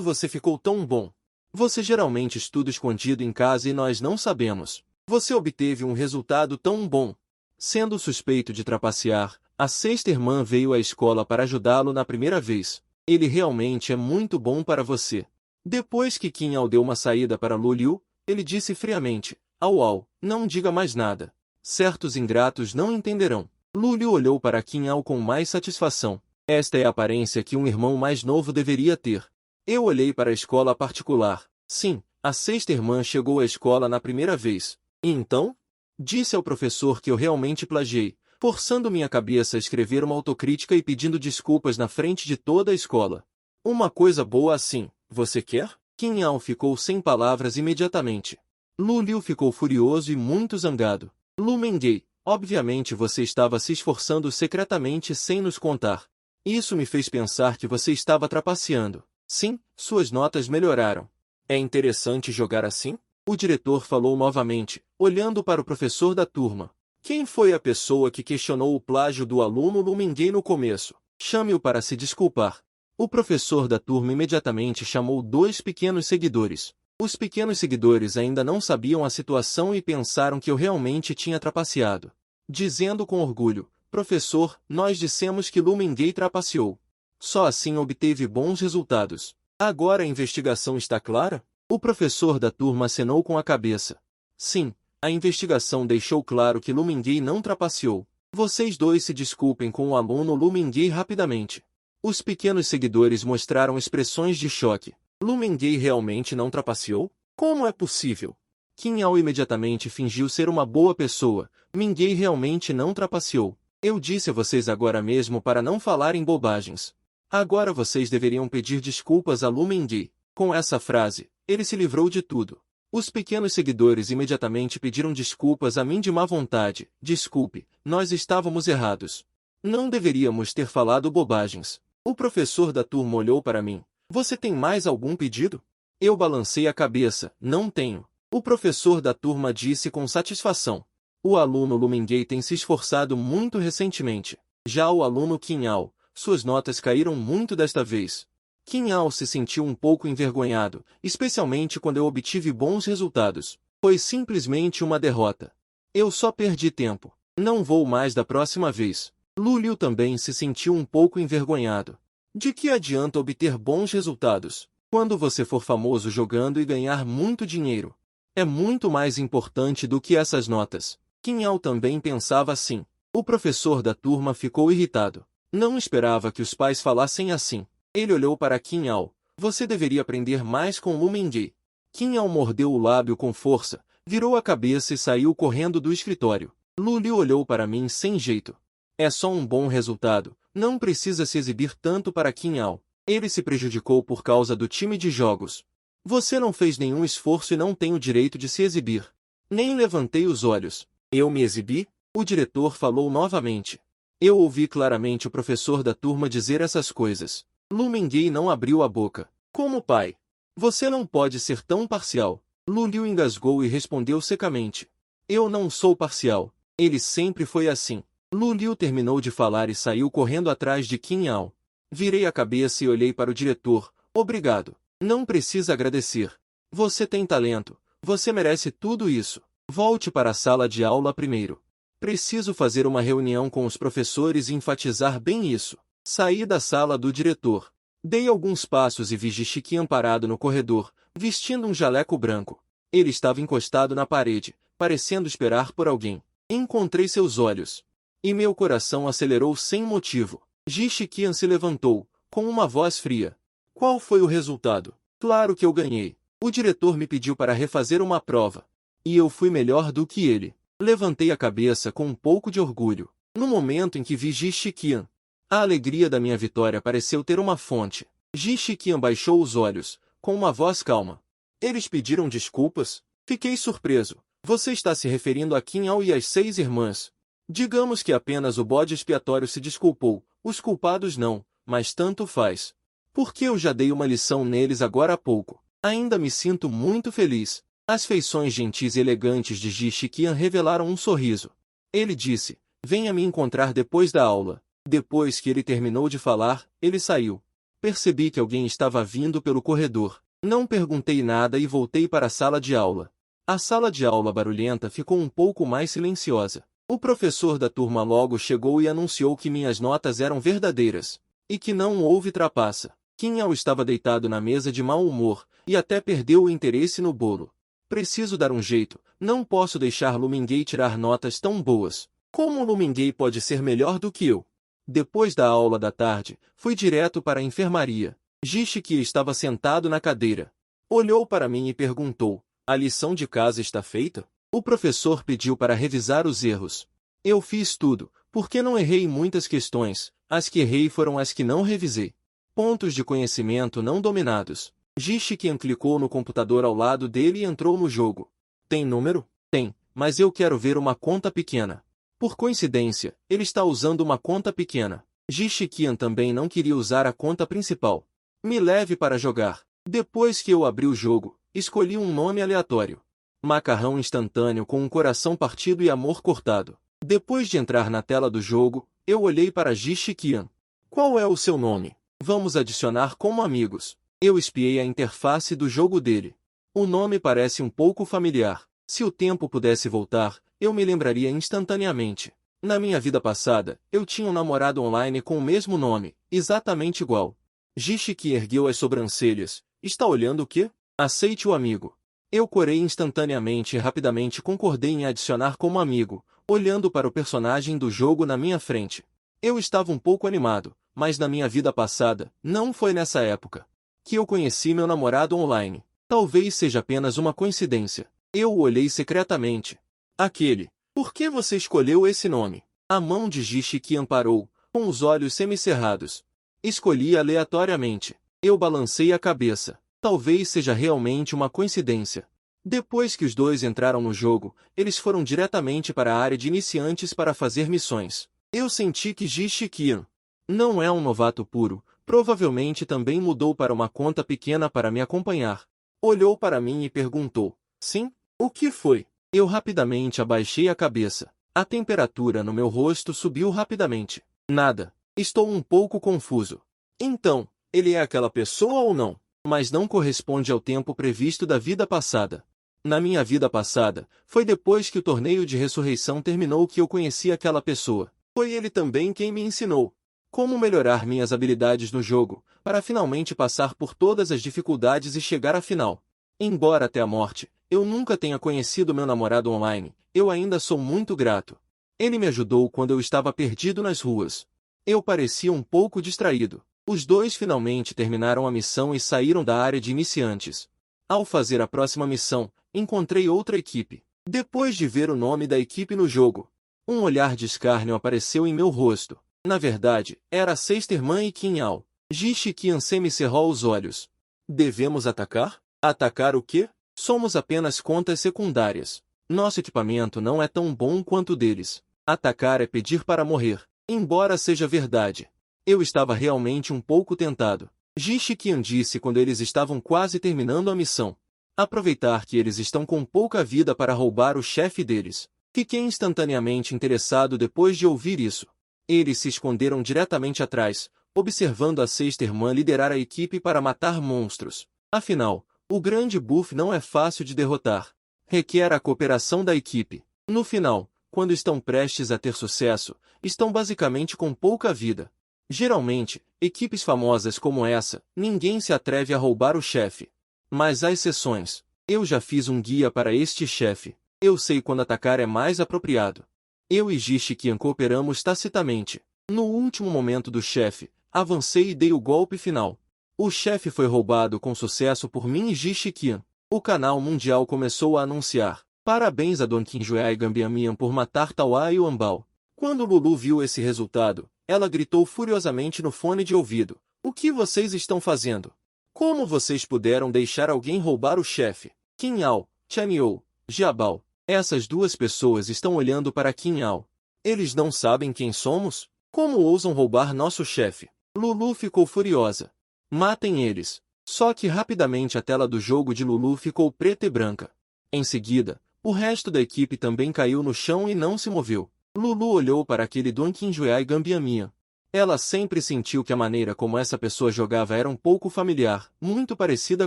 você ficou tão bom? Você geralmente estuda escondido em casa e nós não sabemos. Você obteve um resultado tão bom. Sendo suspeito de trapacear, a sexta irmã veio à escola para ajudá-lo na primeira vez. Ele realmente é muito bom para você. Depois que Qin Ao deu uma saída para Lu Liu, ele disse friamente: Au Au, não diga mais nada. Certos ingratos não entenderão. Lu Liu olhou para Qin Ao com mais satisfação. Esta é a aparência que um irmão mais novo deveria ter. Eu olhei para a escola particular. Sim, a sexta irmã chegou à escola na primeira vez. E então? Disse ao professor que eu realmente plagiei, forçando minha cabeça a escrever uma autocrítica e pedindo desculpas na frente de toda a escola. Uma coisa boa assim, você quer? Qin Ao ficou sem palavras imediatamente. Lu Liu ficou furioso e muito zangado. Lu Mengei, obviamente você estava se esforçando secretamente sem nos contar. Isso me fez pensar que você estava trapaceando. Sim, suas notas melhoraram. É interessante jogar assim? O diretor falou novamente, olhando para o professor da turma. Quem foi a pessoa que questionou o plágio do aluno Lu Mengei no começo? Chame-o para se desculpar. O professor da turma imediatamente chamou 2 pequenos seguidores. Os pequenos seguidores ainda não sabiam a situação e pensaram que eu realmente tinha trapaceado. Dizendo com orgulho, professor, nós dissemos que Lu Mengei trapaceou. Só assim obteve bons resultados. Agora a investigação está clara? O professor da turma acenou com a cabeça. Sim, a investigação deixou claro que Lu Mengei não trapaceou. Vocês dois se desculpem com o aluno Lu Mengei rapidamente. Os pequenos seguidores mostraram expressões de choque. Lu Mengei realmente não trapaceou? Como é possível? Qin Yao imediatamente fingiu ser uma boa pessoa. Mengei realmente não trapaceou. Eu disse a vocês agora mesmo para não falarem bobagens. Agora vocês deveriam pedir desculpas a Lu Mengei. Com essa frase, ele se livrou de tudo. Os pequenos seguidores imediatamente pediram desculpas a mim de má vontade. Desculpe, nós estávamos errados. Não deveríamos ter falado bobagens. O professor da turma olhou para mim. Você tem mais algum pedido? Eu balancei a cabeça. Não tenho. O professor da turma disse com satisfação. O aluno Lu Mengei tem se esforçado muito recentemente. Já o aluno Qin Yao, suas notas caíram muito desta vez. Qin Yao se sentiu um pouco envergonhado, especialmente quando eu obtive bons resultados. Foi simplesmente uma derrota. Eu só perdi tempo. Não vou mais da próxima vez. Lu Liu também se sentiu um pouco envergonhado. De que adianta obter bons resultados, quando você for famoso jogando e ganhar muito dinheiro? É muito mais importante do que essas notas. Qin Yao também pensava assim. O professor da turma ficou irritado. Não esperava que os pais falassem assim. Ele olhou para Qin Yao. Você deveria aprender mais com Lu Mengei. Qin Yao mordeu o lábio com força, virou a cabeça e saiu correndo do escritório. Lu Liu olhou para mim sem jeito. É só um bom resultado, não precisa se exibir tanto para Qin Yao. Ele se prejudicou por causa do time de jogos. Você não fez nenhum esforço e não tem o direito de se exibir. Nem levantei os olhos. Eu me exibi? O diretor falou novamente. Eu ouvi claramente o professor da turma dizer essas coisas. Lu Mengei não abriu a boca. Como pai? Você não pode ser tão parcial. Lu Liu engasgou e respondeu secamente. Eu não sou parcial. Ele sempre foi assim. Lu Liu terminou de falar e saiu correndo atrás de Qin Yao. Virei a cabeça e olhei para o diretor. Obrigado. Não precisa agradecer. Você tem talento. Você merece tudo isso. Volte para a sala de aula primeiro. Preciso fazer uma reunião com os professores e enfatizar bem isso. Saí da sala do diretor. Dei alguns passos e vi Jishiqian parado no corredor, vestindo um jaleco branco. Ele estava encostado na parede, parecendo esperar por alguém. Encontrei seus olhos. E meu coração acelerou sem motivo. Jishiqian se levantou, com uma voz fria. Qual foi o resultado? Claro que eu ganhei. O diretor me pediu para refazer uma prova. E eu fui melhor do que ele. Levantei a cabeça com um pouco de orgulho. No momento em que vi Jishiqian, a alegria da minha vitória pareceu ter uma fonte. Jishiqian baixou os olhos, com uma voz calma. Eles pediram desculpas? Fiquei surpreso. Você está se referindo a Qin Yao e às 6 irmãs. Digamos que apenas o bode expiatório se desculpou, os culpados não, mas tanto faz. Porque eu já dei uma lição neles agora há pouco. Ainda me sinto muito feliz. As feições gentis e elegantes de Jishiqian revelaram um sorriso. Ele disse, venha me encontrar depois da aula. Depois que ele terminou de falar, ele saiu. Percebi que alguém estava vindo pelo corredor. Não perguntei nada e voltei para a sala de aula. A sala de aula barulhenta ficou um pouco mais silenciosa. O professor da turma logo chegou e anunciou que minhas notas eram verdadeiras, e que não houve trapaça. Qin Yao estava deitado na mesa de mau humor, e até perdeu o interesse no bolo. Preciso dar um jeito, não posso deixar Lu Mengei tirar notas tão boas. Como Lu Mengei pode ser melhor do que eu? Depois da aula da tarde, fui direto para a enfermaria. Jishiqian estava sentado na cadeira. Olhou para mim e perguntou, a lição de casa está feita? O professor pediu para revisar os erros. Eu fiz tudo, porque não errei em muitas questões, as que errei foram as que não revisei. Pontos de conhecimento não dominados. Jishiqian clicou no computador ao lado dele e entrou no jogo. Tem número? Tem, mas eu quero ver uma conta pequena. Por coincidência, ele está usando uma conta pequena. Jishikian também não queria usar a conta principal. Me leve para jogar. Depois que eu abri o jogo, escolhi um nome aleatório. Macarrão instantâneo com um coração partido e amor cortado. Depois de entrar na tela do jogo, eu olhei para Jishikian. Qual é o seu nome? Vamos adicionar como amigos. Eu espiei a interface do jogo dele. O nome parece um pouco familiar. Se o tempo pudesse voltar, eu me lembraria instantaneamente. Na minha vida passada, eu tinha um namorado online com o mesmo nome, exatamente igual. Jishiki ergueu as sobrancelhas. Está olhando o quê? Aceite o amigo. Eu corei instantaneamente e rapidamente concordei em adicionar como amigo, olhando para o personagem do jogo na minha frente. Eu estava um pouco animado, mas na minha vida passada, não foi nessa época que eu conheci meu namorado online. Talvez seja apenas uma coincidência. Eu o olhei secretamente. Aquele. Por que você escolheu esse nome? A mão de Jishikian parou, com os olhos semicerrados. Escolhi aleatoriamente. Eu balancei a cabeça. Talvez seja realmente uma coincidência. Depois que os dois entraram no jogo, eles foram diretamente para a área de iniciantes para fazer missões. Eu senti que Jishikian não é um novato puro, provavelmente também mudou para uma conta pequena para me acompanhar. Olhou para mim e perguntou: sim? O que foi? Eu rapidamente abaixei a cabeça. A temperatura no meu rosto subiu rapidamente. Nada. Estou um pouco confuso. Então, ele é aquela pessoa ou não? Mas não corresponde ao tempo previsto da vida passada. Na minha vida passada, foi depois que o torneio de ressurreição terminou que eu conheci aquela pessoa. Foi ele também quem me ensinou como melhorar minhas habilidades no jogo, para finalmente passar por todas as dificuldades e chegar à final. Embora até a morte, eu nunca tenha conhecido meu namorado online, eu ainda sou muito grato. Ele me ajudou quando eu estava perdido nas ruas. Eu parecia um pouco distraído. Os dois finalmente terminaram a missão e saíram da área de iniciantes. Ao fazer a próxima missão, encontrei outra equipe. Depois de ver o nome da equipe no jogo, um olhar de escárnio apareceu em meu rosto. Na verdade, era a sexta irmã e Kinhao. Jishikian semicerrou os olhos. Devemos atacar? Atacar o quê? Somos apenas contas secundárias. Nosso equipamento não é tão bom quanto o deles. Atacar é pedir para morrer. Embora seja verdade. Eu estava realmente um pouco tentado. Jishikian disse quando eles estavam quase terminando a missão. Aproveitar que eles estão com pouca vida para roubar o chefe deles. Fiquei instantaneamente interessado depois de ouvir isso. Eles se esconderam diretamente atrás, observando a sexta irmã liderar a equipe para matar monstros. Afinal, o grande buff não é fácil de derrotar. Requer a cooperação da equipe. No final, quando estão prestes a ter sucesso, estão basicamente com pouca vida. Geralmente, equipes famosas como essa, ninguém se atreve a roubar o chefe. Mas há exceções. Eu já fiz um guia para este chefe. Eu sei quando atacar é mais apropriado. Eu e Jishikian cooperamos tacitamente. No último momento do chefe, avancei e dei o golpe final. O chefe foi roubado com sucesso por mim e Jishikian. O canal mundial começou a anunciar: parabéns a Don Qinjuai e Gambiamian por matar Tawai e Wambao. Quando Lulu viu esse resultado, ela gritou furiosamente no fone de ouvido: o que vocês estão fazendo? Como vocês puderam deixar alguém roubar o chefe? Qinhao, Chanyo, Jiabao. Essas duas pessoas estão olhando para Qinhao. Eles não sabem quem somos? Como ousam roubar nosso chefe? Lulu ficou furiosa. Matem eles. Só que rapidamente a tela do jogo de Lulu ficou preta e branca. Em seguida, o resto da equipe também caiu no chão e não se moveu. Lulu olhou para aquele Don Qinjuai Gambiamian. Ela sempre sentiu que a maneira como essa pessoa jogava era um pouco familiar, muito parecida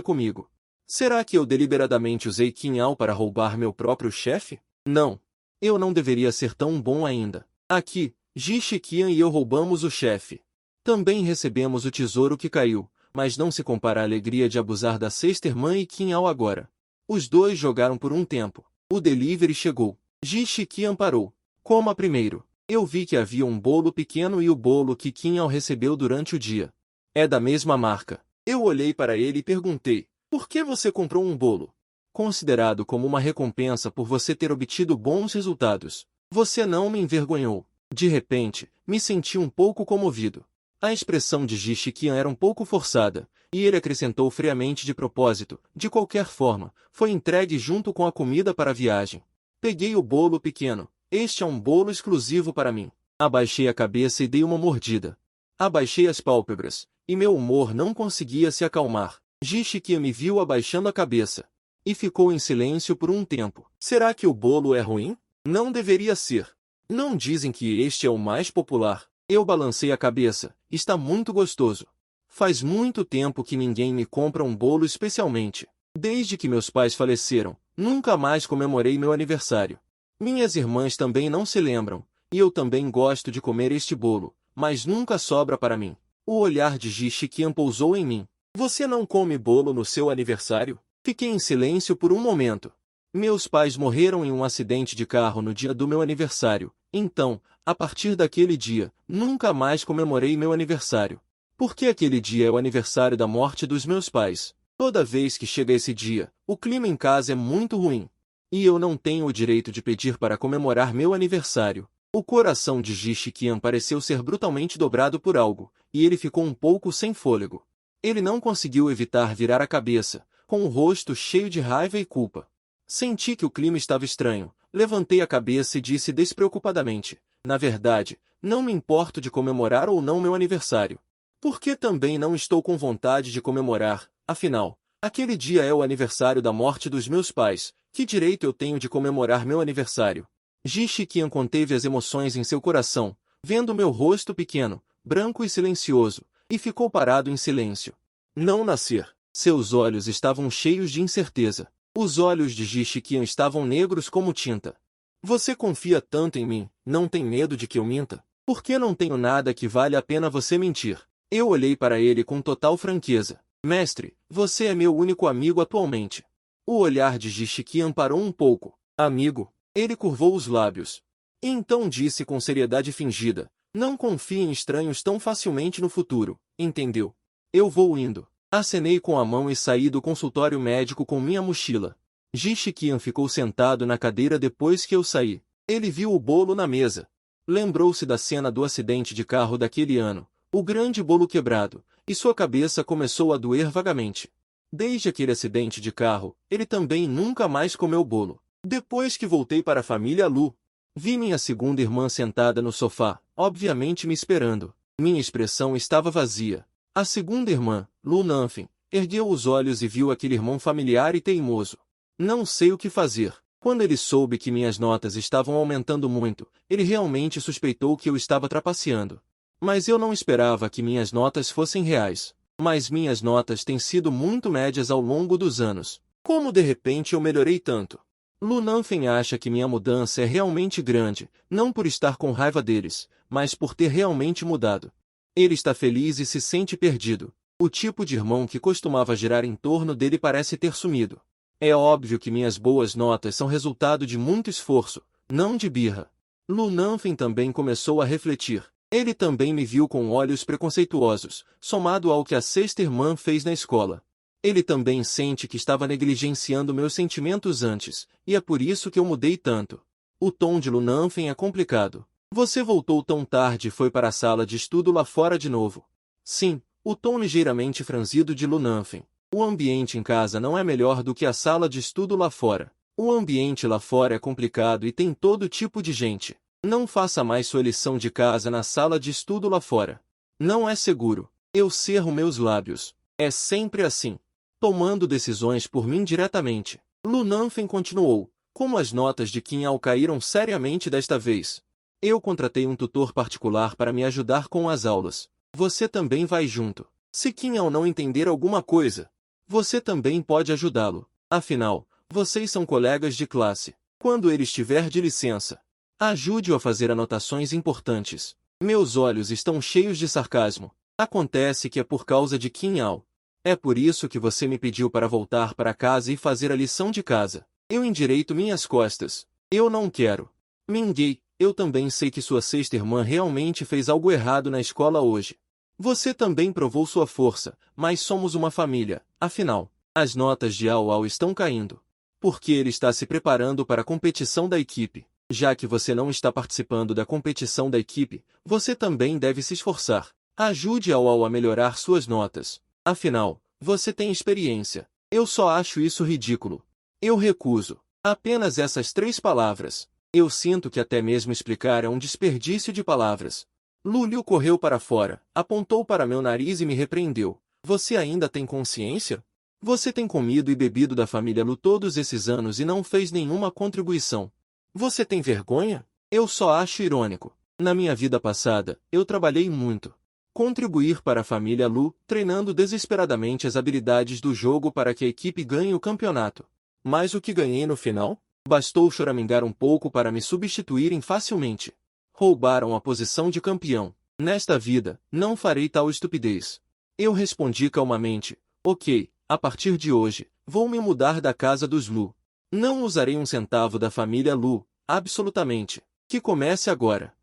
comigo. Será que eu deliberadamente usei Qinhao para roubar meu próprio chefe? Não. Eu não deveria ser tão bom ainda. Aqui, Jishikian e eu roubamos o chefe. Também recebemos o tesouro que caiu, mas não se compara à alegria de abusar da sexta irmã e Qinhao agora. Os dois jogaram por um tempo. O delivery chegou. Jishikian parou. Coma primeiro. Eu vi que havia um bolo pequeno e o bolo que Qinhao recebeu durante o dia. É da mesma marca. Eu olhei para ele e perguntei: por que você comprou um bolo? Considerado como uma recompensa por você ter obtido bons resultados. Você não me envergonhou. De repente, me senti um pouco comovido. A expressão de Jishikian era um pouco forçada, E ele acrescentou friamente de propósito, de qualquer forma, foi entregue junto com a comida para a viagem. Peguei o bolo pequeno. Este é um bolo exclusivo para mim. Abaixei a cabeça e dei uma mordida. Abaixei as pálpebras, e meu humor não conseguia se acalmar. Ji-Shiqian me viu abaixando a cabeça. E ficou em silêncio por um tempo. Será que o bolo é ruim? Não deveria ser. Não dizem que este é o mais popular. Eu balancei a cabeça. Está muito gostoso. Faz muito tempo que ninguém me compra um bolo especialmente. Desde que meus pais faleceram, nunca mais comemorei meu aniversário. Minhas irmãs também não se lembram, e eu também gosto de comer este bolo, mas nunca sobra para mim. O olhar de Ji-Shiqian pousou em mim. Você não come bolo no seu aniversário? Fiquei em silêncio por um momento. Meus pais morreram em um acidente de carro no dia do meu aniversário, então, a partir daquele dia, nunca mais comemorei meu aniversário. Porque aquele dia é o aniversário da morte dos meus pais. Toda vez que chega esse dia, o clima em casa é muito ruim. E eu não tenho o direito de pedir para comemorar meu aniversário. O coração de Ji-Shiqian pareceu ser brutalmente dobrado por algo, e ele ficou um pouco sem fôlego. Ele não conseguiu evitar virar a cabeça, com o rosto cheio de raiva e culpa. Senti que o clima estava estranho. Levantei a cabeça e disse despreocupadamente: na verdade, não me importo de comemorar ou não meu aniversário. Porque também não estou com vontade de comemorar, afinal, aquele dia é o aniversário da morte dos meus pais. Que direito eu tenho de comemorar meu aniversário? Ji-Shiqian conteve as emoções em seu coração, vendo meu rosto pequeno, branco e silencioso, e ficou parado em silêncio. Não nascer. Seus olhos estavam cheios de incerteza. Os olhos de Ji-Shiqian estavam negros como tinta. Você confia tanto em mim, não tem medo de que eu minta? Por que não tenho nada que vale a pena você mentir? Eu olhei para ele com total franqueza. Mestre, você é meu único amigo atualmente. O olhar de Ji-Shiqian parou um pouco. Amigo? Ele curvou os lábios. E então disse com seriedade fingida: não confie em estranhos tão facilmente no futuro, entendeu? Eu vou indo. Acenei com a mão e saí do consultório médico com minha mochila. Ji-Shiqian ficou sentado na cadeira depois que eu saí. Ele viu o bolo na mesa. Lembrou-se da cena do acidente de carro daquele ano. O grande bolo quebrado, e sua cabeça começou a doer vagamente. Desde aquele acidente de carro, ele também nunca mais comeu bolo. Depois que voltei para a família Lu, vi minha segunda irmã sentada no sofá, obviamente me esperando. Minha expressão estava vazia. A segunda irmã, Lu Nanfeng, ergueu os olhos e viu aquele irmão familiar e teimoso. Não sei o que fazer. Quando ele soube que minhas notas estavam aumentando muito, ele realmente suspeitou que eu estava trapaceando. Mas eu não esperava que minhas notas fossem reais. Mas minhas notas têm sido muito médias ao longo dos anos. Como de repente eu melhorei tanto? Lu Nanfeng acha que minha mudança é realmente grande, não por estar com raiva deles, mas por ter realmente mudado. Ele está feliz e se sente perdido. O tipo de irmão que costumava girar em torno dele parece ter sumido. É óbvio que minhas boas notas são resultado de muito esforço, não de birra. Lu Nanfeng também começou a refletir. Ele também me viu com olhos preconceituosos, somado ao que a sexta irmã fez na escola. Ele também sente que estava negligenciando meus sentimentos antes, e é por isso que eu mudei tanto. O tom de Lu Nanfeng é complicado. Você voltou tão tarde e foi para a sala de estudo lá fora de novo. Sim, o tom ligeiramente franzido de Lu Nanfeng. O ambiente em casa não é melhor do que a sala de estudo lá fora. O ambiente lá fora é complicado e tem todo tipo de gente. Não faça mais sua lição de casa na sala de estudo lá fora. Não é seguro. Eu cerro meus lábios. É sempre assim. Tomando decisões por mim diretamente. Lu Nanfeng continuou. Como as notas de Qin Ao caíram seriamente desta vez. Eu contratei um tutor particular para me ajudar com as aulas. Você também vai junto. Se Qin Ao não entender alguma coisa, você também pode ajudá-lo. Afinal, vocês são colegas de classe. Quando ele estiver de licença, ajude-o a fazer anotações importantes. Meus olhos estão cheios de sarcasmo. Acontece que é por causa de Qin Ao. É por isso que você me pediu para voltar para casa e fazer a lição de casa. Eu endireito minhas costas. Eu não quero. Minguei. Eu também sei que sua sexta irmã realmente fez algo errado na escola hoje. Você também provou sua força, mas somos uma família. Afinal, as notas de Ao Ao estão caindo. Porque ele está se preparando para a competição da equipe. Já que você não está participando da competição da equipe, você também deve se esforçar. Ajude Ao Ao a melhorar suas notas. Afinal, você tem experiência. Eu só acho isso ridículo. Eu recuso. Apenas essas 3 palavras. Eu sinto que até mesmo explicar é um desperdício de palavras. Lúlio correu para fora, apontou para meu nariz e me repreendeu. Você ainda tem consciência? Você tem comido e bebido da família Lu todos esses anos e não fez nenhuma contribuição. Você tem vergonha? Eu só acho irônico. Na minha vida passada, eu trabalhei muito. Contribuir para a família Lu, treinando desesperadamente as habilidades do jogo para que a equipe ganhe o campeonato. Mas o que ganhei no final? Bastou choramingar um pouco para me substituírem facilmente. Roubaram a posição de campeão. Nesta vida, não farei tal estupidez. Eu respondi calmamente, ok, a partir de hoje, vou me mudar da casa dos Lu. Não usarei um centavo da família Lu, absolutamente. Que comece agora.